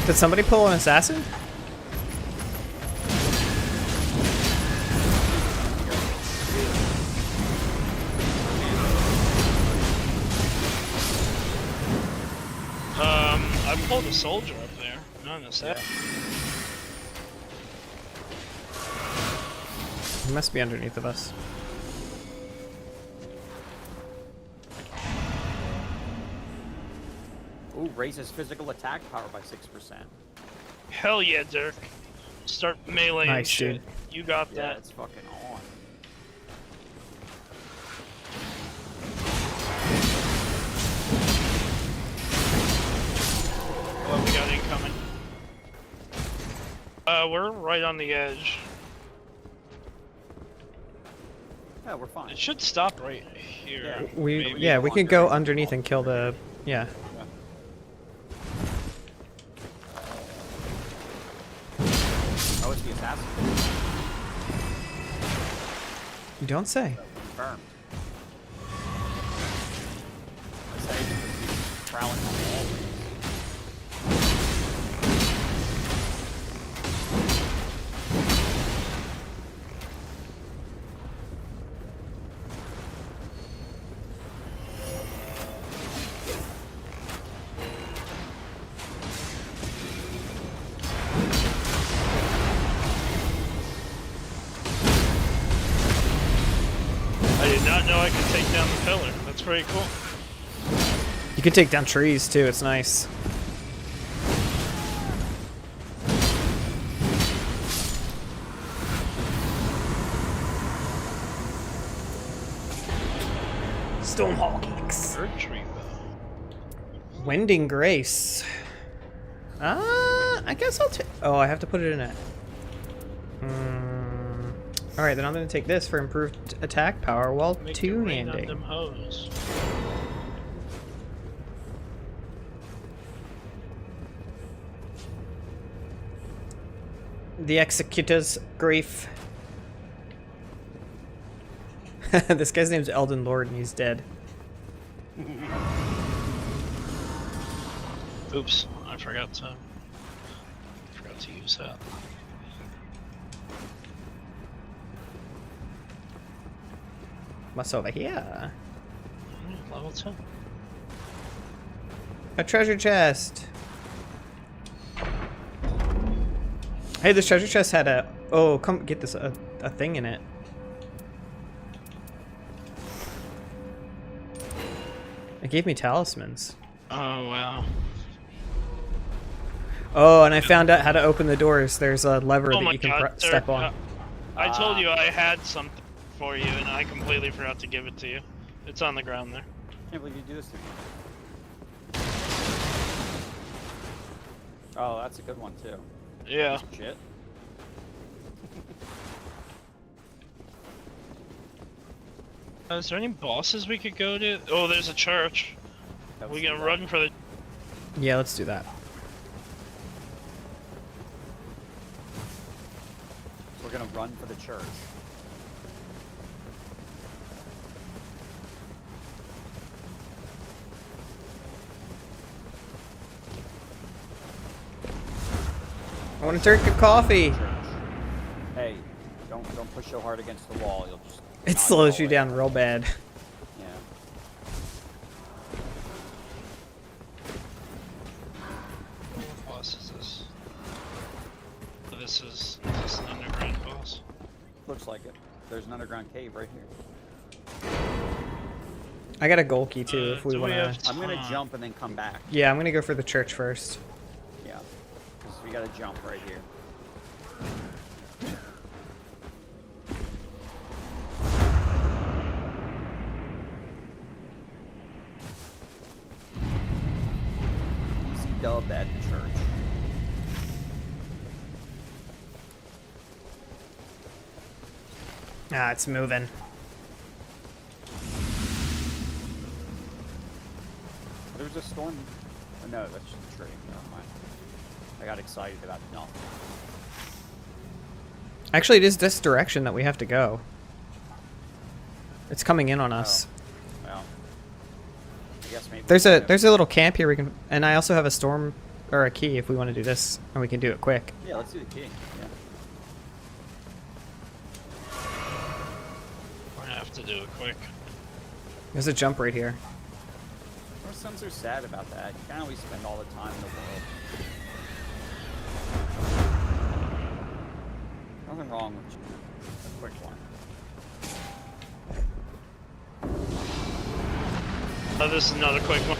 Did somebody pull an assassin? I pulled a soldier up there, not an assassin. He must be underneath of us. Ooh, raises physical attack power by 6%. Hell yeah, Dirk. Start meleeing Nice, shit. dude. You got Yeah, that. it's fucking on. What we got incoming? We're right on the edge. Yeah, we're fine. It should stop right here. Yeah. We maybe. we could go underneath and kill the yeah. Oh, it's the assassin. You don't say. Confirmed. I say because he's prowling on the hallways. I did not know I could take down the pillar. That's pretty cool. You can take down trees too. It's nice. Stonehall kicks. Bird tree bow. Wending Grace. I guess I'll take. Oh, I have to put it in it. All right, then I'm gonna take this for improved attack power while Make it two-handing. rain on them hoes. The Executor's Grief. This guy's name's Elden Lord and he's dead. Oops, I forgot to use that. What's over here? Level 2. A treasure chest. Hey, this treasure chest had a... Oh, come get this, a thing in it. It gave me talismans. Oh, wow. Oh, and I found out how to open the doors. There's a lever Oh that my you can god, step Dirk, on. I told you I had something for you, and I completely forgot to give it to you. It's on the ground there. Can't believe you do this to me. Oh, that's a good one too. Yeah. Shit. Is there any bosses we could go to? Oh, there's a church. That We was gonna the run for the... Yeah, let's do that. We're gonna run for the church. I want to drink a coffee. Church. Hey, don't push so hard against the wall. You'll just. It knock slows all you in. down real bad. Yeah. What boss is this? Oh, this is an underground boss. Looks like it. There's an underground cave right here. I got a goal key too if we do want we to... have I'm gonna time? jump and then come back. Yeah, I'm going to go for the church first. Yeah. Because we gotta jump right here. Easy dub at the church. Ah, it's moving. There's a storm. Oh, no, that's just a tree. Never mind. I got excited about nothing. Actually, it is this direction that we have to go. It's coming in on us. Well, I guess maybe. There's a little camp here we can, and I also have a storm or a key if we want to do this, and we can do it quick. Yeah, let's do the key. Yeah. We're gonna have to do it quick. There's a jump right here. Our sons are sad about that. You can't always spend all the time in the world. Nothing wrong with a quick one. Oh, this is another quick one.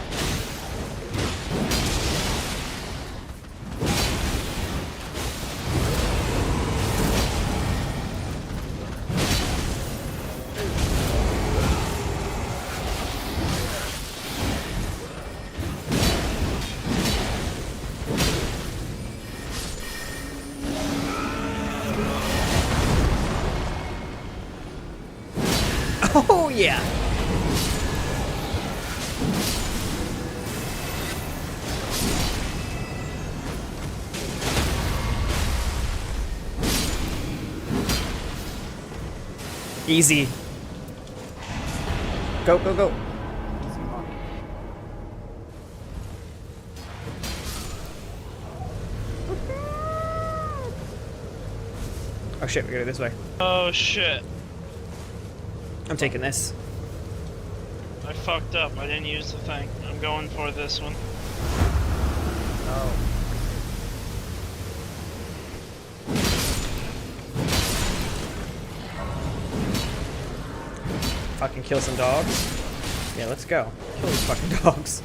Yeah. Easy. Go, go, go. Easy money. Oh shit, we gotta go this way. Oh shit. I'm taking this. I fucked up. I didn't use the thing. I'm going for this one. Oh. Fucking kill some dogs. Yeah, let's go. Kill these fucking dogs.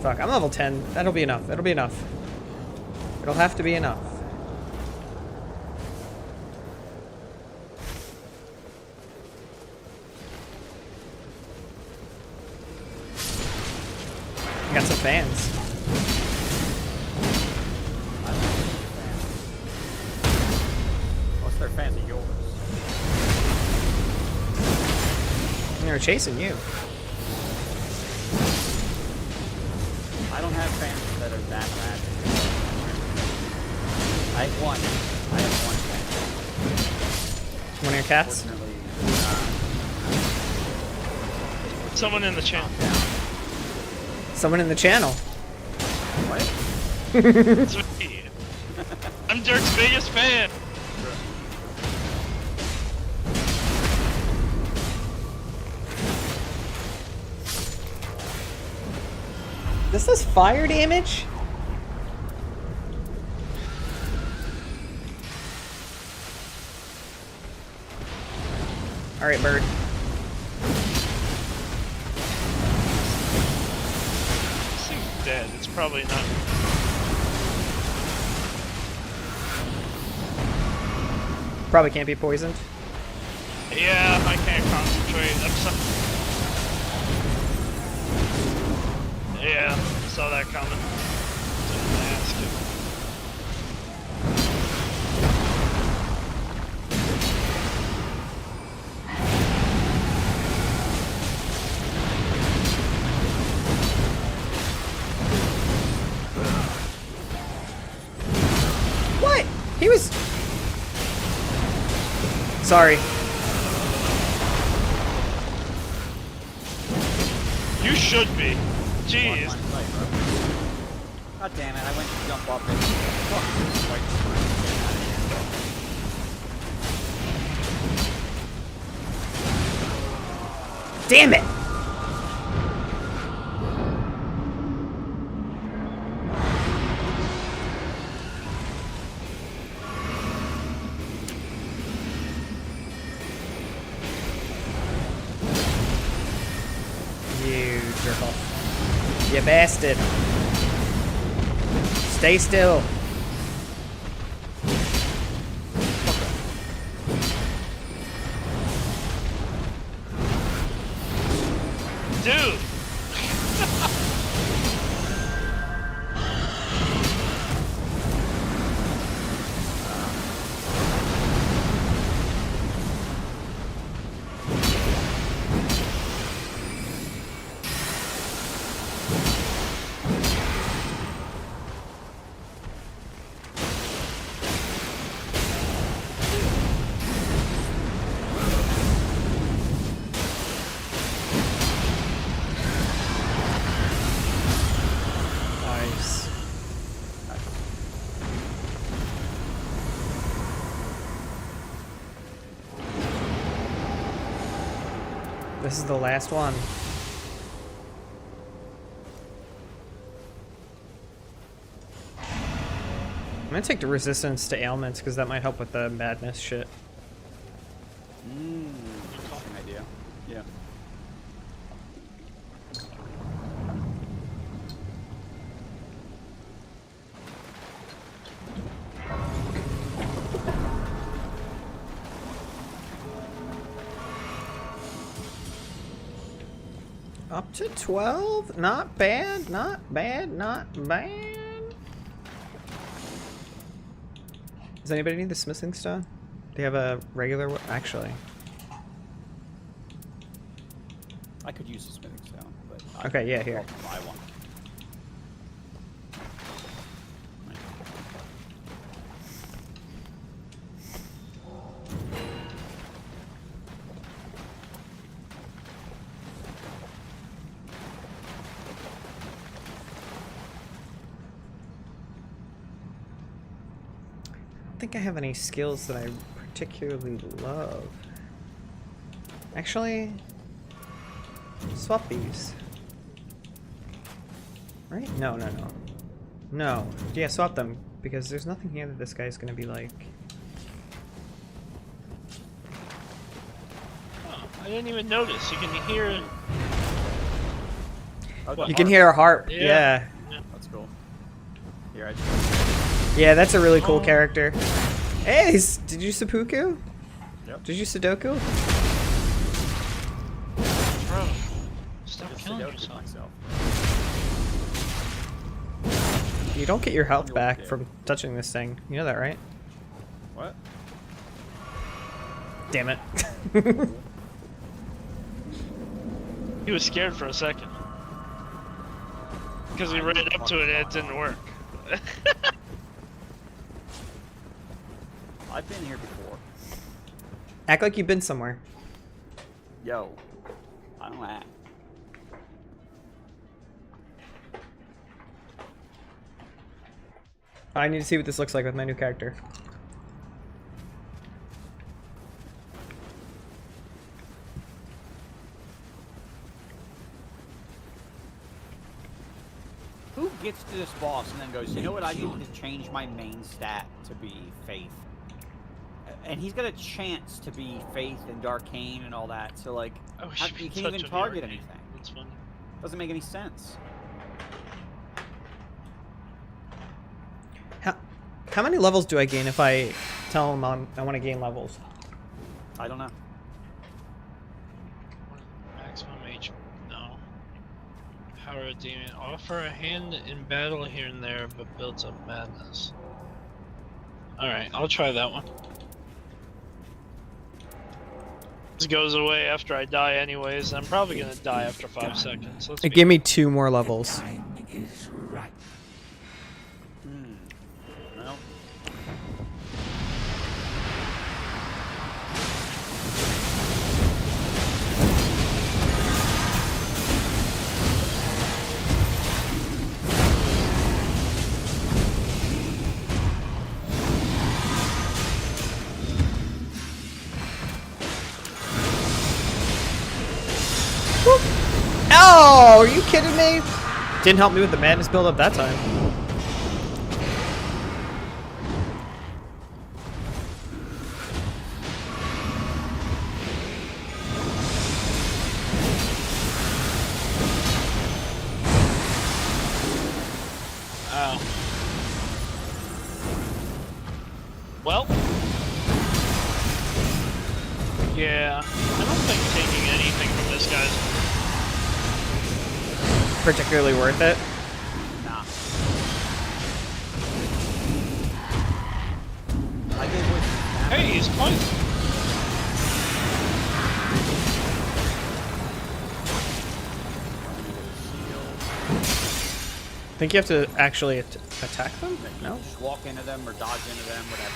Fuck, I'm level 10. That'll be enough. That'll be enough. It'll have to be enough. Got some fans. Most of their fans are yours. And they're chasing you. I don't have fans that are that bad. I have one. I have one fan. One of your cats? Fortunately, Someone in the channel. Someone in the channel. what? It's me. I'm Dirk's biggest fan. This does fire damage? Alright, bird. This thing's dead. It's probably not. Probably can't be poisoned. Yeah, I can't concentrate. Yeah, saw that coming. Didn't ask it. What? He was... Sorry. You should be. Jeez. One play, bro. God damn it, I went to jump up and fuck. Right, get out of here. Damn it! You jerk off. You bastard. Stay still. Dude. Nice. This is the last one. I'm gonna take the resistance to ailments because that might help with the madness shit. Interesting idea. Yeah. Up to 12? Not bad, not bad, not bad. Does anybody need the smithing stone? Do you have a regular one? Actually. I could use a smithing stone, but Okay, yeah, here. I'll buy one. I don't think I have any skills that I particularly love. Actually, swap these. Right? No. No. Yeah, swap them. Because there's nothing here that this guy's gonna be like. Oh, I didn't even notice. You can hear. Oh, the You can harp. hear a harp. Yeah. Yeah. That's cool. Here, Yeah, that's a really cool Oh. character. Hey, did you seppuku? Yep. Did you sudoku? Bro, stop just killing Sudoku yourself. myself. You don't get your health You'll back get- from touching this thing. You know that, right? What? Damn it. He was scared for a second. Because he ran up to it and it didn't work. I've been here before. Act like you've been somewhere. Yo, I don't act. I need to see what this looks like with my new character. Who gets to this boss and then goes, you know what, I need to change my main stat to be Faith. And he's got a chance to be Faith and Arcane and all that, so like, I wish how, we you could can't touch even on target Arcane. anything. That's funny. Doesn't make any sense. How many levels do I gain if I tell him I want to gain levels? I don't know. Maximum H. No. Power of Demon. Offer a hand in battle here and there, but builds up madness. Alright, I'll try that one. This goes away after I die anyways. I'm probably gonna die after 5 seconds. Let's It be gave me 2 more levels. Time is right. Well, Oh, are you kidding me? Didn't help me with the madness build up that time. Ow. Well. Yeah, I don't think taking anything from this guy's Particularly worth it. nah. I did what Hey, he's poison. Think you have to actually attack them? You No. just walk into them or dodge into them, whatever.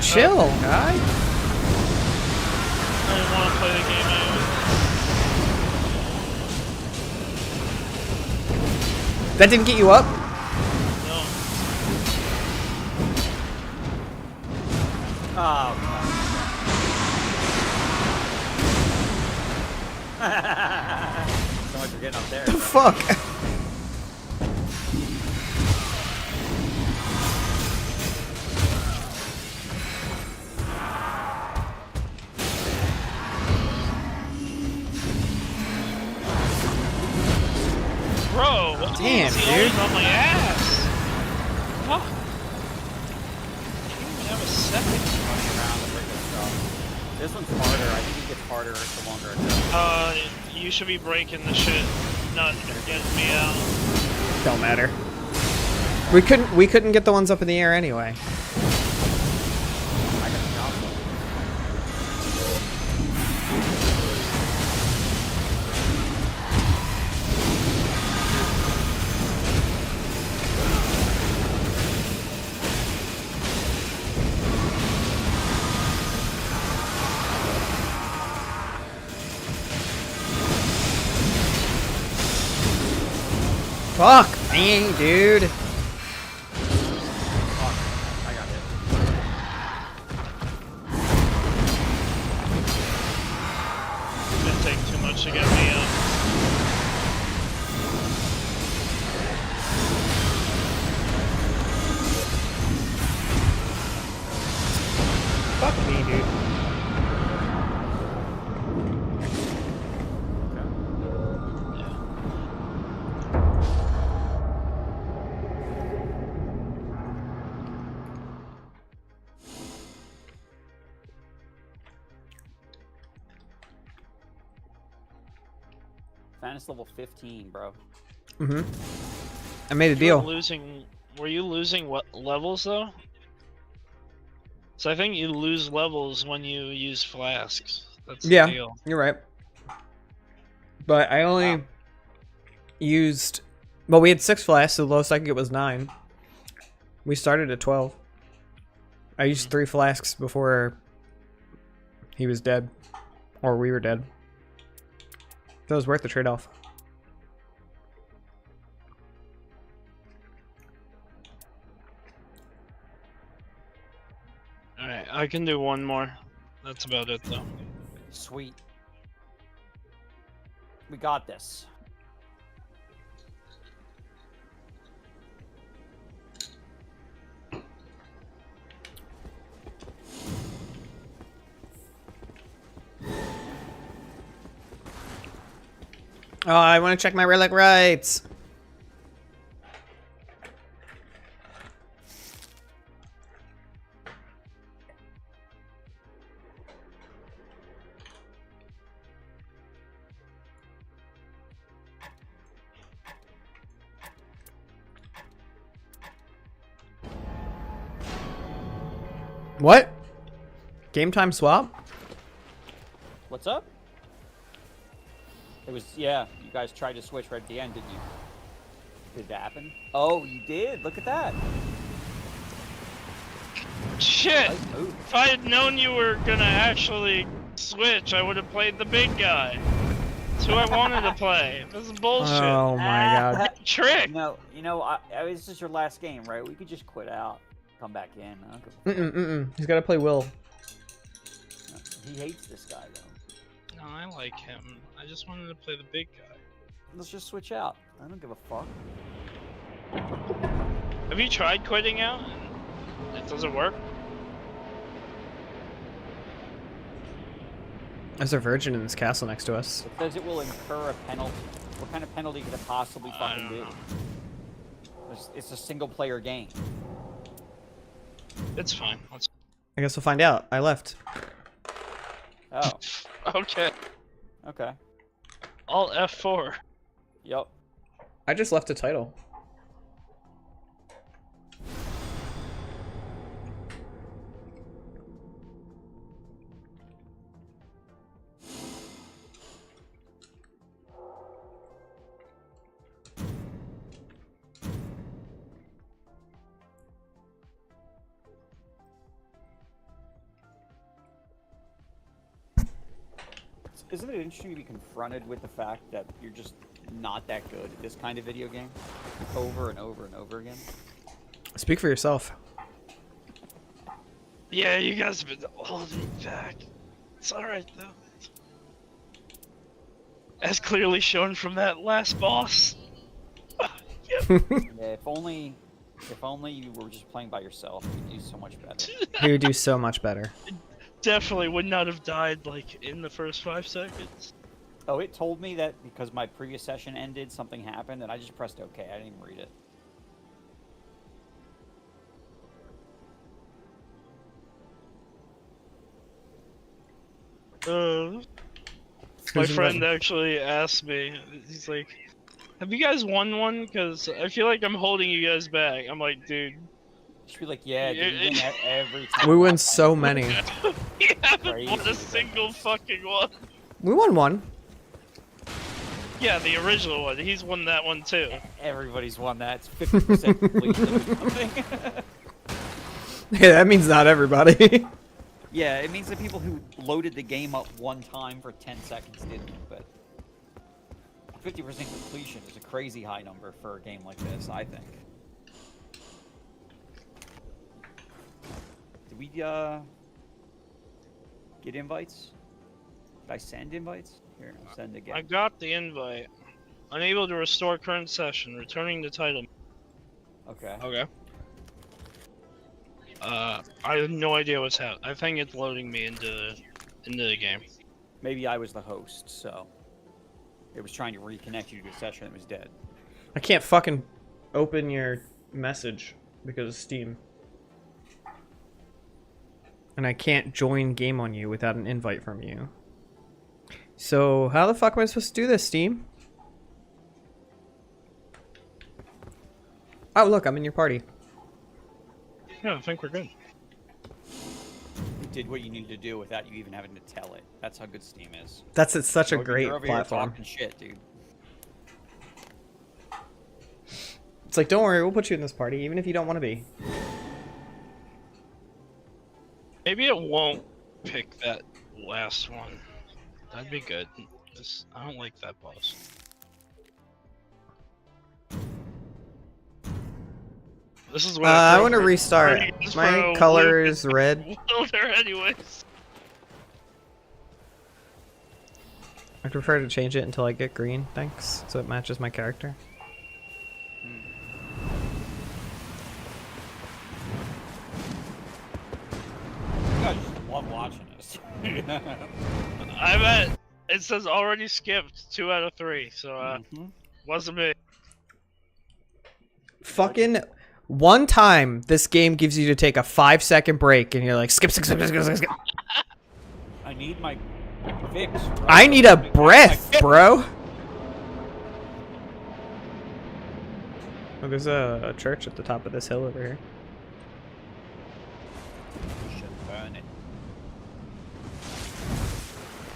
Chill, guy. I didn't want to play the game anyway. That didn't get you up? No. Oh, so much for getting up there. The fuck? Bro, what Damn, is he dude. always on my ass? fuck? Can't even have a second. Running around and breaking stuff. This one's harder. I think it gets harder the longer it goes. You should be breaking the shit, not getting me out. Don't matter. We couldn't get the ones up in the air anyway. I got the job done. Fuck me, dude. Fuck. I got it. It's gonna take too much to get me out. Fuck me, dude. Fantasy level 15, bro. Mm-hmm. I made a deal. Were you losing what levels though? So I think you lose levels when you use flasks. That's the Yeah, deal. you're right. But I only Wow. used... Well, we had 6 flasks, so the lowest I could get was 9. We started at 12. I used 3 flasks before he was dead. Or we were dead. So it was worth the trade-off. Alright, I can do one more. That's about it though. Sweet. We got this. Oh, I want to check my relic rights. What? Game time swap? What's up? It was, yeah, you guys tried to switch right at the end, didn't you? Did that happen? Oh, you did? Look at that. Shit! Nice move. If I had known you were gonna actually switch, I would have played the big guy. That's who I wanted to play. This is bullshit. Oh my god. Trick! This is your last game, right? We could just quit out, come back in. I don't give a fuck. Mm-mm. He's got to play Will. He hates this guy, though. No, I like him. I just wanted to play the big guy. Let's just switch out. I don't give a fuck. Have you tried quitting out? It doesn't work? There's a virgin in this castle next to us. It says it will incur a penalty. What kind of penalty could it possibly I fucking don't do? know. It's a single-player game. It's fine. Let's... I guess we'll find out. I left. Oh, Okay. okay. Alt F4. Yep. I just left a title. Isn't it interesting to be confronted with the fact that you're just not that good at this kind of video game? Over and over and over again? Speak for yourself. Yeah, you guys have been holding me back. It's alright though. As clearly shown from that last boss. Yeah, if only you were just playing by yourself, you'd do so much better. He would do so much better. Definitely would not have died like in the first 5 seconds. Oh, it told me that because my previous session ended, something happened, and I just pressed OK. I didn't even read it. My Who's friend inviting? actually asked me, he's like, have you guys won one? Because I feel like I'm holding you guys back. I'm like, dude, Just be like, yeah, did we win every time? We win last so time? many. you haven't won Crazy a to be single honest. fucking one. We won one. Yeah, the original one. He's won that one too. Everybody's won that. It's 50% completion or something. Yeah, that means not everybody. Yeah, it means the people who loaded the game up one time for 10 seconds didn't, but 50% completion is a crazy high number for a game like this, I think. Did we, get invites? Did I send invites? Here, I'll send again. I got the invite. Unable to restore current session. Returning the title. Okay. Okay. I have no idea what's happening. I think it's loading me into the game. Maybe I was the host, so it was trying to reconnect you to a session that was dead. I can't fucking open your message because of Steam. And I can't join game on you without an invite from you. So how the fuck am I supposed to do this, Steam? Oh, look, I'm in your party. Yeah, I think we're good. You did what you needed to do without you even having to tell it. That's how good Steam is. It's such a You're great over here platform. talking shit, dude. It's like, don't worry, we'll put you in this party, even if you don't want to be. Maybe it won't pick that last one. That'd be good. I don't like that boss. This is what I want to restart. Just My for a color loop. is red. Wilder anyways. I prefer to change it until I get green, thanks. So it matches my character. You guys just love watching this. I bet it says already skipped 2 out of 3, so Mhm. wasn't me. Fucking one time this game gives you to take a 5-second break and you're like, skip, skip, skip, skip, skip, skip. I need my fix. Bro. I need a breath, bro. Oh, there's a church at the top of this hill over here. Should burn it.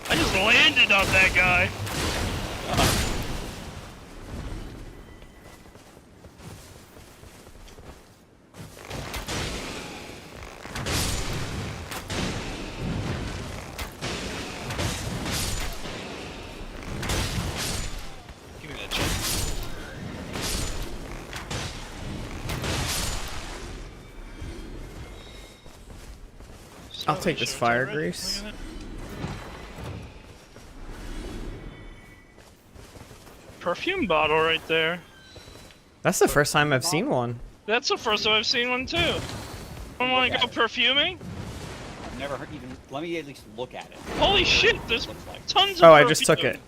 I just landed on that guy. Give me that chip. I'll take this Sure, it's fire already- grease. look at it. Perfume bottle right there. That's the first time I've seen one. That's the first time I've seen one too. I want to go perfuming? I've never heard even. Let me at least look at it. Holy shit, there's Looks like. tons of Oh, I just took perfume. it.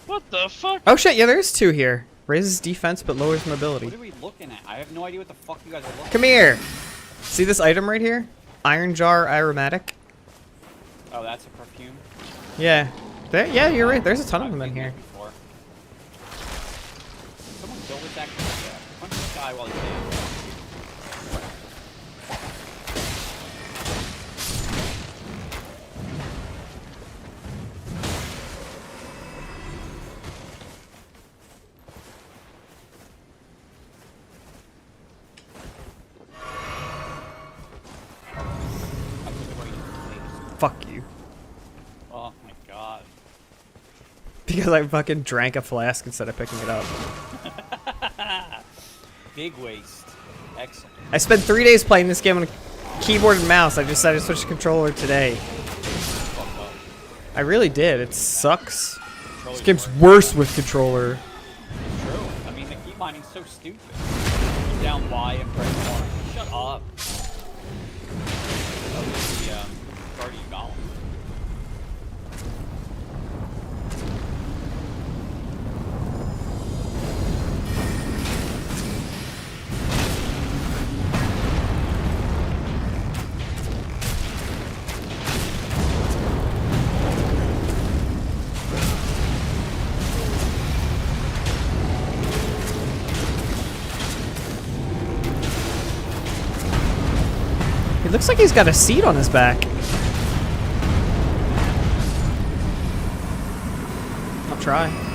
What the fuck? Oh shit, yeah, there's 2 here. Raises defense but lowers What mobility. are we looking at? I have no idea what the fuck you guys are looking Come here. See this item right here? Iron jar aromatic. at. Oh, that's a perfume. Yeah. There, yeah, you're right. There's a ton of I've them in seen here. that before. Someone kill this actually. Yeah. Punch this guy while he's dead. I'm just waiting for this. Fuck you. Oh my god. Because I fucking drank a flask instead of picking it up. Big waste. Excellent. I spent 3 days playing this game on a keyboard and mouse. I decided to switch to controller today. Fucked up. I really did. It sucks. This Controller's game's worse. worse with controller. It's true. I mean, the key mining's so stupid. Put down Y and press R. Shut up. That was the Guardian Golem. It looks like he's got a seat on his back. I'll try.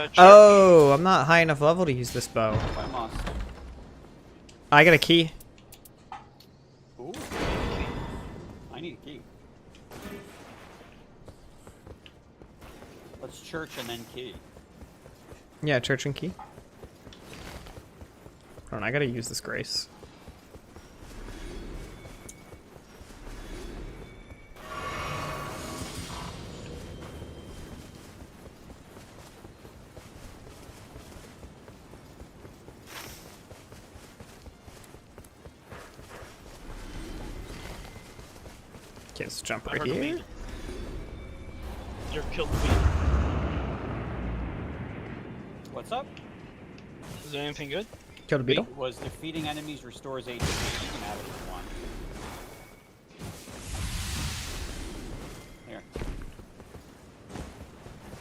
Church. Oh, I'm not high enough level to use this bow. I must. I got a key. Ooh. I need a key. Let's church and then key. Yeah, church and key. Hold on, I gotta use this grace. Okay, let's jump I right heard a here. bee. You killed the bee. What's up? Is there anything good? Killed a beetle. Was defeating enemies restores HP. You can have it if you want. Here.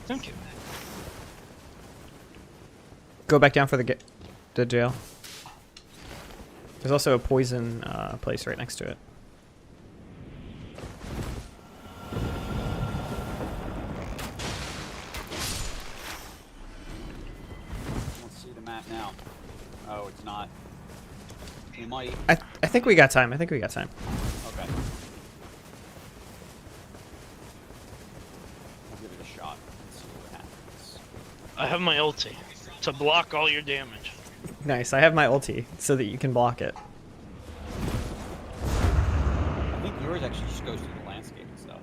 Thank you. Go back down for the jail. There's also a poison place right next to it. Let's see the map now. Oh, it's not. We might. I think we got time. I think we got time. Okay. I'll give it a shot and see what happens. I have my ulti to block all your damage. Nice. I have my ulti so that you can block it. I think yours actually just goes through the landscape and stuff.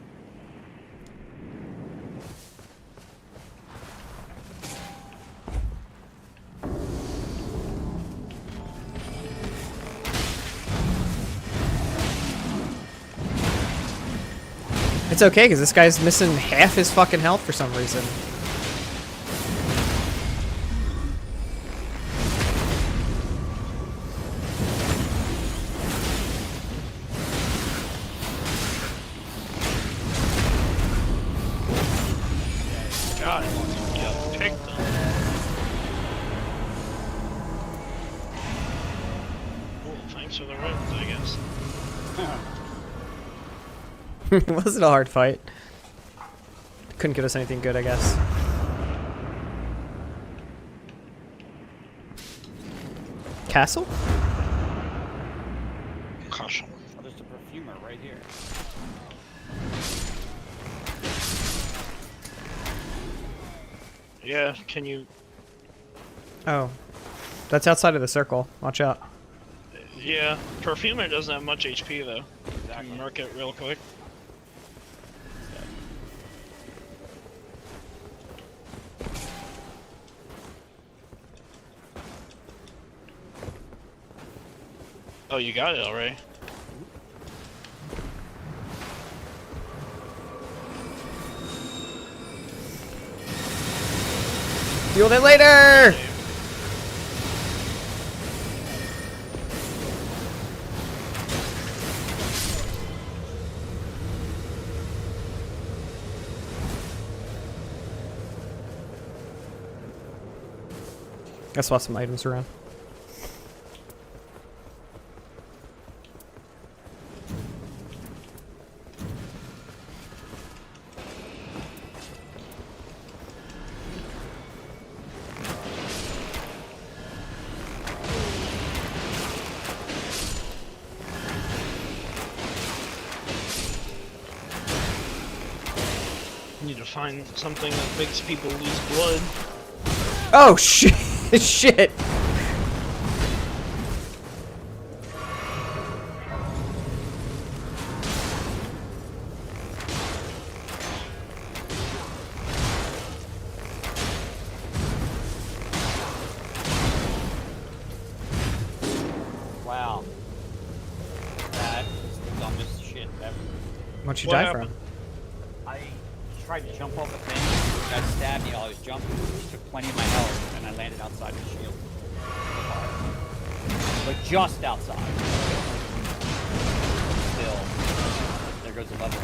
It's okay because this guy's missing half his fucking health for some reason. God, you picked them. Cool, thanks for the runs, I guess. It wasn't a hard fight. Couldn't get us anything good, I guess. Castle? Caution. Oh, there's a perfumer right here. Yeah, can you... Oh. That's outside of the circle. Watch out. Yeah, Perfumer doesn't have much HP though. Can Exactly. you mark it real quick? Oh, you got it already. Deal with it later! I swap some items around. Need to find something that makes people lose blood. Oh shit! Shit! Wow. Alright. What'd you What die happened? from? I tried to jump off the thing. Got stabbed me while I was jumping. Which took plenty of my health, and I landed outside the shield. But just outside. Still. There goes the level.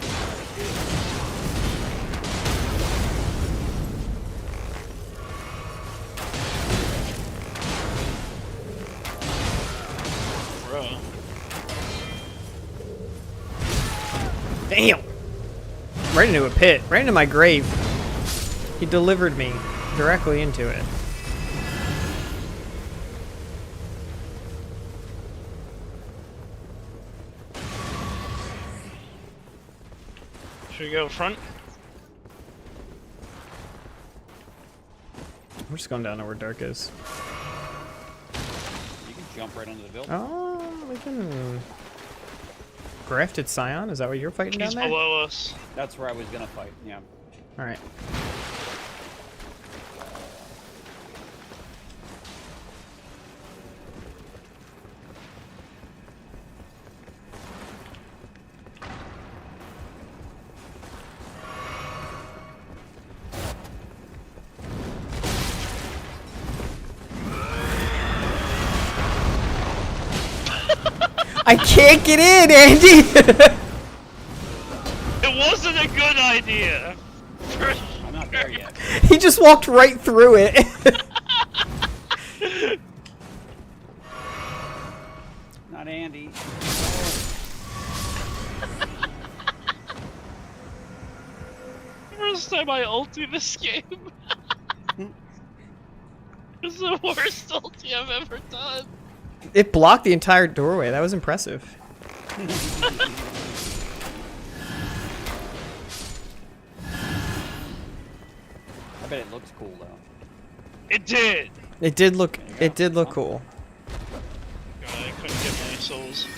Bro. Damn! Right into a pit. Right into my grave. He delivered me directly into it. Should we go front? I'm just going down to where Dirk is. You can jump right under the building. Oh, we can... Grafted Scion? Is that what you're fighting He's down there? below us. That's where I was gonna fight, yeah. Alright. I can't get in, Andy! It wasn't a good idea. I'm not there yet. He just walked right through it. Not Andy. First time I ulti this game. It's the worst ulti I've ever done. It blocked the entire doorway. That was impressive. I bet it looks cool though. It did. It did look. There you go. It did look cool. God, I couldn't get my souls.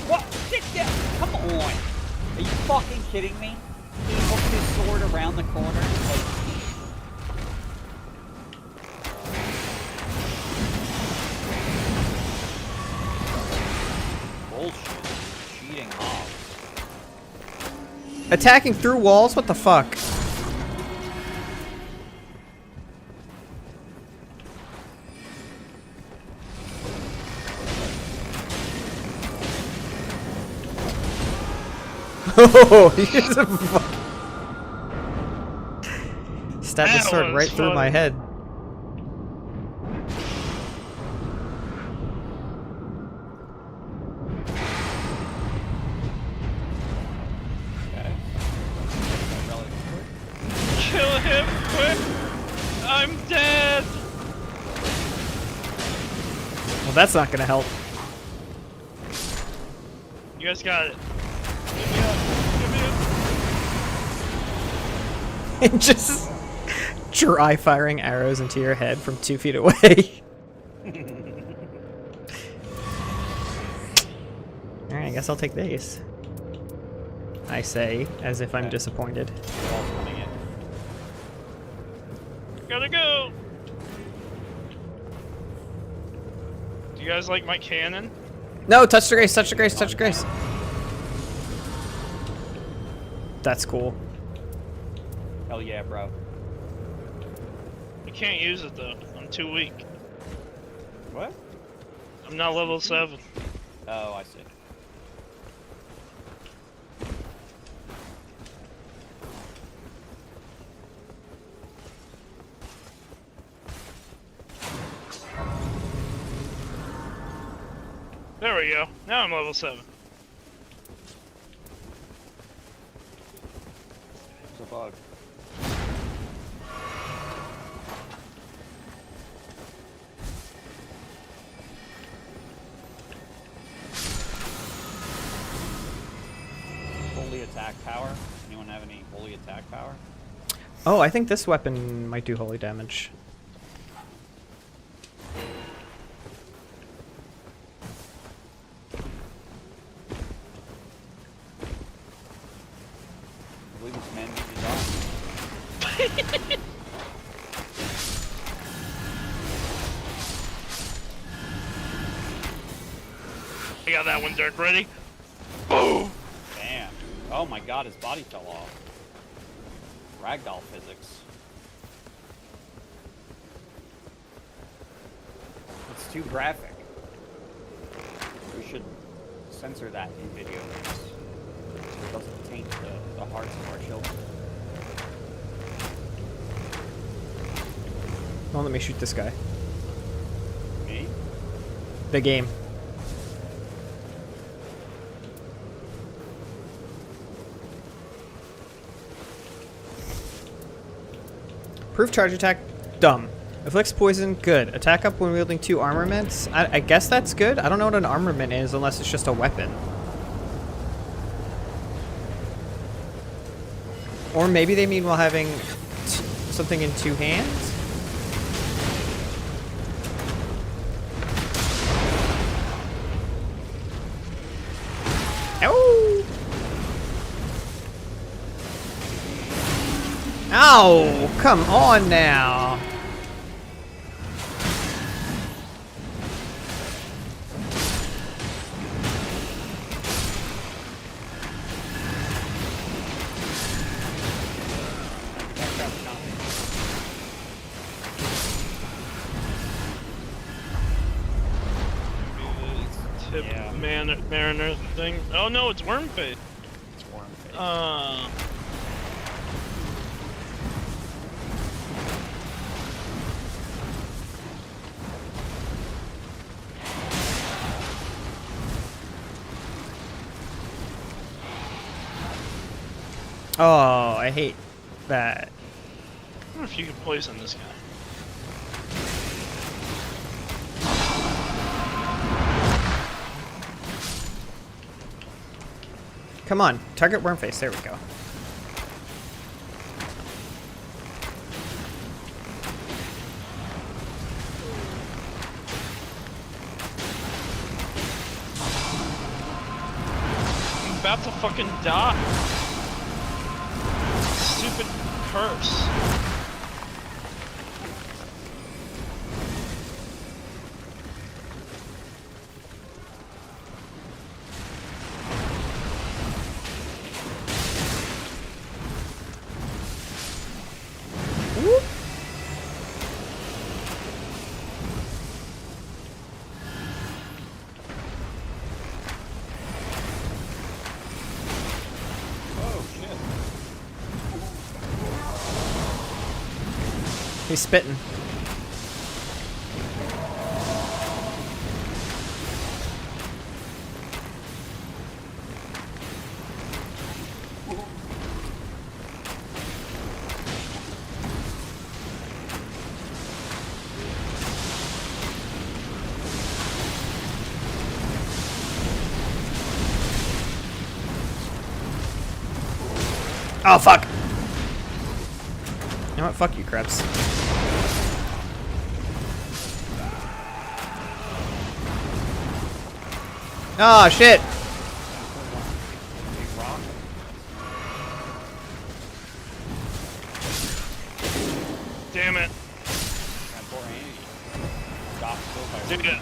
What? Get down! Come on! Are you fucking kidding me? He hooked his sword around the corner. Like, bullshit. Cheating hogs. Attacking through walls. What the fuck? Oh, he's a stabbed the That sword was right through my funny. head. Okay. Kill him quick. I'm dead. Well, that's not gonna help. You guys got it. Give me up. Give me up. And just dry firing arrows into your head from 2 feet away. Alright, I guess I'll take these. I say, as if I'm Okay. disappointed. Ball's coming in. Gotta go. Do you guys like my cannon? No, touch the grace, touch the grace, touch the grace. That's cool. Hell yeah, bro. I can't use it though. I'm too weak. What? I'm not level 7. Oh, I see. There we go. Now I'm level 7. It's a bug. Holy attack power. Anyone have any holy attack power? Oh, I think this weapon might do holy damage. I got that one, Dirk. Ready? Boom! Damn. Oh my god, his body fell off. Ragdoll physics. It's too graphic. We should censor that in video games so it doesn't taint the hearts of our children. Well, let me shoot this guy. Me? The game. Proof charge attack, dumb. Afflicts poison, good. Attack up when wielding 2 armaments. I guess that's good. I don't know what an armament is unless it's just a weapon. Or maybe they mean while having something in 2 hands? Ow! Ow! Come on now! Tip Yeah. Mariner thing. Oh no, it's Wormface. It's warm face. Oh, I hate that. I wonder if you could poison this guy. Come on, target Wormface. There we go. I'm about to fucking die. Stupid curse. Whoop. Oh shit. He's spitting. Oh, fuck! You know what? Fuck you, Krebs. Oh, shit! Big rock. Damn it. And poor Annie. Got killed by Dude,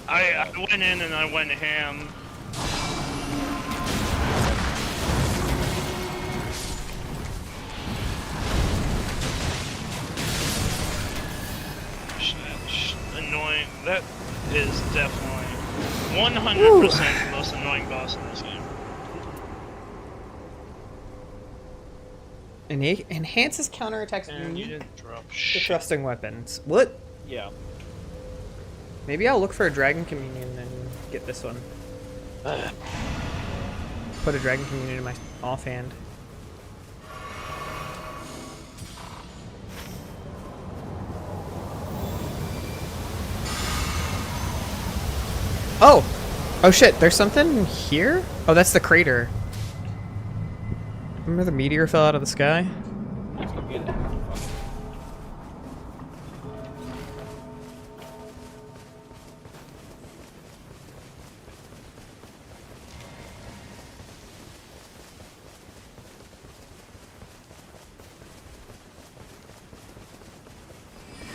I went in and I went ham. Annoying. That is definitely 100% the most annoying boss in this game. Enhances counterattacks And you to didn't drop shit. thrusting weapons. What? Yeah. Maybe I'll look for a Dragon Communion and get this one. Put a Dragon Communion in my offhand. Oh! Oh shit, there's something here? Oh, that's the crater. Remember the meteor fell out of the sky? Let's go get it.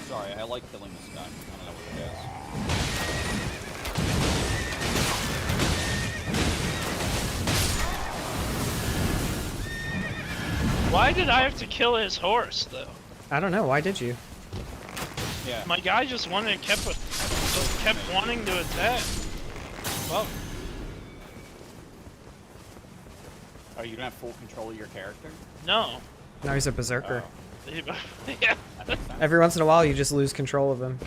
Sorry, I like killing this guy. I don't know what it is. Why did I have to kill his horse, though? I don't know. Why did you? Yeah. My guy just kept wanting to attack. Well, Oh, you don't have full control of your character? no. Now he's a berserker. Yeah. That makes sense. Every once in a while, you just lose control of him.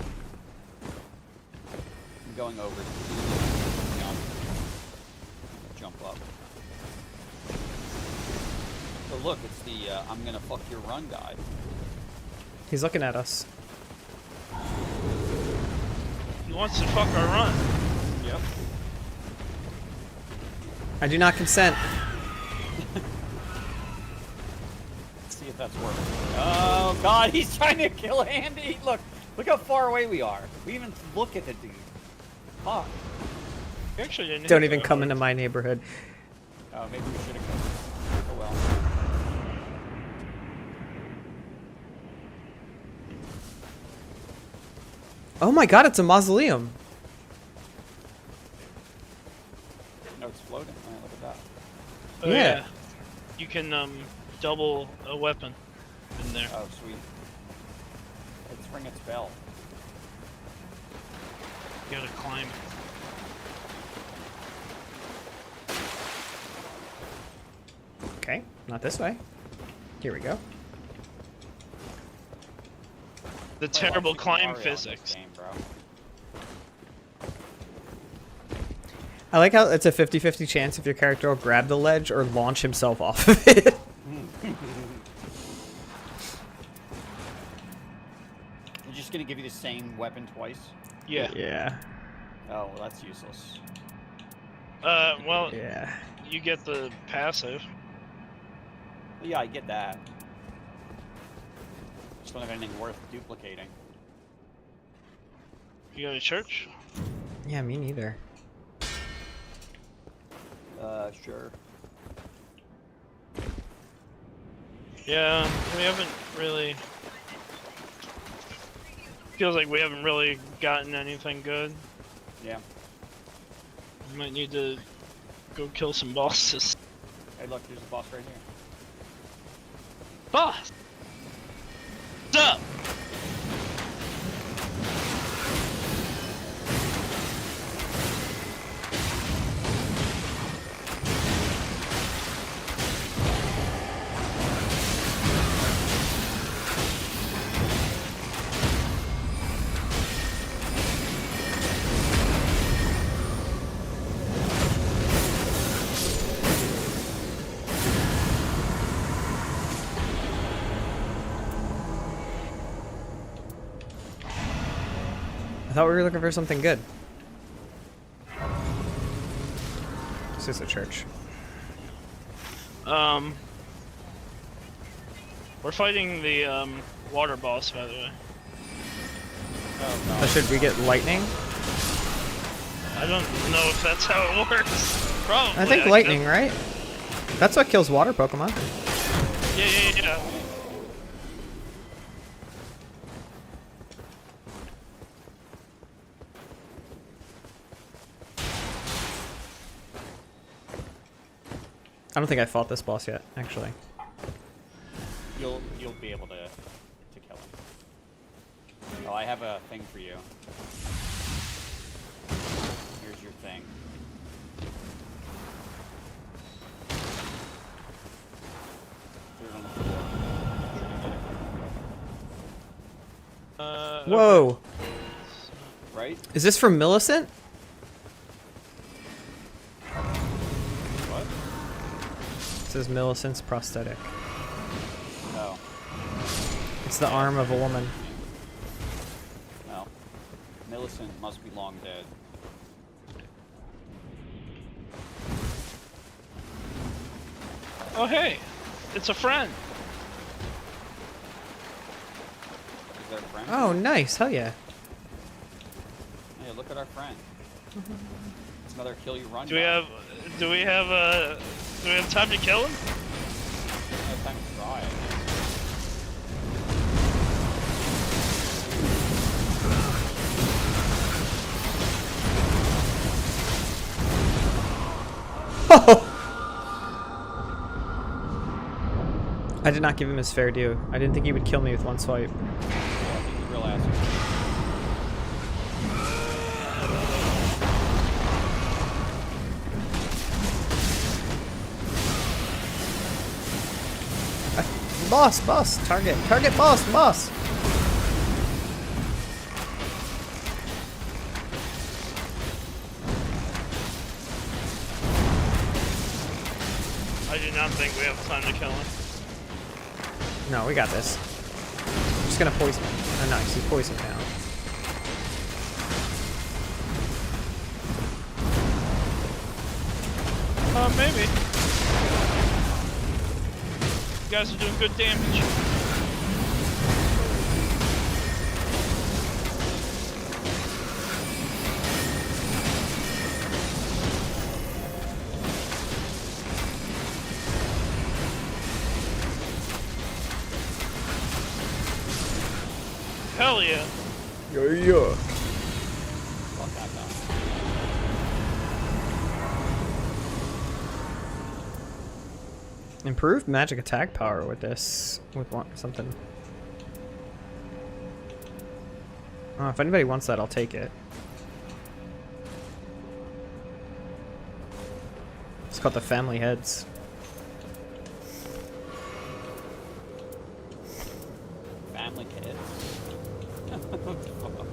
I'm going over to jump up. So look, it's the I'm gonna fuck your run guy. He's looking at us. He wants to fuck our run. Yep. I do not consent. Let's see if that's working. Oh god, he's trying to kill Andy. Look how far away we are. We even look at the dude. Fuck. We actually didn't Don't hit even that come hard. into my neighborhood. Oh, maybe we should have killed him. Oh well. Oh my god, it's a mausoleum. No, it's floating. Oh, look at that. Oh, Yeah. You can double a weapon in there. Oh, sweet. Let's ring its bell. You gotta climb. Okay, not this way. Here we go. The Play terrible like Super climb Mario in this physics. game, bro. I like how it's a 50-50 chance if your character will grab the ledge or launch himself off of it. They're just gonna give you the same weapon twice? Yeah. Yeah. Oh, well, that's useless. Well, Yeah. you get the passive. Yeah, I get that. Just don't have anything worth duplicating. You go to church? Yeah, me neither. Sure. Yeah, we haven't really. Feels like we haven't really gotten anything good. Yeah. We might need to go kill some bosses. Hey, look, there's a boss right here. Boss! What's up? I thought we were looking for something good. This is a church. We're fighting the water boss, by the way. Oh, Oh, should we get lightning? I don't know if that's how it works. Probably. I think lightning, right? That's what kills water Pokemon. Yeah. I don't think I fought this boss yet, actually. You'll be able to kill him. Oh, I have a thing for you. Here's your thing. Put it on the floor. Whoa! Right? Is this from Millicent? What? It says Millicent's prosthetic. No. It's the arm of a woman. No. Millicent must be long dead. Oh hey, it's a friend. Is there a friend? Oh, nice. Hell yeah. Hey, look at our friend. It's another kill you run. Do we guy. have time to kill him? No time to try, I think. I did not give him his fair due. I didn't think he would kill me with one swipe. Yeah, he's a real asshole. Boss, target, boss. I do not think we have time to kill him. No, we got this. I'm just gonna poison him. Oh, nice, he's poisoned now. Maybe. You guys are doing good damage. Hell yeah. Yeah. Fuck that guy. Improved magic attack power with this, something. Oh, if anybody wants that, I'll take it. It's called the family heads. Family kids. What the fuck?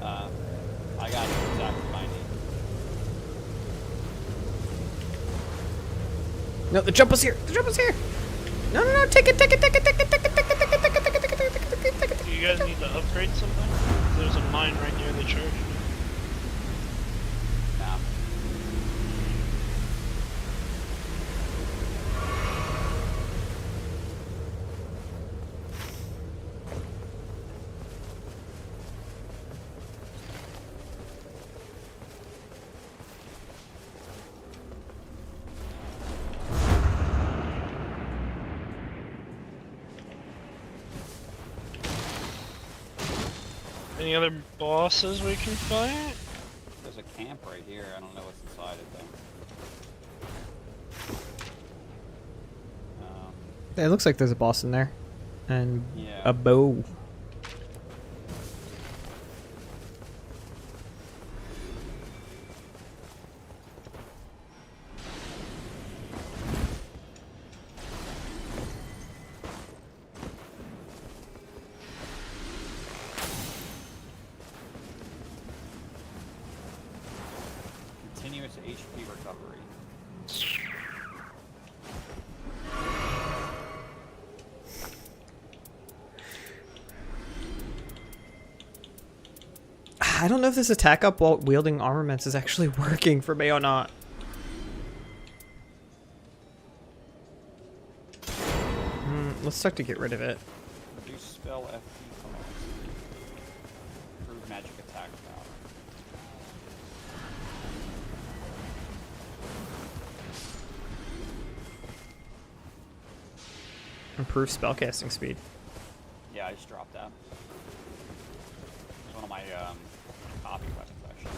I got exactly what I need. No, the jump was here. No, take it. Do you guys need to upgrade something? There's a mine right near the church. Nah. Any other bosses we can fight? There's a camp right here. I don't know what's inside it though. It looks like there's a boss in there. And Yeah. a bow. Continuous HP recovery. I don't know if this attack up while wielding armaments is actually working for me or not. Let's start to get rid of it. Reduce spell FP cost. Improve magic attack power. Improve spellcasting speed. Yeah, I just dropped that. It's one of my copy weapons actually.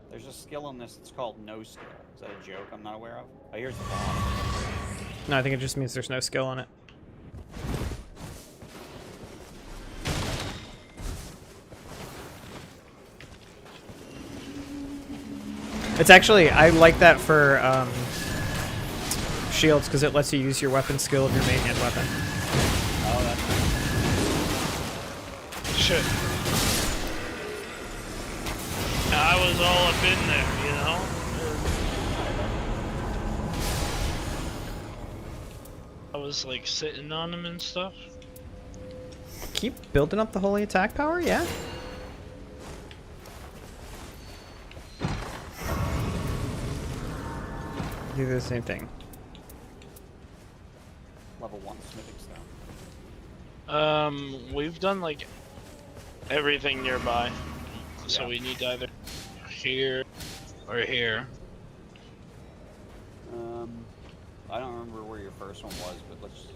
There's a skill in this, it's called no skill. Is that a joke I'm not aware of? Oh, here's the boss. No, I think it just means there's no skill on it. It's actually, I like that for shields because it lets you use your weapon skill of your main hand weapon. Oh, that's Shit. I was all up in there, you know? I was like sitting on him and stuff. Keep building up the holy attack power, yeah? Do the same thing. level 1 smithing stone. We've done like everything nearby. So Yeah. we need either here or here. I don't remember where your first one was, but let's.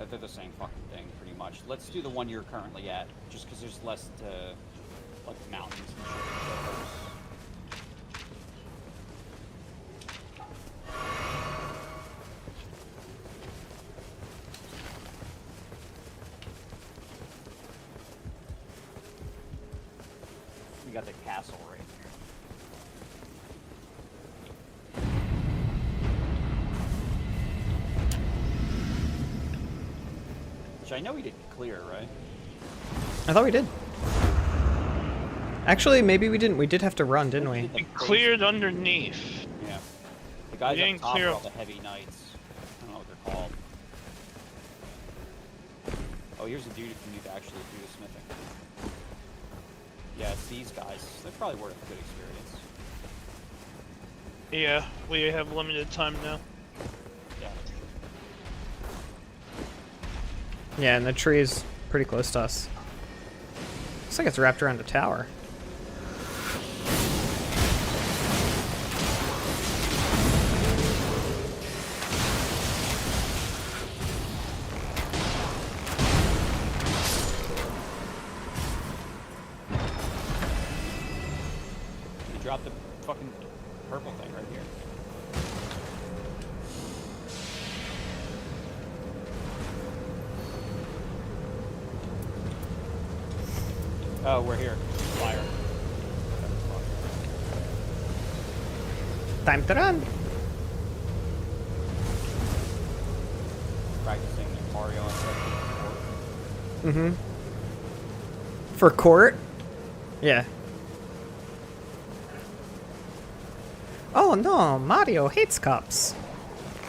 They're the same fucking thing, pretty much. Let's do the one you're currently at, just because there's less to, like, mountains and shit. We got the castle right here. Which I know we didn't clear, right? I thought we did. Actually, maybe we didn't. We did have to run, didn't we? We cleared underneath. Yeah. The guys We up didn't top clear are all up- the heavy knights. I don't know what they're called. Oh, here's a dude if you need to actually do the smithing. Yeah, it's these guys. They're probably worth a good experience. Yeah, we have limited time now. Yeah. Yeah, and the tree is pretty close to us. Looks like it's wrapped around a tower. You dropped the fucking purple thing right here. Oh, we're here. Fire. Time to run. Practicing Mario on Mm-hmm. For court? Yeah. Oh no, Mario hates cops.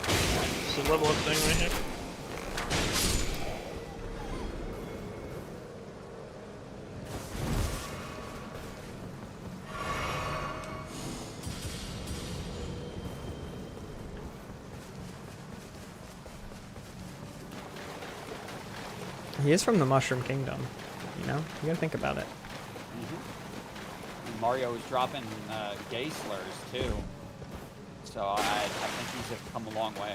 It's a level up thing right here. He is from the Mushroom Kingdom. You know? You gotta think about it. Mario was dropping gay slurs too, so I think he's come a long way.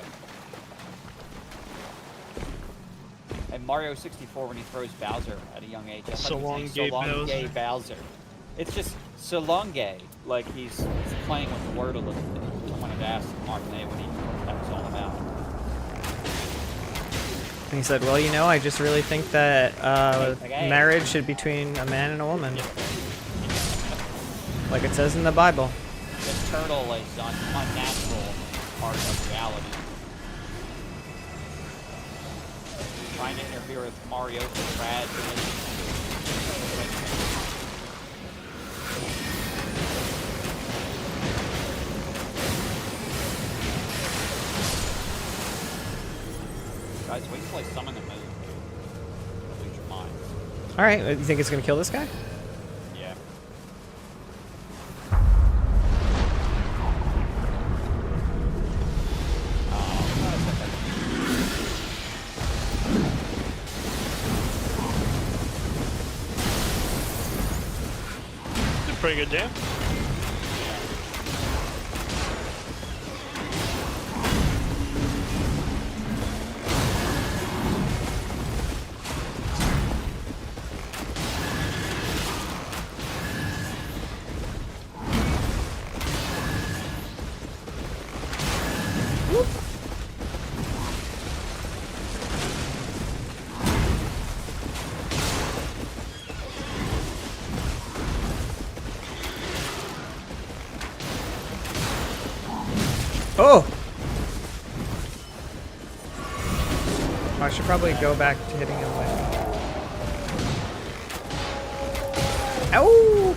And Mario 64, when he throws Bowser at a young age, I thought he was saying, so long gay Bowser. It's just so long gay, like he's playing with the word a little bit. I wanted to ask Mark Ney what that was all about. And he said, well, you know, I just really think that Okay. marriage should be between a man and a woman. Like it says in the Bible. This turtle is unnatural part of reality. Trying to interfere with Mario's trad relationship. Guys, wait till I summon the move. Lose your mind. Alright, you think it's gonna kill this guy? Yeah. Did pretty good damage. Oh! I should probably go back to hitting him with... Ow!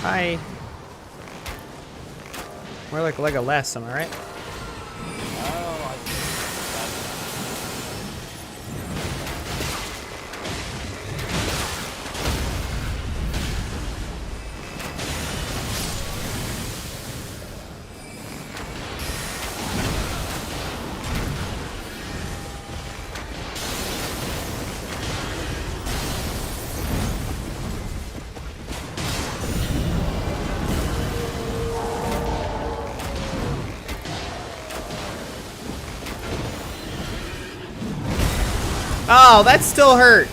Hi. More like a leg of less, am I right? Oh, I see. Oh, that still hurt.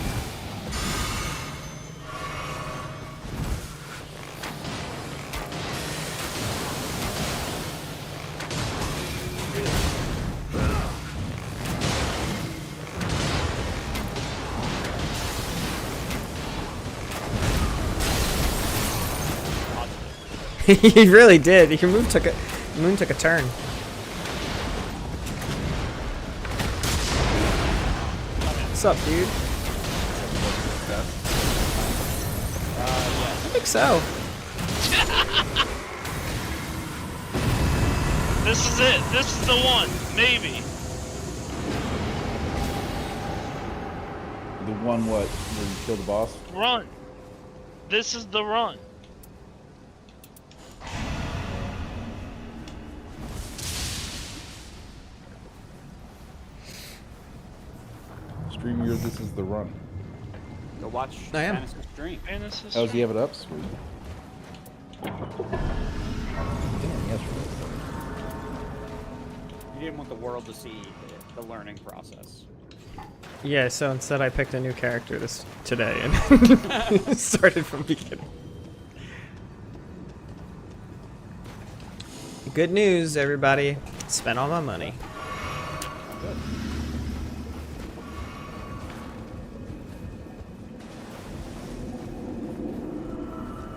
He really did. Your move took a moon took a turn. What's up, dude? I think so. This is it. This is the one. Maybe. The one what? Where you kill the boss? Run. This is the run. Stream your This Is the Run. Go watch I am. Fantasy stream. And this is Oh, does he have it up? Sweet. Damn, yes, You didn't want the world to see the learning process. Yeah, so instead I picked a new character today and started from beginning. Good news, everybody. Spent all my money.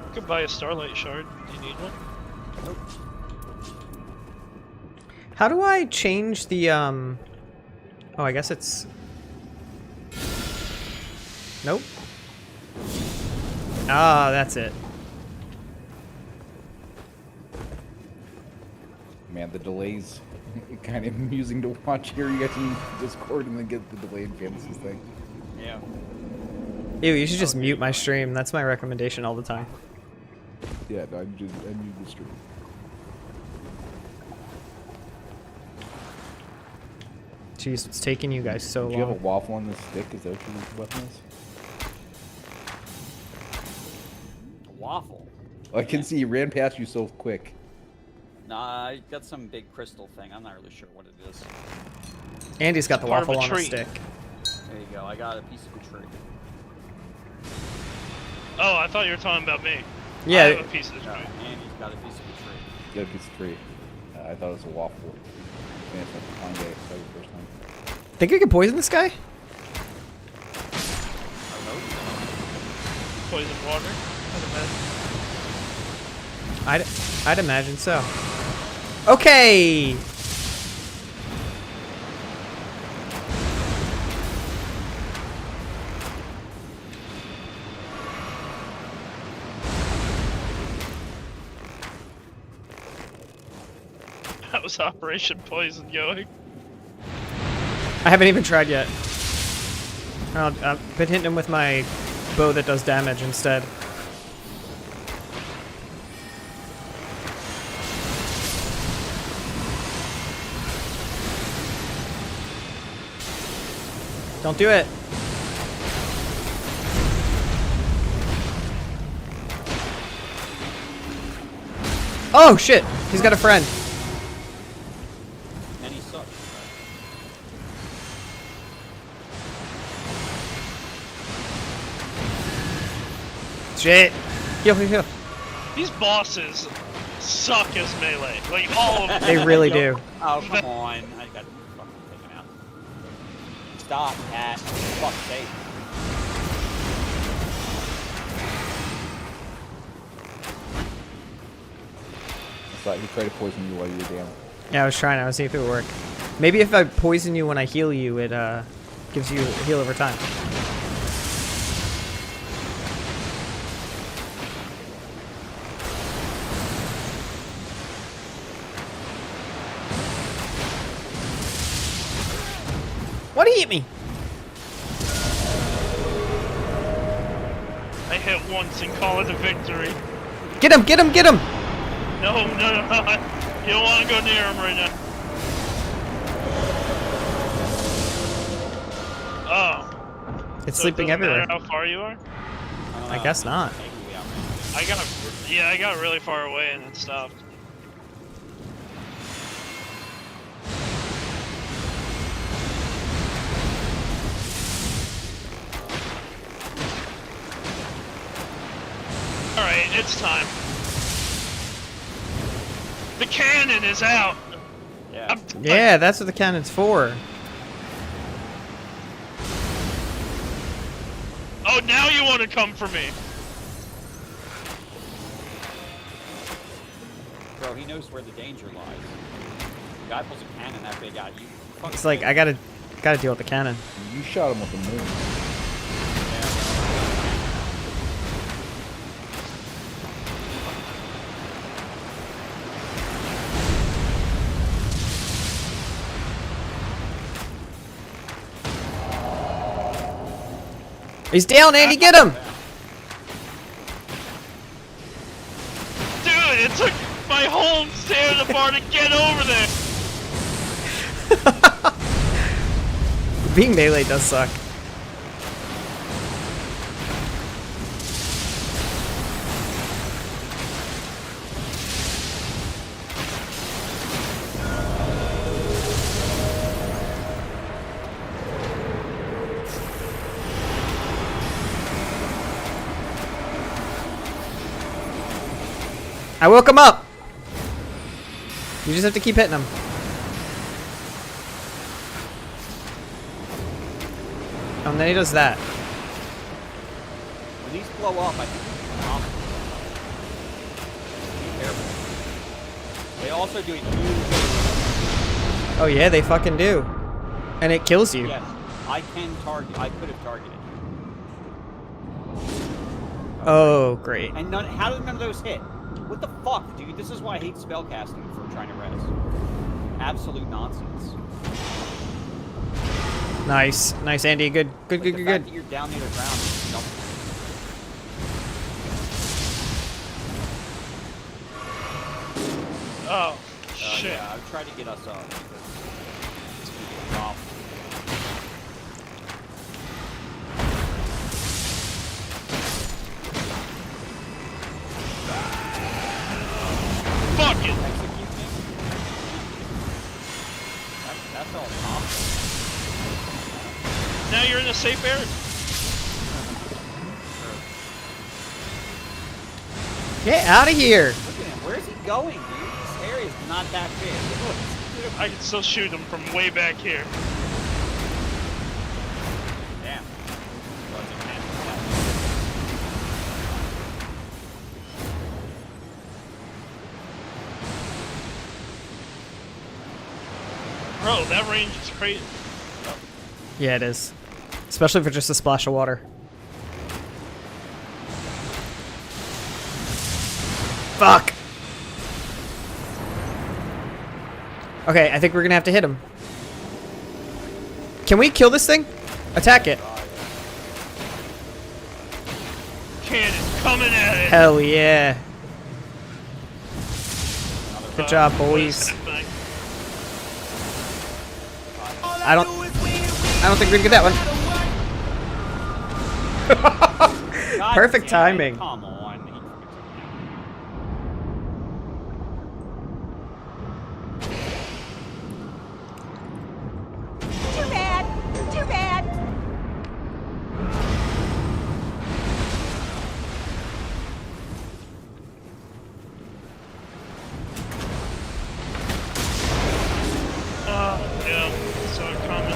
You could buy a Starlight Shard. Do you need one? How do I change the Oh, I guess it's Nope. Ah, that's it. Man, the delays kind of amusing to watch here. You guys in Discord and then get the delayed fantasies thing. Yeah. Ew, you should just mute my stream. That's my recommendation all the time. Yeah, no, I mute the stream. Jeez, it's taking you guys so Do you have a long. waffle on this stick? Is that what your weapon is? Waffle. I can see he ran past you so quick. Nah, I got some big crystal thing. I'm not really sure what it is. Andy's got the Part of waffle a on a tree. stick. There you go. I got a piece of a tree. Oh, I thought you were talking about me. I Yeah, have a piece of the No, tree. Andy's got a piece of a tree. You got a piece of tree. I thought it was a waffle. Man, it's like Kanye. That was the first time. think you can poison this guy? Poison water. I'd imagine. I'd imagine so. Okay. That was Operation Poison going. I haven't even tried yet. I've been hitting him with my bow that does damage instead. Don't do it. Oh shit! He's got a friend. And he sucks. Shit! Heal, heal, heal. These bosses suck as melee. Like all of them. They really do. Oh, come on. I got fucking taken out. Stop, cat. Fuck's sake. I thought he tried to poison you while you were down. Yeah, I was trying. I was seeing if it would work. Maybe if I poison you when I heal you, it gives you a heal over time. Why do you hit me? I hit once and call it a victory. Get him! Get him! Get him! No, no, no. You don't want to go near him right now. Oh. It's So sleeping it doesn't everywhere. matter how far you are? I guess not. I got really far away and it stopped. Alright, it's time. The cannon is out! Yeah. Yeah, that's what the cannon's for. Oh, now you want to come for me! Bro, he knows where the danger lies. The guy pulls a cannon that big out. You fucking It's like kidding I gotta deal with the cannon. You shot him with the moon. me? He's down, Andy. Get him! Dude, it took my whole stamina bar to get over there! Being melee does suck. I woke him up. You just have to keep hitting him. Oh, and then he does that. When these blow up, I think it's impossible. Be careful. They also do a huge. Oh yeah, they fucking do. And it kills you. Yes, I can target. I could have targeted. Oh, great. And none. How did none of those hit? What the fuck, dude? This is why I hate spellcasting for trying to res. Absolute nonsense. Nice. Nice, Andy. Good, good, Like good, the good, fact good. that you're down near the ground. You know, Oh, shit. yeah, I've tried to get us up. Because it's gonna be a problem. Fuck it! Execute me? That's all possible. Now you're in a safe area. Get out of here. Look at him. Where's he going, dude? This area is not that big. I can still shoot him from way back here. Damn. Bro, that range is crazy. Yeah, it is. Especially for just a splash of water. Fuck. Okay, I think we're gonna have to hit him. Can we kill this thing? Attack it. Cannon coming at it. Hell yeah. Good job, What is boys. happening? I don't think we can get that one. God Perfect damn it, timing. Come on. Too bad. Too bad. Yeah, saw it coming.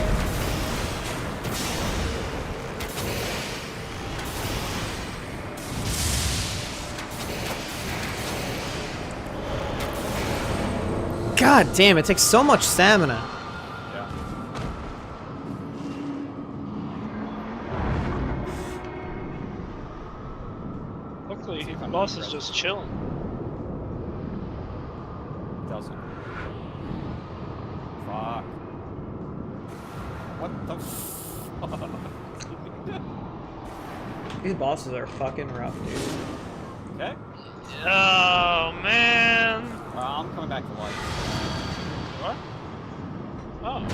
God damn, it takes so much stamina. Yeah. Luckily, the boss is just chilling. Doesn't. Fuck. What the fuck? These bosses are fucking rough, dude. Okay. Oh, man. I'm coming back to life. What? Oh.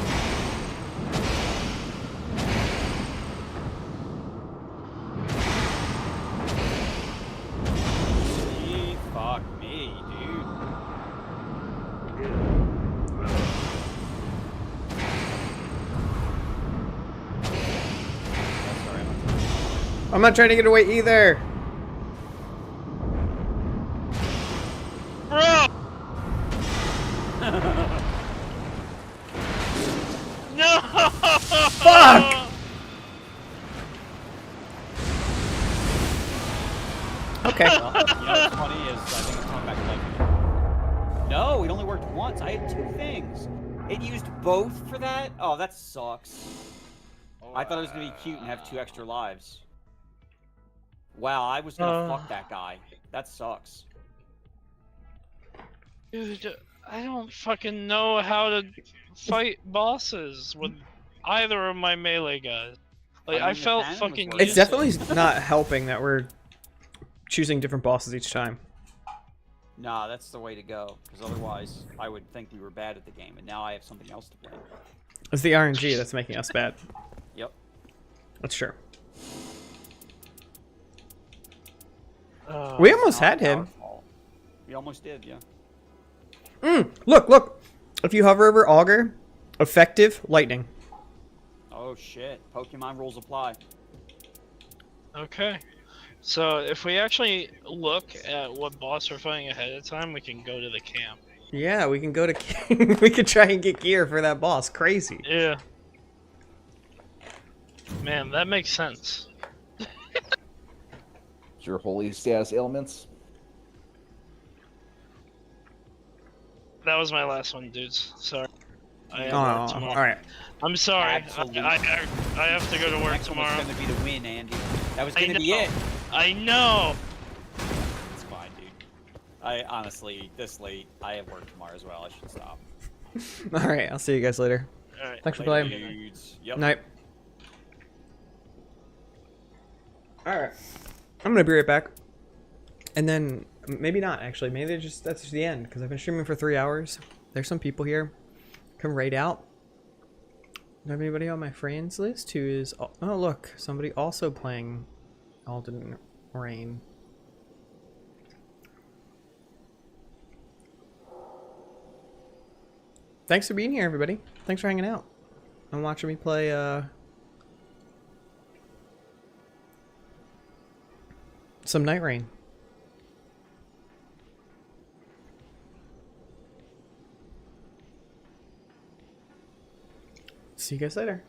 Fuck me, dude. I'm not trying to get away either. Fuck! Okay. Well, you know what's funny is I think it's coming back to life again. No, it only worked once. I had 2 things. It used both for that? Oh, that sucks. I thought it was going to be cute and have 2 extra lives. Wow, I was going to fuck that guy. That sucks. Dude, I don't fucking know how to fight bosses with either of my melee guys. Like, I mean, the felt cannon was fucking working. It's useless. definitely not helping that we're choosing different bosses each time. Nah, that's the way to go. Because otherwise, I would think we were bad at the game, and now I have something else to blame. It's the RNG that's making us bad. Yep. That's true. Uh, We almost Not had him. our fault. We almost did, yeah. Look! If you hover over Augur, effective lightning. Oh shit. Pokemon rules apply. Okay. So if we actually look at what boss we're fighting ahead of time, we can go to the camp. Yeah, we can go to. We could try and get gear for that boss. Crazy. Yeah. Man, that makes sense. Your holy status ailments. That was my last one, dudes. Sorry. I have Oh, work tomorrow. all right. I'm sorry. Absolutely. I have to go to work Next one was tomorrow. going to be the win, Andy. That was I going to be know. it. I know. It's fine, dude. I honestly, this late, I have work tomorrow as well. I should stop. All right. I'll see you guys later. All right. Thanks for Later, playing. dudes. Yep. Night. All right. I'm gonna be right back. And then maybe not actually. Maybe that's just the end because I've been streaming for 3 hours. There's some people here. Come raid out. Do I have anybody on my friends list who is? Oh look, somebody also playing Elden Rain. Thanks for being here, everybody. Thanks for hanging out and watching me play. Some Nightreign. See you guys later.